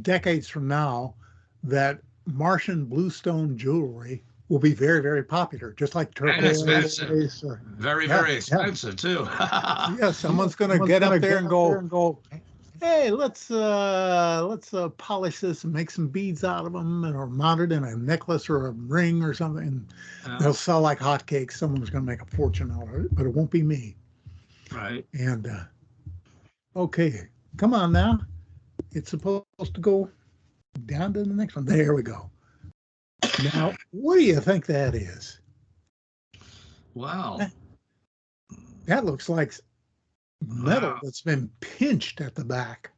decades from now that Martian bluestone jewelry will be very, very popular, just like turquoise. And expensive. Very expensive too. Yeah, someone's going to get up there and go, hey, let's polish this and make some beads out of them, or mount it in a necklace or a ring or something. And they'll sell like hotcakes. Someone's going to make a fortune out of it, but it won't be me. Right. And okay, come on now. It's supposed to go down to the next one. There we go. Now, what do you think that is? Wow. That looks like metal that's been pinched at the back.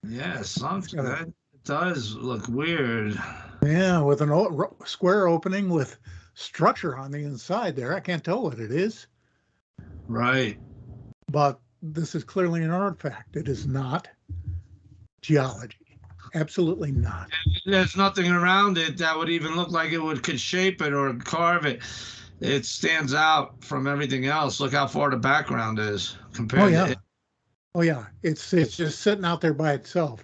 Yeah, something that does look weird. Yeah, with an square opening with structure on the inside there. I can't tell what it is. Right. But this is clearly an artifact. It is not geology. Absolutely not. There's nothing around it that would even look like it could shape it or carve it. It stands out from everything else. Look how far the background is compared to it. Oh yeah, it's just sitting out there by itself.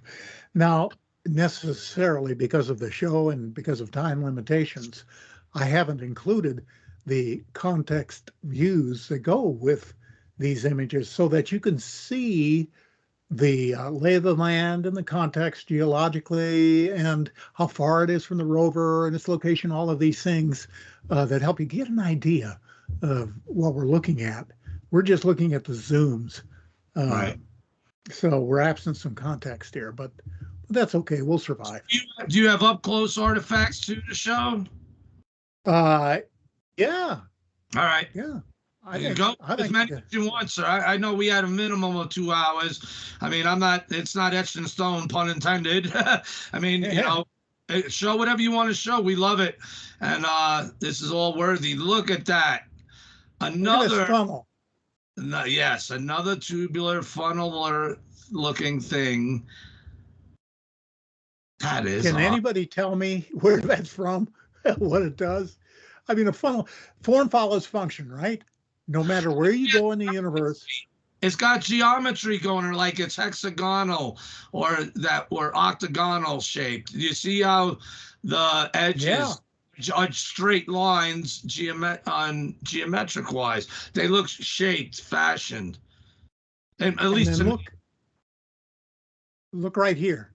Now, necessarily because of the show and because of time limitations, I haven't included the context views that go with these images so that you can see the lay of the land and the context geologically and how far it is from the rover and its location, all of these things that help you get an idea of what we're looking at. We're just looking at the zooms. Right. So we're absent some context here, but that's okay. We'll survive. Do you have up-close artifacts to the show? Yeah. All right. Yeah. Go as many as you want, sir. I know we had a minimum of 2 hours. I mean, it's not etched in stone, pun intended. I mean, you know, show whatever you want to show. We love it. And this is all worthy. Look at that. Another funnel. Yes, another tubular funneler looking thing. That is. Can anybody tell me where that's from? What it does? I mean, a funnel, form follows function, right? No matter where you go in the universe. It's got geometry going, or like it's hexagonal or octagonal shaped. You see how the edges are straight lines geometric wise. They look shaped, fashioned. And at least look right here.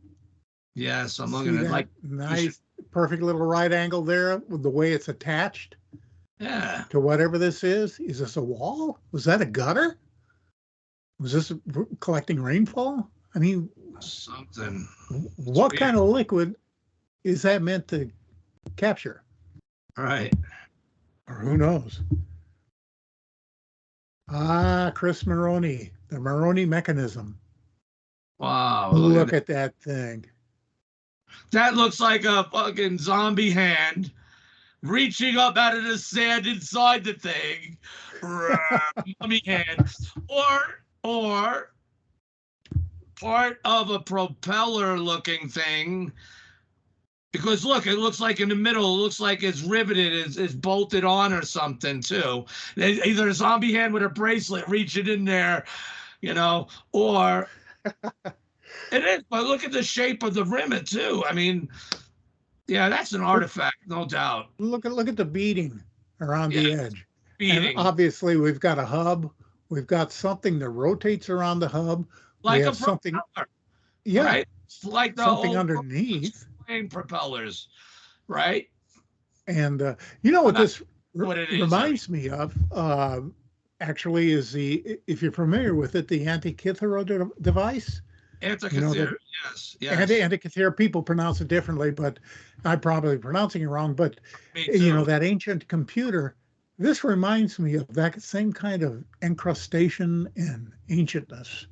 Yes, I'm looking at it. Like nice, perfect little right angle there with the way it's attached. Yeah. To whatever this is. Is this a wall? Was that a gutter? Was this collecting rainfall? I mean, something. What kind of liquid is that meant to capture? Right. Or who knows? Chris Maroney, the Maroney mechanism. Wow. Look at that thing. That looks like a fucking zombie hand reaching up out of the sand inside the thing. Mummy hand. Or part of a propeller looking thing. Because look, it looks like in the middle, it looks like it's riveted, it's bolted on or something too. Either a zombie hand with a bracelet reaching in there, you know, or it is. But look at the shape of the rim too. I mean, yeah, that's an artifact, no doubt. Look at the beading around the edge. beating. Obviously, we've got a hub. We've got something that rotates around the hub. Like we have something. Yeah. Right? It's like the something old underneath. plane propellers, right? And you know what this what reminds me of? Actually, is if you're familiar with it, the Antikythera device. Antikythera, yes. Antikythera, people pronounce it differently, but I'm probably pronouncing it wrong. But that ancient computer. This reminds me of that same kind of encrustation and ancientness.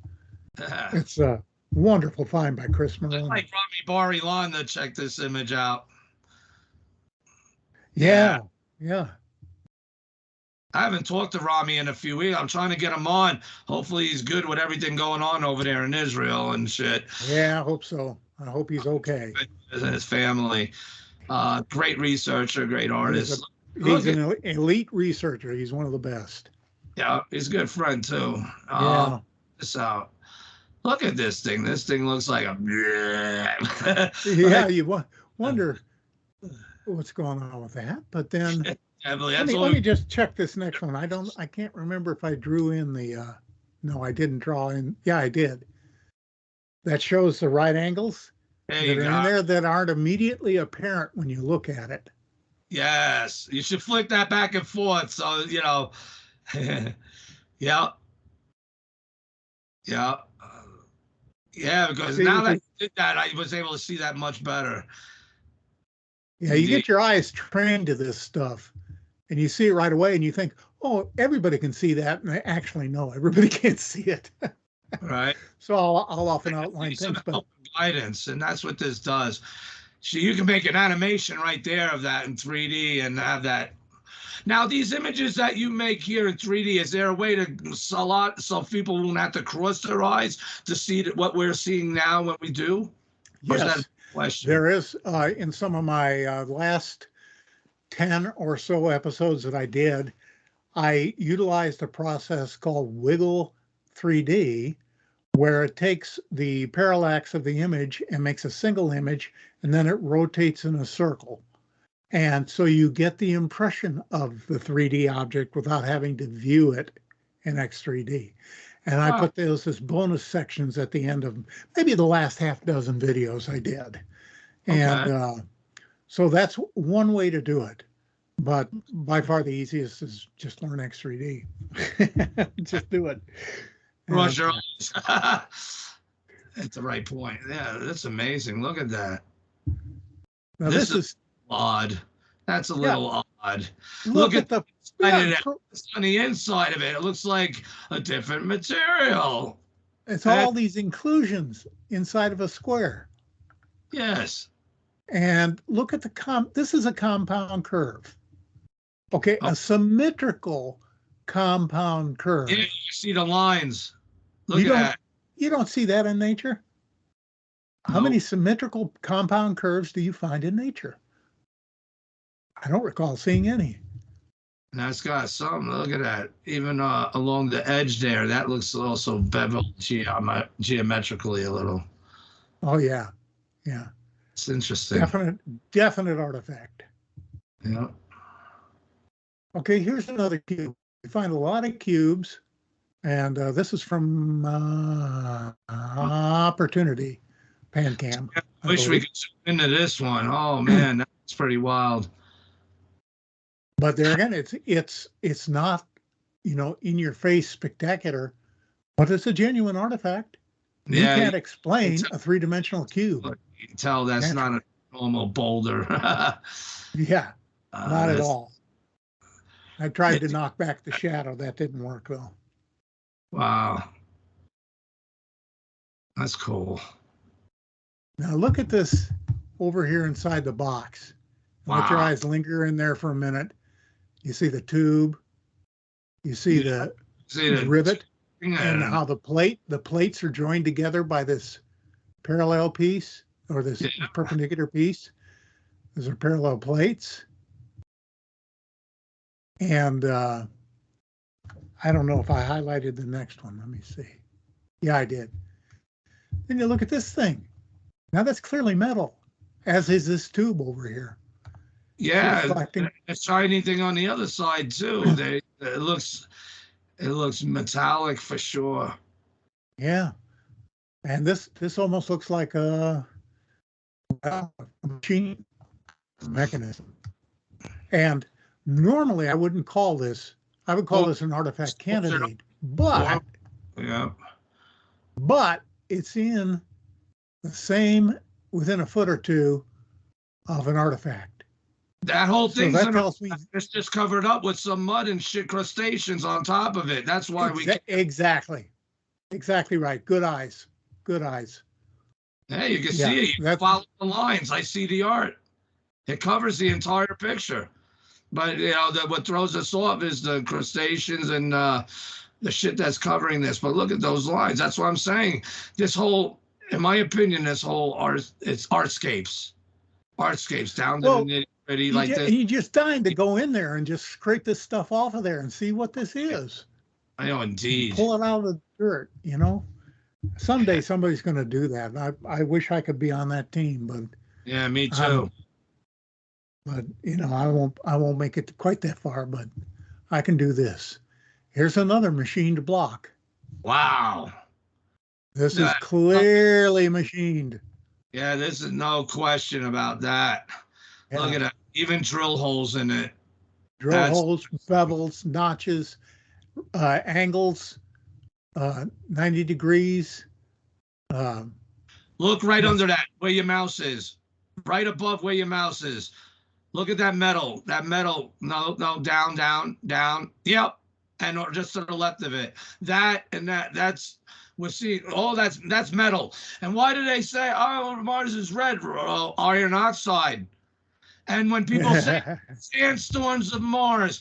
It's a wonderful find by Chris Maroney. I'd like Rami Bar-Ilan to check this image out. Yeah. I haven't talked to Rami in a few weeks. I'm trying to get him on. Hopefully he's good with everything going on over there in Israel and shit. Yeah, I hope so. I hope he's okay. And his family. Great researcher, great artist. He's an elite researcher. He's one of the best. Yeah, he's a good friend too. Yeah. This out. Look at this thing. This thing looks like a. Yeah, you wonder what's going on with that. But then let me just check this next one. I can't remember if I drew in the. No, I didn't draw in. Yeah, I did. That shows the right angles that are in there that aren't immediately apparent when you look at it. Yes, you should flick that back and forth. So yeah. Because now that I did that, I was able to see that much better. Yeah, you get your eyes trained to this stuff, and you see it right away, and you think, "Oh, everybody can see that," and I actually know everybody can't see it. Right. So I'll often outline things, but guidance, and that's what this does. So you can make an animation right there of that in 3D and have that. Now, these images that you make here in 3D, is there a way to sell out so people won't have to cross their eyes to see what we're seeing now when we do? Yes, is that a question? There is. In some of my last 10 or so episodes that I did, I utilized a process called Wiggle 3D, where it takes the parallax of the image and makes a single image, and then it rotates in a circle. And so you get the impression of the 3D object without having to view it in X3D. And I put those as bonus sections at the end of maybe the last half dozen videos I did. And so that's one way to do it. But by far the easiest is just learn X3D. Just do it. Cross your eyes. That's the right point. Yeah, that's amazing. Look at that. Now this is odd. That's a little odd. Look at the on the inside of it. It looks like a different material. It's all these inclusions inside of a square. Yes. And look at this is a compound curve. Okay, a symmetrical compound curve. Yeah, you see the lines. Look at that. You don't see that in nature. How many symmetrical compound curves do you find in nature? I don't recall seeing any. That's got some. Look at that. Even along the edge there, that looks also beveled geometrically a little. Oh yeah, yeah. It's interesting. Definite artifact. Yeah. Okay, here's another cube. We find a lot of cubes, and this is from Opportunity PanCam. I wish we could zoom into this one. Oh man, that's pretty wild. But there again, it's not, in your face spectacular, but it's a genuine artifact. You can't explain a three-dimensional cube. You can tell that's not a normal boulder. Yeah, not at all. I tried to knock back the shadow. That didn't work though. Wow. That's cool. Now look at this over here inside the box. Wow. Let your eyes linger in there for a minute. You see the tube. You see the rivet and how the plates are joined together by this parallel piece or this perpendicular piece. Those are parallel plates. And I don't know if I highlighted the next one. Let me see. Yeah, I did. Then you look at this thing. Now that's clearly metal, as is this tube over here. Yeah, reflecting. a shiny thing on the other side too. It looks metallic for sure. Yeah, and this almost looks like a machine mechanism. And normally I wouldn't call this. I would call this an artifact candidate, but yeah, but it's in the same within a foot or two of an artifact. That whole thing it's just covered up with some mud and shit crustaceans on top of it. That's why exactly right. Good eyes. Hey, you can see it. You follow the lines. I see the art. It covers the entire picture. But what throws us off is the crustaceans and the shit that's covering this. But look at those lines. That's what I'm saying. This whole, in my opinion, this whole art, it's artscapes down to the nitty gritty like this. You're just dying to go in there and just scrape this stuff off of there and see what this is. I know, indeed. Pull it out of the dirt, Someday somebody's going to do that. I wish I could be on that team, but yeah, me too. But I won't make it quite that far. But I can do this. Here's another machined block. Wow, this is clearly machined. Yeah, this is no question about that. Yeah. Look at that, even drill holes in it. Holes, bevels, notches, angles. 90 degrees. Look right under that, where your mouse is. Right above where your mouse is. Look at that metal. No, down. Yep. And just to the left of it. That's we're seeing. Oh, that's metal. And why do they say, oh, Mars is red? Iron oxide. And when people say sandstorms of Mars,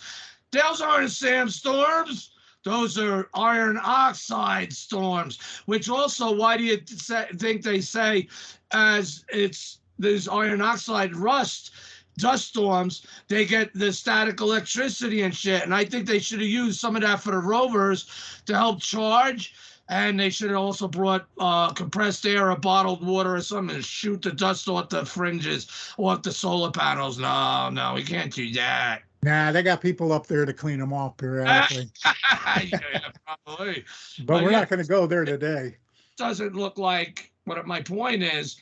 those aren't sandstorms. Those are iron oxide storms, which also, why do you think they say as there's iron oxide dust storms, they get the static electricity and shit. And I think they should have used some of that for the rovers to help charge. And they should have also brought compressed air or bottled water or something to shoot the dust off the fringes, off the solar panels. No, we can't do that. Nah, they got people up there to clean them off periodically. Yeah, probably. But we're not going to go there today. Doesn't look like, what my point is,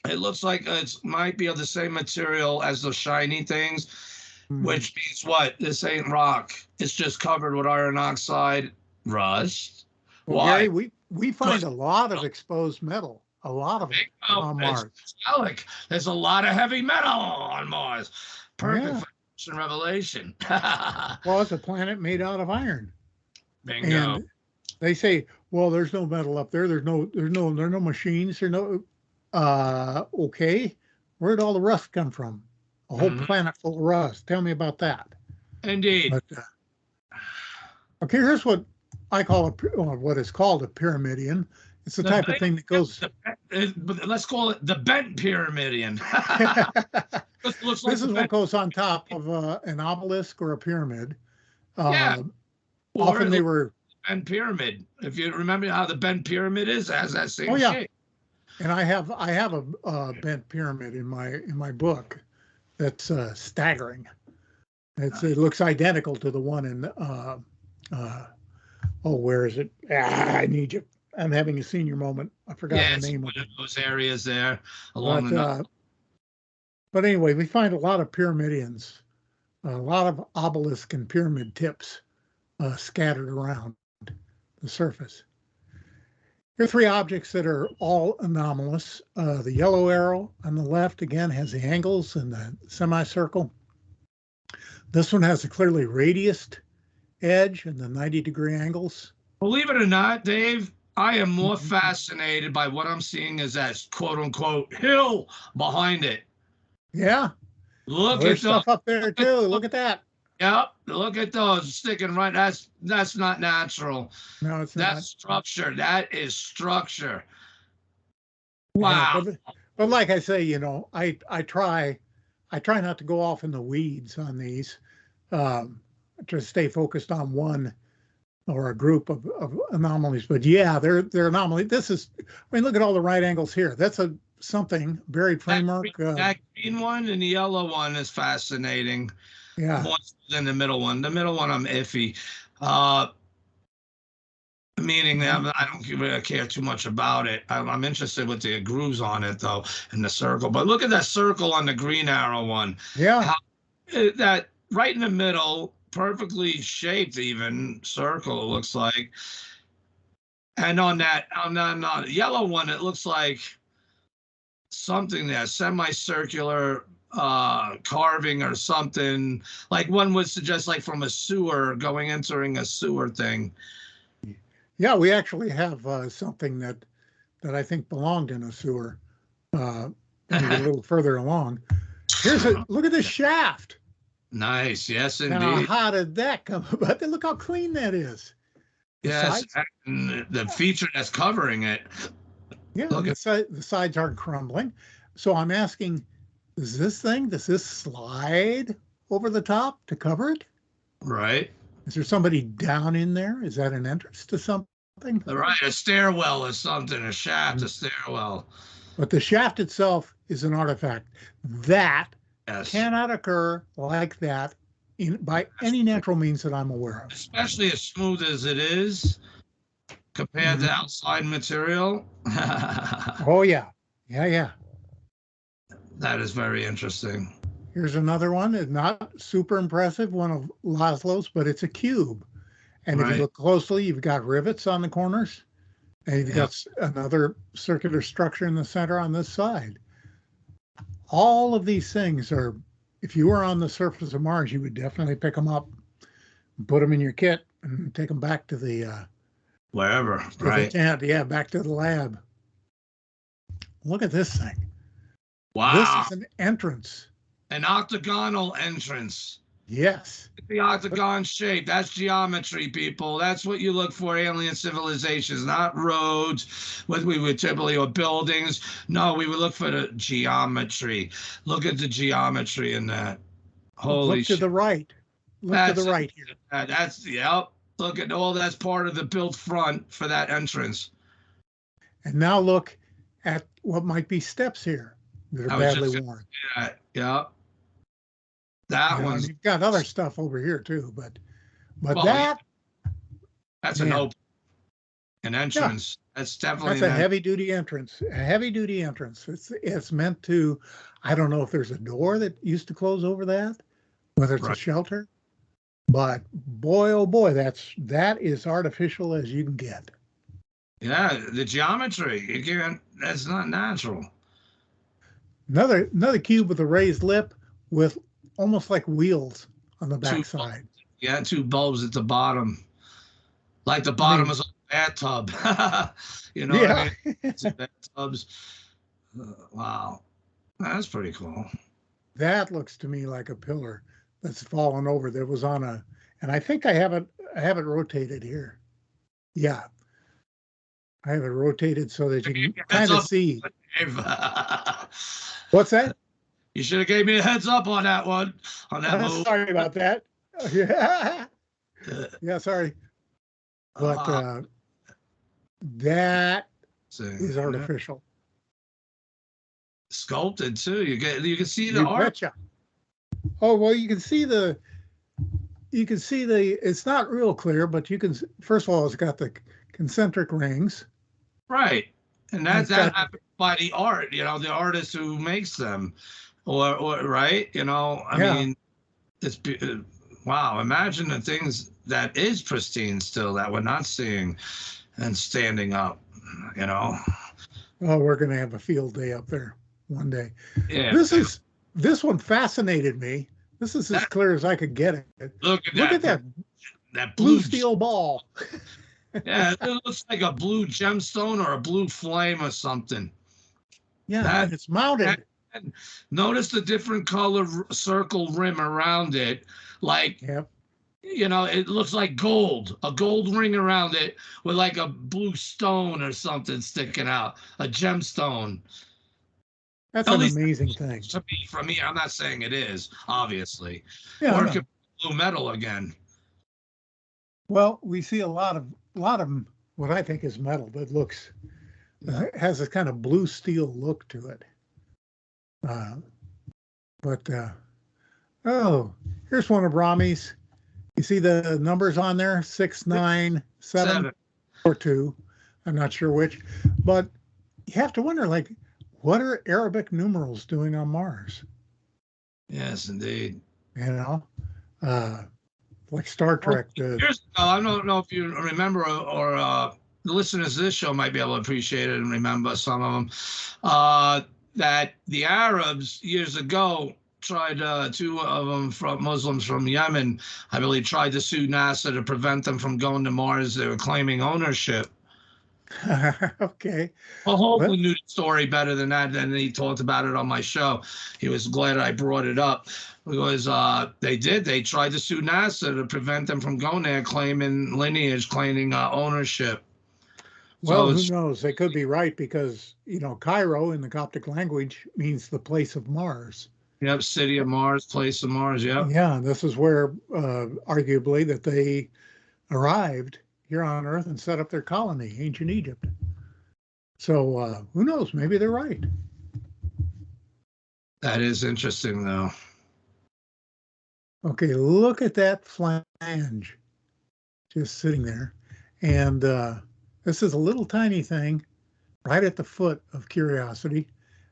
it looks like it might be of the same material as those shiny things, which means what? This ain't rock. It's just covered with iron oxide rust. Well, why? Gary, we find a lot of exposed metal, a lot of it on Mars. Metallic. There's a lot of heavy metal on Mars. Perfect. Revelation. Well, it's a planet made out of iron. Bingo. And they say, well, there's no metal up there. There are no machines. Okay. Where'd all the rust come from? A whole planet full of rust. Tell me about that. Indeed. But, okay, here's what I call what is called a pyramidion. It's the type of thing that goes. Let's call it the bent pyramidion. This is what goes on top of an obelisk or a pyramid. Often they were bent pyramid. If you remember how the bent pyramid is, it has that same shape. And I have a bent pyramid in my book. That's staggering. It looks identical to the one in where is it? I need you. I'm having a senior moment. I forgot the name of it. Those areas there along the. But anyway, we find a lot of pyramidions, a lot of obelisk and pyramid tips scattered around the surface. Here are three objects that are all anomalous. The yellow arrow on the left, again, has the angles and the semicircle. This one has a clearly radiused edge and the 90-degree angles. Believe it or not, Dave, I am more fascinated by what I'm seeing as that quote-unquote hill behind it. Yeah. Look at stuff up there too. Look at that. Yep. Look at those sticking right. That's not natural. No, it's not. That's structure. That is structure. Wow. Yeah, but like I say, I try not to go off in the weeds on these. To stay focused on one or a group of anomalies. But yeah, they're anomalies. Look at all the right angles here. That's something, buried framework. That green one and the yellow one is fascinating. Yeah. More than the middle one. The middle one I'm iffy. Meaning that I don't really care too much about it. I'm interested with the grooves on it though, and the circle. But look at that circle on the green arrow one. Yeah. How, that right in the middle, perfectly shaped even circle, it looks like. And on the yellow one, it looks like something there, semicircular carving or something. Like one would suggest like from a sewer, entering a sewer thing. Yeah, we actually have something that I think belonged in a sewer. Maybe a little further along. Look at the shaft. Nice, yes, indeed. Now, how did that come about? Look how clean that is. Yes, and the feature that's covering it. Yeah, the sides aren't crumbling. So I'm asking, does this slide over the top to cover it? Right. Is there somebody down in there? Is that an entrance to something? Right, a stairwell or something, a shaft, a stairwell. But the shaft itself is an artifact. That cannot occur like that by any natural means that I'm aware of. Especially as smooth as it is compared to outside material. Oh, yeah. Yeah. That is very interesting. Here's another one. It's not super impressive, one of Laszlo's, but it's a cube. And if you look closely, you've got rivets on the corners, and you've got another circular structure in the center on this side. All of these things are, if you were on the surface of Mars, you would definitely pick them up, put them in your kit, and take them back to the wherever, the tent. Yeah, back to the lab. Look at this thing. Wow. This is an entrance. An octagonal entrance. Yes. The octagon shape. That's geometry, people. That's what you look for, alien civilizations, not roads, what we would typically, or buildings. No, we would look for the geometry. Look at the geometry in that. Holy shit. Look to the right. Look to the right here. That's, yep. Look at all that's part of the built front for that entrance. And now look at what might be steps here that are badly worn. Yeah. That one's. You've got other stuff over here too, but well, that's an entrance. Yeah. That's definitely a heavy duty entrance. A heavy duty entrance. It's meant to. I don't know if there's a door that used to close over that, whether it's a shelter, but boy, oh boy, that is artificial as you can get. Yeah, the geometry. That's not natural. Another cube with a raised lip with almost like wheels on the back side. Yeah, two bulbs at the bottom. Like the bottom is a bathtub. You know what I mean? It's bathtubs. Wow. That's pretty cool. That looks to me like a pillar that's fallen over that was on a, and I think I have it rotated here. Yeah. I have it rotated so that you can kind of see. What's that? You should have gave me a heads up on that one. On that move. Sorry about that. Yeah. Yeah, sorry. But that is artificial. Sculpted too. You can see the art. Betcha. Oh well, you can see the. It's not real clear, but you can. First of all, it's got the concentric rings. Right, and that happened by the art. You know, the artist who makes them. Or right, you know, I mean, it's wow. Imagine the things that is pristine still that we're not seeing and standing up, you know. Oh, we're gonna have a field day up there one day. Yeah. This one fascinated me. This is as clear as I could get it. Look at that blue steel ball. Yeah, it looks like a blue gemstone or a blue flame or something. Yeah, it's mounted. And notice the different color circle rim around it. Like, you know, it looks like gold, a gold ring around it with like a blue stone or something sticking out, a gemstone. That's an amazing thing. For me, I'm not saying it is, obviously. Yeah, or it could be blue metal again. Well, we see a lot of what I think is metal that looks It has this kind of blue steel look to it. Oh, here's one of Rami's. You see the numbers on there? 697 or 2. I'm not sure which. But you have to wonder, like, what are Arabic numerals doing on Mars? Yes, indeed. You know, like Star Trek did. Years ago, I don't know if you remember, or the listeners to this show might be able to appreciate it and remember some of them, that the Arabs years ago tried, 2 of them from Muslims from Yemen, I believe, tried to sue NASA to prevent them from going to Mars. They were claiming ownership. Okay. Well, hopefully knew the story better than that. Then he talked about it on my show. He was glad I brought it up because they tried to sue NASA to prevent them from going there, claiming lineage, claiming ownership. Well, who knows? They could be right because, Cairo in the Coptic language means the place of Mars. Yep, city of Mars, place of Mars, yep. Yeah, this is where, arguably, that they arrived here on Earth and set up their colony, ancient Egypt. So who knows? Maybe they're right. That is interesting, though. Okay, look at that flange just sitting there. And this is a little tiny thing right at the foot of Curiosity.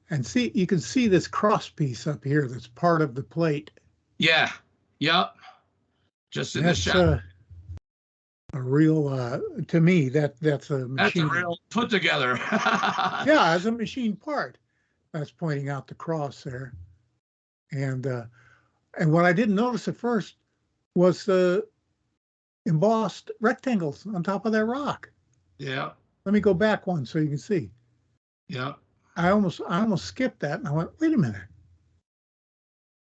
And see, you can see this cross piece up here that's part of the plate. Yeah, yep. Just in the shadow. A real, to me, that's a machine. That's a real put together. Yeah, as a machine part. That's pointing out the cross there. And what I didn't notice at first was the embossed rectangles on top of that rock. Yeah. Let me go back one so you can see. Yeah. I almost skipped that and I went, wait a minute.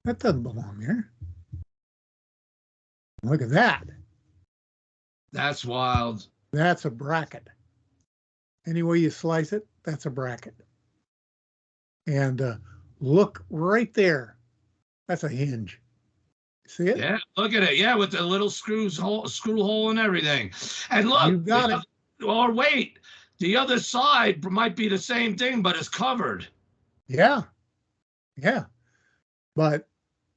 That doesn't belong here. Look at that. That's wild. That's a bracket. Any way you slice it, that's a bracket. And look right there. That's a hinge. See it? Yeah, look at it. Yeah, with the little screw hole and everything. And look, you got it. Or wait, the other side might be the same thing, but it's covered. Yeah. Yeah. But,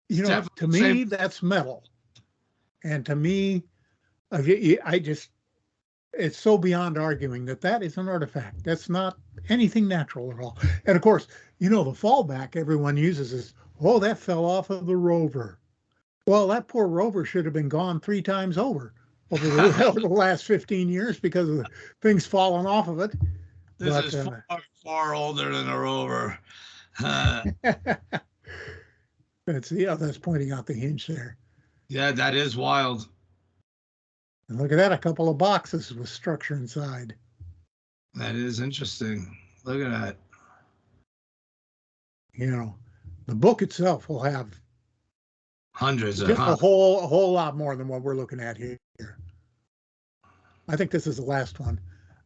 to me, that's metal. And to me, it's so beyond arguing that is an artifact. That's not anything natural at all. And of course, the fallback everyone uses is, oh, that fell off of the rover. Well, that poor rover should have been gone 3 times over the last 15 years because of the things falling off of it. This is far older than a rover. That's pointing out the hinge there. Yeah, that is wild. And look at that, a couple of boxes with structure inside. That is interesting. Look at that. The book itself will have hundreds of a whole lot more than what we're looking at here. I think this is the last one.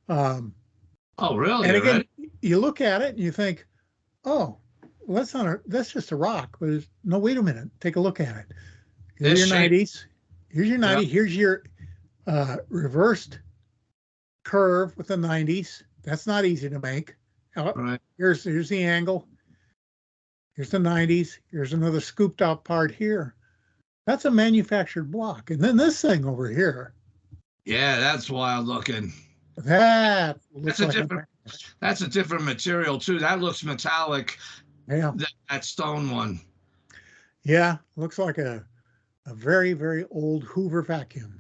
Oh, really? And again, you look at it and you think, oh, well, that's just a rock. But no, wait a minute. Take a look at it. Here's your 90s. Here's your 90. Yep. Here's your reversed curve with the 90s. That's not easy to make. Right. Here's the angle. Here's the 90s. Here's another scooped out part here. That's a manufactured block. And then this thing over here. Yeah, that's wild looking. That's a different material too. That looks metallic. Yeah. That stone one. Yeah, looks like a very, very old Hoover vacuum.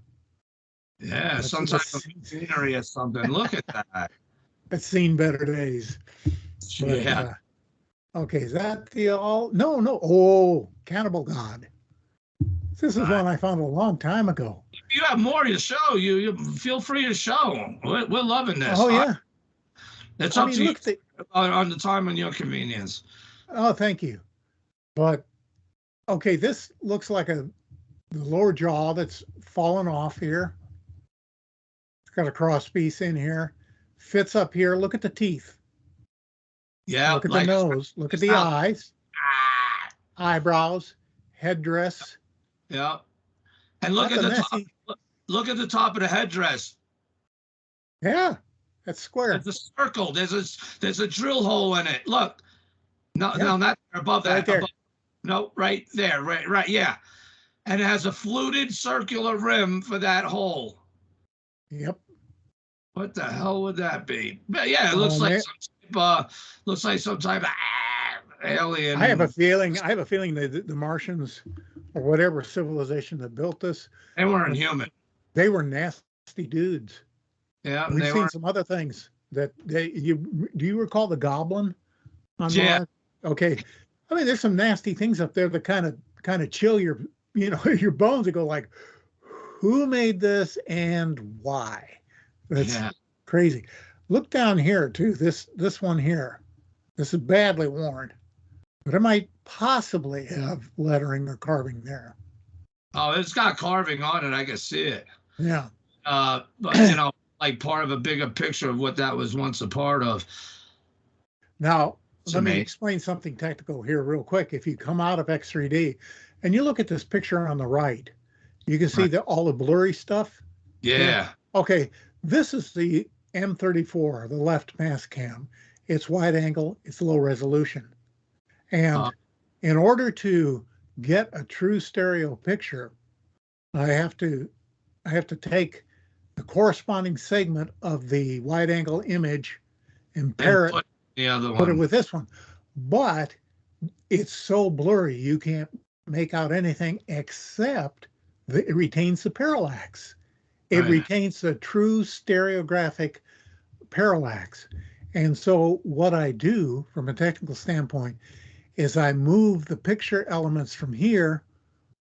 Yeah, some type of machinery or something. Look at that. It's seen better days. But, yeah. Okay, is that the all? No. Oh, Cannibal God. This is one I found a long time ago. If you have more to show, you feel free to show. We're loving this. Oh, yeah. It's up to you on the time and your convenience. Oh, thank you. But, okay, this looks like the lower jaw that's fallen off here. It's got a cross piece in here. Fits up here. Look at the teeth. Yeah. Look at the nose. Look at the eyes. Eyebrows. Headdress. Yeah. And look at the top of the headdress. Yeah. That's square. It's a circle. There's a drill hole in it. Look. No, Yeah. no, not above that. Right there. No, right there. Right. Yeah. And it has a fluted circular rim for that hole. Yep. What the hell would that be? But yeah, it looks like some type of alien. I have a feeling that the Martians or whatever civilization that built this, they weren't human. They were nasty dudes. Yeah, we've seen some other things that do you recall the Goblin on Mars? Okay, I mean there's some nasty things up there that kind of chill your your bones and go like, who made this and why? That's crazy. Look down here too. This one here. This is badly worn, but it might possibly have lettering or carving there. Oh, it's got carving on it. I can see it. Yeah. But like part of a bigger picture of what that was once a part of. Now, let me explain something technical here real quick. If you come out of X3D and you look at this picture on the right, you can see all the blurry stuff. Yeah. Okay. This is the M34, the left mass cam. It's wide angle, it's low resolution. And in order to get a true stereo picture, I have to take the corresponding segment of the wide angle image and pair it, put it with this one. But it's so blurry you can't make out anything except that it retains the parallax. It retains the true stereographic parallax. And so what I do from a technical standpoint is I move the picture elements from here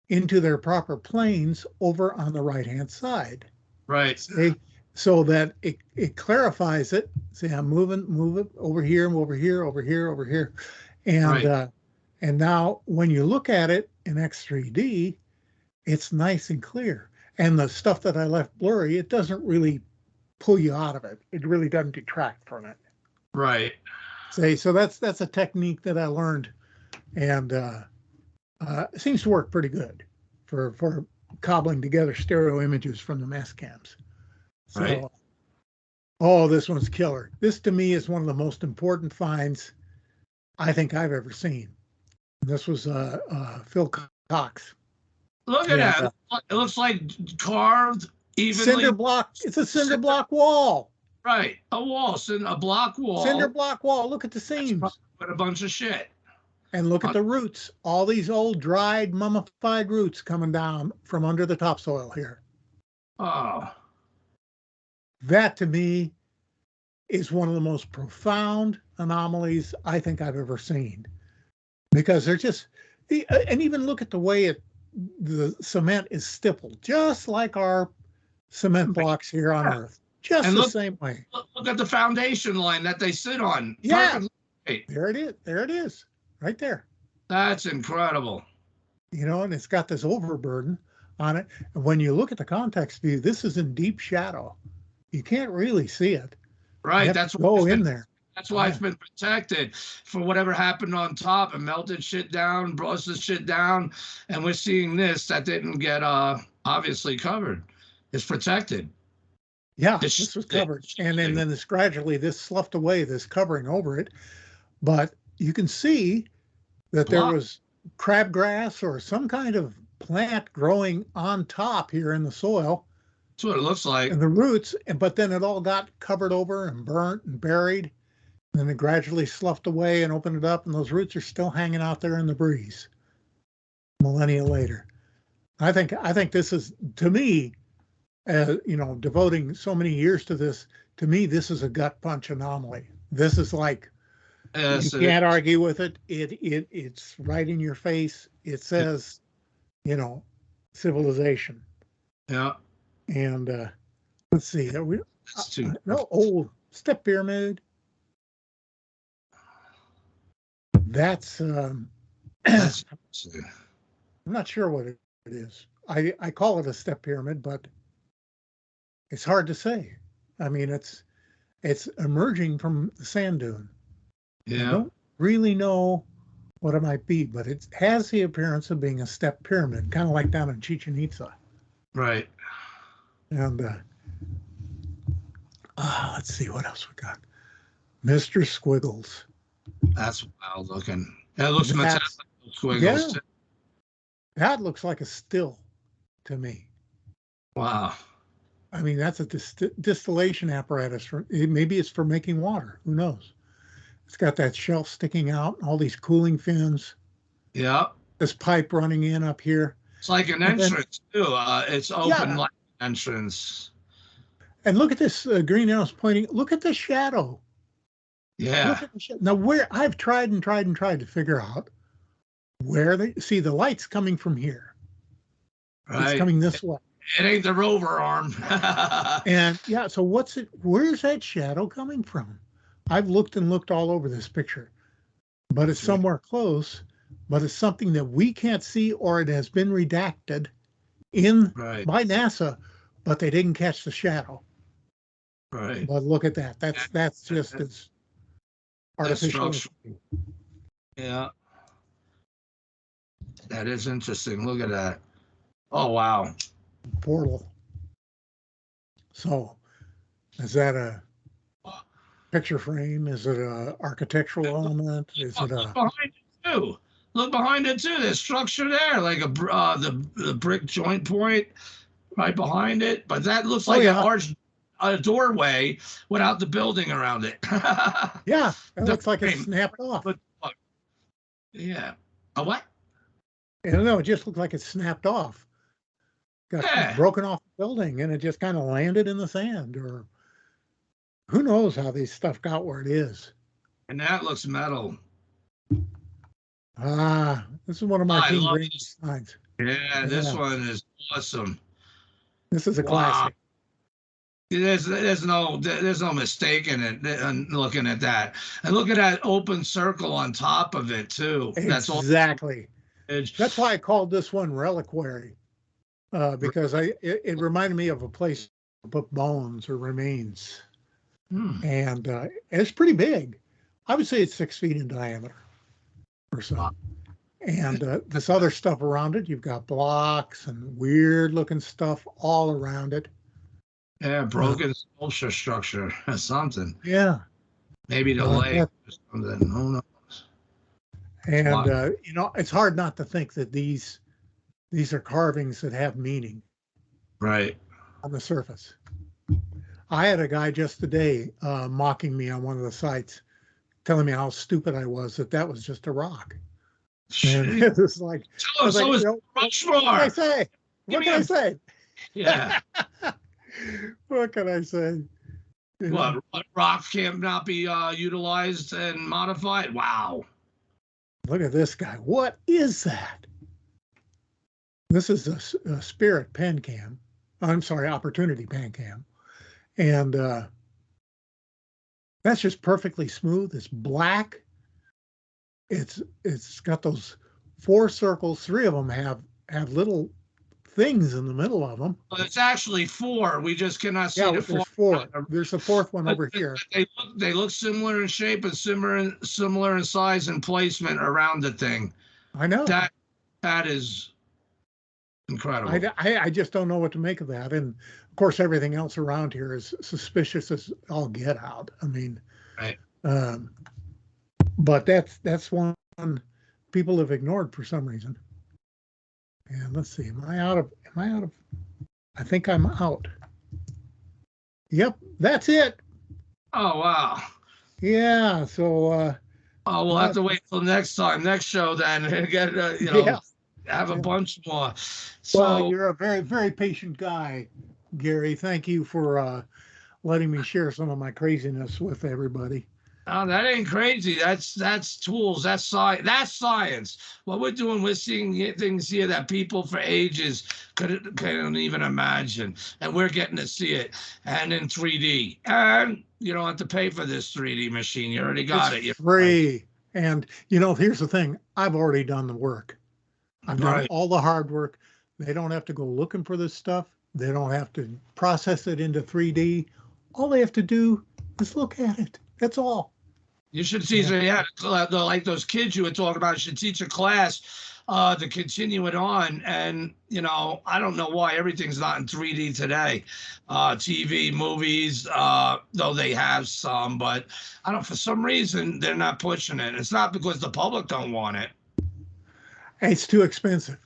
into their proper planes over on the right-hand side. Right. See? So that it clarifies it. See, I'm move it over here, over here, over here, over here. And and now when you look at it in X3D, it's nice and clear. And the stuff that I left blurry, it doesn't really pull you out of it. It really doesn't detract from it. Right. So that's a technique that I learned, and it seems to work pretty good for cobbling together stereo images from the mass cams. So, oh, this one's killer. This to me is one of the most important finds I think I've ever seen. This was Phil Cox. Look at that. It looks like carved evenly. Cinder block. It's a cinder block wall. Right. A wall. A block wall. Cinder block wall. Look at the seams. With a bunch of shit. And look at the roots. All these old dried mummified roots coming down from under the topsoil here. Oh. That to me is one of the most profound anomalies I think I've ever seen. Because they're just, and even look at the way the cement is stippled, just like our cement blocks here on Earth. Just the same way. Look at the foundation line that they sit on. Yeah. There it is. There it is. Right there. That's incredible. And it's got this overburden on it. And when you look at the context view, this is in deep shadow. You can't really see it. Right. That's go in there. That's why it's been protected for whatever happened on top and melted shit down, brought this shit down. And we're seeing this that didn't get obviously covered. It's protected. Yeah, this was covered. And then this gradually, this sloughed away, this covering over it. But you can see that there was crabgrass or some kind of plant growing on top here in the soil. That's what it looks like. And the roots, but then it all got covered over and burnt and buried. And then it gradually sloughed away and opened it up, and those roots are still hanging out there in the breeze millennia later. I think this is, to me, devoting so many years to this, to me, this is a gut punch anomaly. This is like, you can't argue with it. It's right in your face. It says, civilization. Yeah. And let's see. Old step pyramid. That's I'm not sure what it is. I call it a step pyramid, but it's hard to say. I mean, it's emerging from the sand dune. Yeah. I don't really know what it might be, but it has the appearance of being a step pyramid, kind of like down in Chichen Itza. Right. And Let's see what else we got. Mr. Squiggles. That's wild looking. That looks metallic. Squiggles. Yeah, Too. that looks like a still to me. Wow. I mean, that's a distillation apparatus. Maybe it's for making water. Who knows? It's got that shelf sticking out, all these cooling fins. Yeah. This pipe running in up here. It's like an entrance, too. It's open like an entrance. And look at this green arrows pointing. Look at the shadow. Yeah. Look at the shadow. Now, where I've tried to figure out where they see the light's coming from here. Right. It's coming this way. It ain't the rover arm. And yeah, so where's that shadow coming from? I've looked and looked all over this picture, but it's somewhere close, but it's something that we can't see, or it has been redacted by NASA, but they didn't catch the shadow. Right. But look at that. That's just as artificial. Yeah. That is interesting. Look at that. Oh, wow. Portal. So, is that a picture frame? Is it a architectural element? Is it a behind it too? Look behind it too. There's structure there, like the brick joint point right behind it. But that looks like a doorway without the building around it. Yeah, it looks like it's snapped off. Yeah. A what? I don't know. It just looked like it snapped off. Got broken off the building, and it just kind of landed in the sand, or who knows how this stuff got where it is. And that looks metal. This is one of my King Green signs. Yeah, this one is awesome. This is a classic. There's no mistaking it. Looking at that, and look at that open circle on top of it too. Exactly. That's why I called this one Reliquary, because it reminded me of a place to put bones or remains, and it's pretty big. I would say it's 6 feet in diameter or so. And this other stuff around it, you've got blocks and weird looking stuff all around it. Yeah, broken sculpture structure or something. Yeah. Maybe the leg or something. Who knows? And, it's hard not to think that these are carvings that have meaning. Right. On the surface. I had a guy just today mocking me on one of the sites, telling me how stupid I was, that was just a rock. And it was like, what can I say? What can I say? Yeah. What can I say? What rock cannot be utilized and modified? Wow. Look at this guy. What is that? This is a Spirit pen cam. I'm sorry, Opportunity pen cam. And that's just perfectly smooth. It's black. It's got those 4 circles. 3 of them have little things in the middle of them. Well, it's actually 4. We just cannot see the 4th. There's 4. There's a 4th one over here. They look similar in shape and similar in size and placement around the thing. I know. That is incredible. I just don't know what to make of that. And of course, everything else around here is suspicious as all get out. I mean, right. But that's one people have ignored for some reason. And let's see, am I out of, I think I'm out. Yep, that's it. Oh, wow. Yeah, so. We'll have to wait till next show then, and get, have a bunch more. So, well, you're a very, very patient guy, Gary. Thank you for letting me share some of my craziness with everybody. Oh, that ain't crazy. That's tools. That's science. That's science. What we're doing, we're seeing things here that people for ages couldn't even imagine, and we're getting to see it, and in 3D. And you don't have to pay for this 3D machine. You already got it. You're free. And here's the thing. I've already done the work. I've done all the hard work. They don't have to go looking for this stuff. They don't have to process it into 3D. All they have to do is look at it. That's all. You should teach like those kids you were talking about. You should teach a class to continue it on. And, you know, I don't know why everything's not in 3D today. TV, movies, though they have some, but I don't, for some reason, they're not pushing it. It's not because the public don't want it. It's too expensive.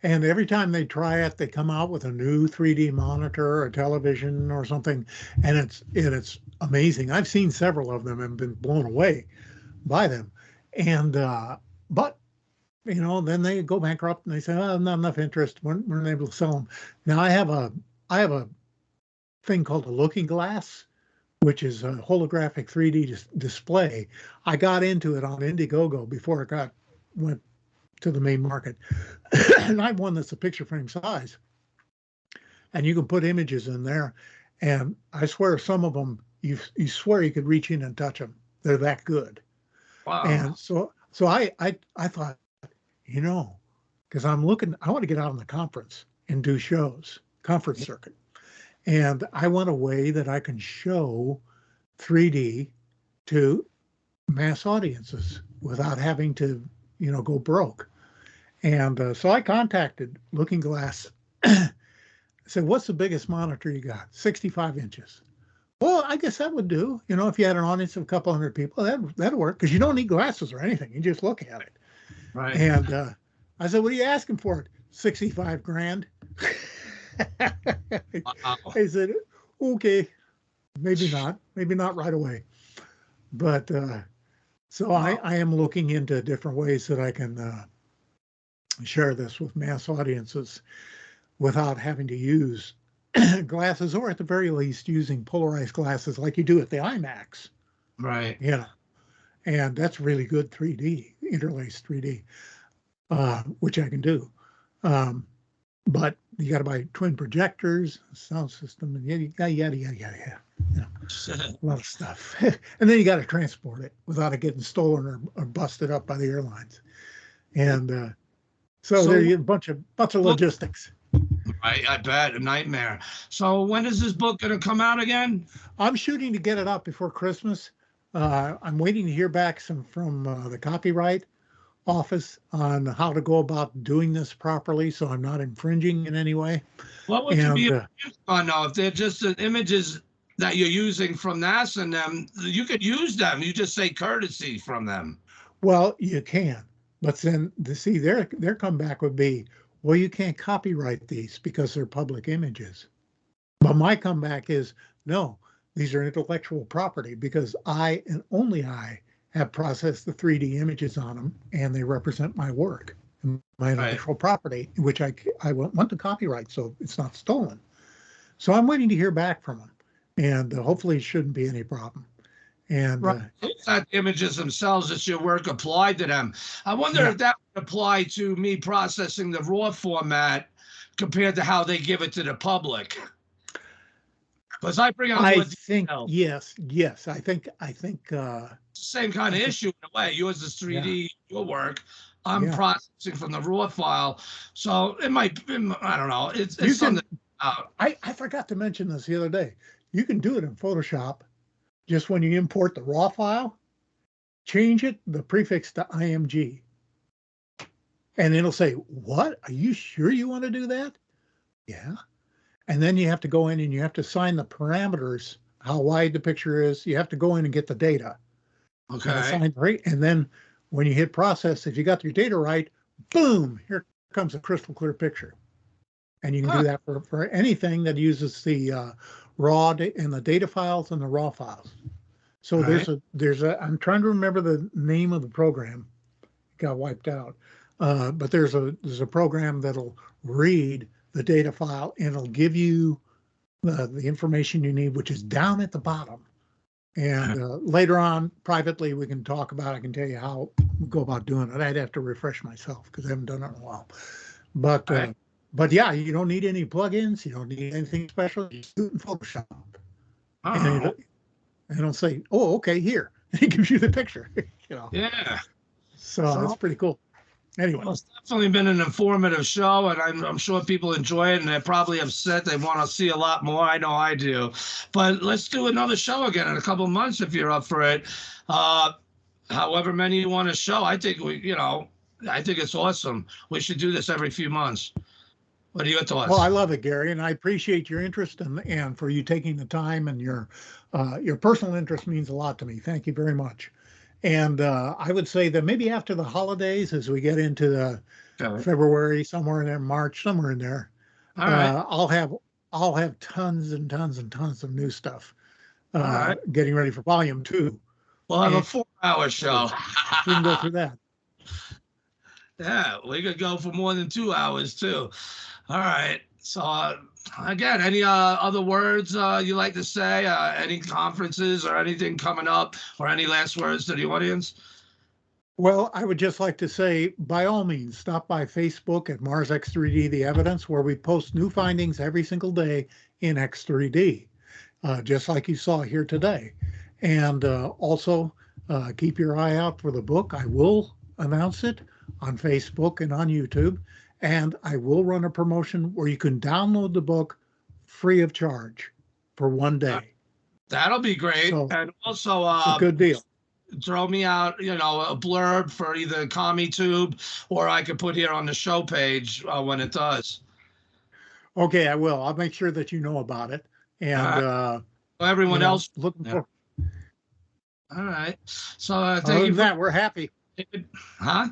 And every time they try it, they come out with a new 3D monitor or television or something, and it's amazing. I've seen several of them and been blown away by them. And but you know, then they go bankrupt and they say, "Oh, not enough interest. We're not able to sell them." Now I have a thing called a looking glass, which is a holographic 3D display. I got into it on Indiegogo before it went to the main market. And I have one that's a picture frame size. And you can put images in there. And I swear some of them, you swear you could reach in and touch them. They're that good. Wow. And so I thought, you know, because I want to get out on the conference and do shows, conference circuit. And I want a way that I can show 3D to mass audiences without having to, you know, go broke. And so I contacted Looking Glass. I said, "What's the biggest monitor you got?" 65 inches. Well, I guess that would do. You know, if you had an audience of a couple hundred people, that'd work, because you don't need glasses or anything. You just look at it. Right. And I said, "What are you asking for it?" 65 grand. Wow. I said, "Okay, maybe not right away." But so I am looking into different ways that I can share this with mass audiences without having to use glasses, or at the very least using polarized glasses like you do at the IMAX. Right. You know, and that's really good 3D, interlaced 3D, which I can do. But you got to buy twin projectors, sound system, and yada, yada, yada, yada. You know, a lot of stuff. And then you got to transport it without it getting stolen or busted up by the airlines. And so there's a bunch of logistics. Right, I bet, a nightmare. So when is this book going to come out again? I'm shooting to get it up before Christmas. I'm waiting to hear back from the copyright office on how to go about doing this properly, so I'm not infringing in any way. What would you be on now if they're just the images that you're using from NASA and them? You could use them. You just say courtesy from them. Well, you can, but then their comeback would be, well, you can't copyright these because they're public images. But my comeback is, no, these are intellectual property because I and only I have processed the 3D images on them, and they represent my work, my intellectual property, which I want to copyright, so it's not stolen. So I'm waiting to hear back from them, and hopefully it shouldn't be any problem. And it's not images themselves, it's your work applied to them. I wonder if that would apply to me processing the raw format compared to how they give it to the public. Because I bring out yes. I think same kind of issue in a way. Yours is 3D, your work. I'm processing from the raw file, so it might. I don't know. It's something. I forgot to mention this the other day. You can do it in Photoshop. Just when you import the raw file, change the prefix to IMG, and it'll say, "What? Are you sure you want to do that?" Yeah. And then you have to go in and you have to assign the parameters, how wide the picture is. You have to go in and get the data. Okay. And then when you hit process, if you got your data right, boom, here comes a crystal clear picture. And you can do that for anything that uses the raw and the data files and the raw files. So there's a I'm trying to remember the name of the program. It got wiped out. But there's a program that'll read the data file and it'll give you the information you need, which is down at the bottom. And later on, privately, we can talk about it. I can tell you how we go about doing it. I'd have to refresh myself because I haven't done it in a while. But yeah, you don't need any plugins. You don't need anything special. You do it in Photoshop. And it'll say, "Oh, okay, here." And it gives you the picture. You know. Yeah. So that's pretty cool. Anyway, well, it's definitely been an informative show, and I'm sure people enjoy it, and they're probably upset they want to see a lot more. I know I do. But let's do another show again in a couple of months if you're up for it. However many you want to show, I think I think it's awesome. We should do this every few months. What are your thoughts? Well, I love it, Gary, and I appreciate your interest and for you taking the time, and your personal interest means a lot to me. Thank you very much. And I would say that maybe after the holidays, as we get into the February, somewhere in there, March, somewhere in there, all right. I'll have tons and tons and tons of new stuff. All right. Getting ready for volume 2. We'll have a 4-hour show. We can go through that. Yeah, we could go for more than 2 hours too. All right. So again, any other words you like to say? Any conferences or anything coming up, or any last words to the audience? Well, I would just like to say, by all means, stop by Facebook at Mars X3D The Evidence, where we post new findings every single day in X3D, just like you saw here today. And also keep your eye out for the book. I will announce it on Facebook and on YouTube. And I will run a promotion where you can download the book free of charge for 1 day. That'll be great. So, and also, it's a good deal. Throw me out, a blurb for either CommiTube, or I could put here on the show page when it does. Okay, I will. I'll make sure that you know about it. And everyone else looking for. All right. So other than that, we're happy. Huh?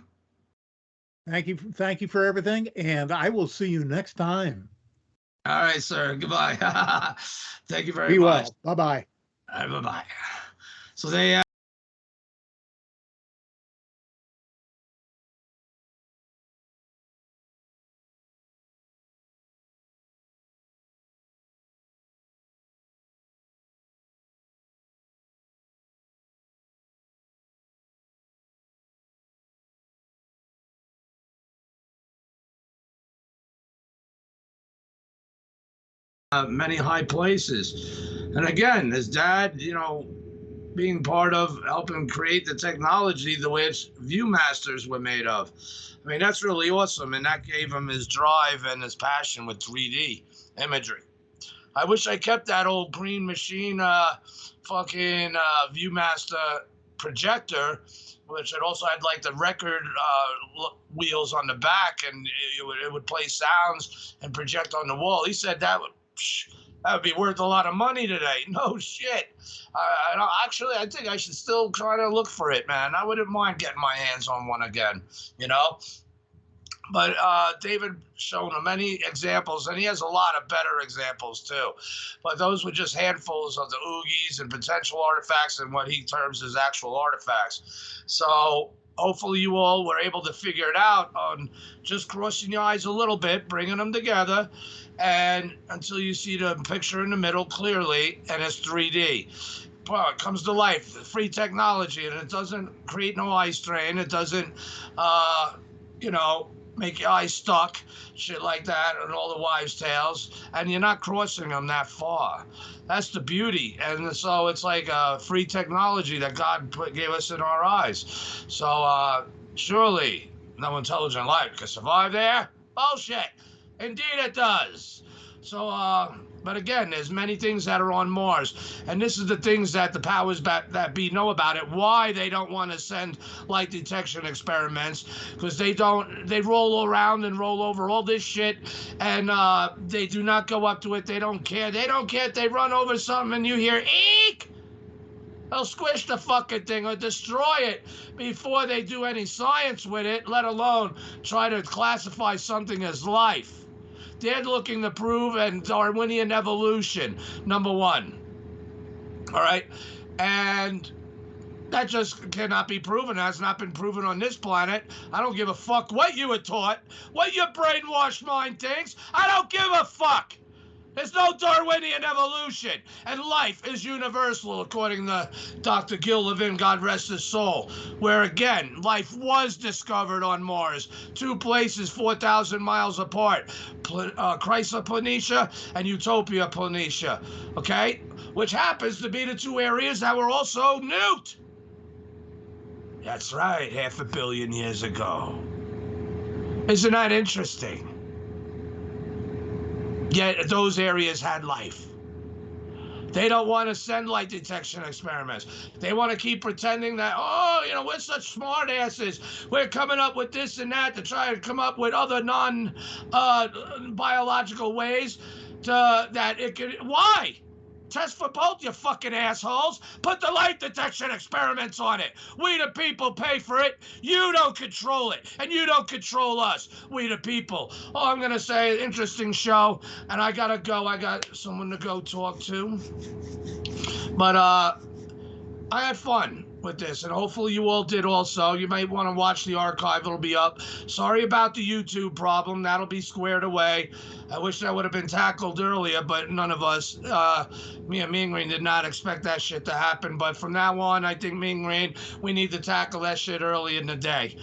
Thank you for everything, and I will see you next time. All right, sir. Goodbye. Thank you very much. Be well. Bye-bye. All right, bye-bye. So they many high places. And again, his dad, being part of helping create the technology the way its Viewmasters were made of. I mean, that's really awesome. And that gave him his drive and his passion with 3D imagery. I wish I kept that old Green Machine fucking Viewmaster projector, which it also had like the record wheels on the back, and it would play sounds and project on the wall. He said that would be worth a lot of money today. No shit. I think I should still try to look for it, man. I wouldn't mind getting my hands on one again, But David shown him many examples, and he has a lot of better examples too. But those were just handfuls of the oogies and potential artifacts and what he terms as actual artifacts. So hopefully you all were able to figure it out on just crossing your eyes a little bit, bringing them together, and until you see the picture in the middle clearly, and it's 3D. Well, it comes to life, free technology, and it doesn't create no eye strain. It doesn't, make your eyes stuck, shit like that, and all the wives' tales, and you're not crossing them that far. That's the beauty. And so it's like free technology that God gave us in our eyes. So surely no intelligent life can survive there? Bullshit. Indeed it does. So, but again, there's many things that are on Mars, and this is the things that the powers that be know about it, why they don't want to send light detection experiments, because they roll around and roll over all this shit, and they do not go up to it. They don't care. If they run over something and you hear, eek! They'll squish the fucking thing or destroy it before they do any science with it, let alone try to classify something as life. They're looking to prove Darwinian evolution, number one. All right? And that just cannot be proven. It has not been proven on this planet. I don't give a fuck what you were taught, what your brainwashed mind thinks. I don't give a fuck. There's no Darwinian evolution, and life is universal, according to Dr. Gil Levin, God rest his soul, where, again, life was discovered on Mars, 2 places 4,000 miles apart, Chrysler Planitia and Utopia Planitia, okay, which happens to be the 2 areas that were also nuked. That's right, 500 million years ago. Isn't that interesting? Yet those areas had life. They don't want to send light detection experiments. They want to keep pretending that, oh, you know, we're such smart asses. We're coming up with this and that to try and come up with other non-biological ways that it could. Why? Test for both, you fucking assholes. Put the light detection experiments on it. We the people pay for it. You don't control it. And you don't control us. We the people. Oh, I'm going to say, interesting show. And I got to go. I got someone to go talk to. But I had fun with this, and hopefully you all did also. You might want to watch the archive. It'll be up. Sorry about the YouTube problem. That'll be squared away. I wish that would have been tackled earlier, but none of us, me and Mean Green, did not expect that shit to happen. But from now on, I think Mean Green, we need to tackle that shit early in the day,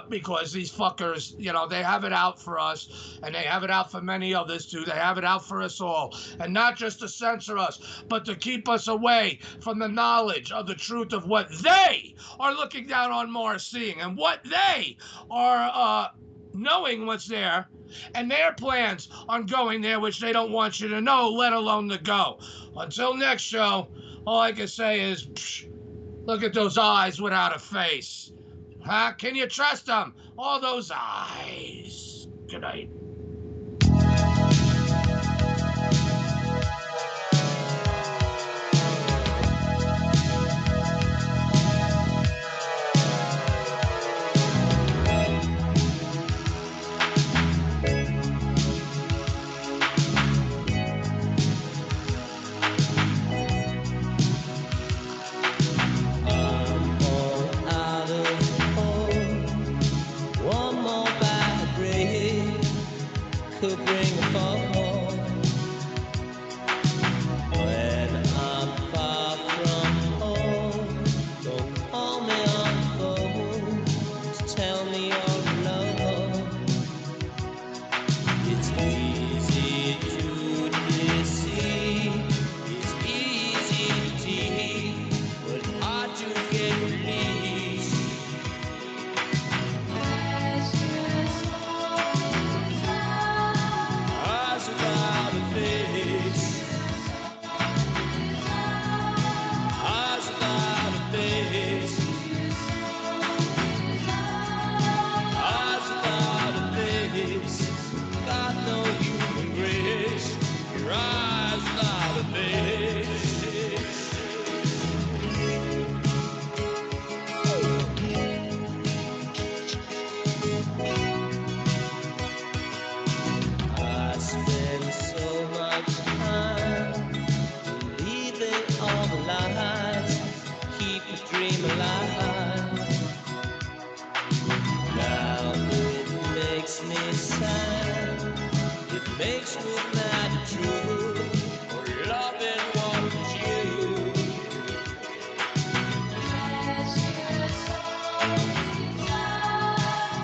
because these fuckers, you know, they have it out for us, and they have it out for many others too. They have it out for us all, and not just to censor us, but to keep us away from the knowledge of the truth of what they are looking down on Mars seeing, and what they are knowing what's there, and their plans on going there, which they don't want you to know, let alone to go. Until next show, all I can say is, psh, look at those eyes without a face. Huh? Can you trust them? All those eyes. Good night. Could bring a fall. When I'm far from home, don't call me on the phone. Just tell me you're alone. It's easy to deceive, it's easy to tease, but hard to get released. Without a face, eyes without a face, eyes without a face, got no human grace, your eyes without a face. I spend so much time believing all the lies, keep the dream alive. Now it makes me sad, it makes me mad and true, for loving what was you.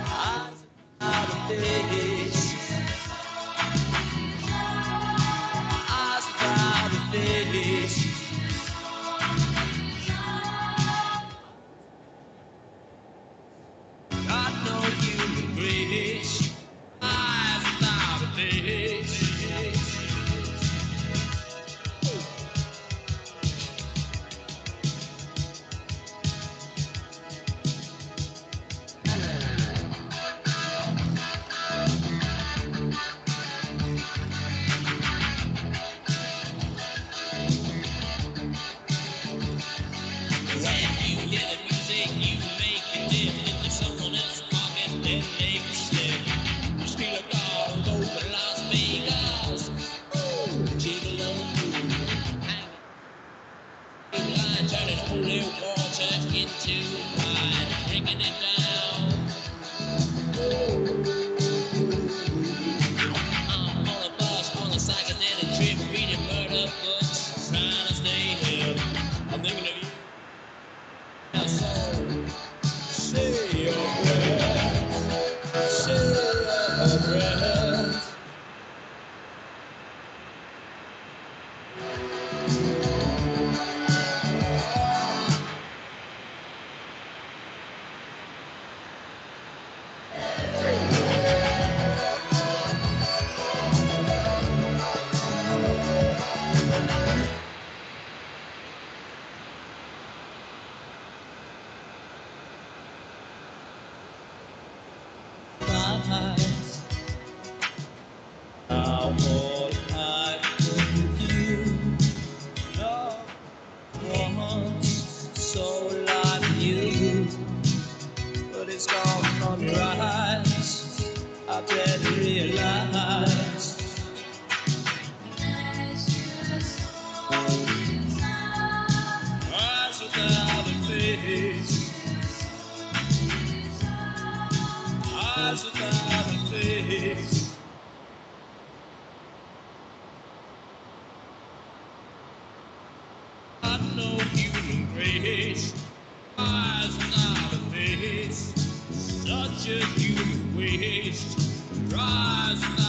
Eyes without a face, eyes without a face. Got no human grace, eyes without a face. lies. Now all I could do, love once so like you, but it's gone from your eyes. I better realize. Eyes without a face. Eyes without a face. Got no human grace. Eyes without a face. Such a human waste. Eyes without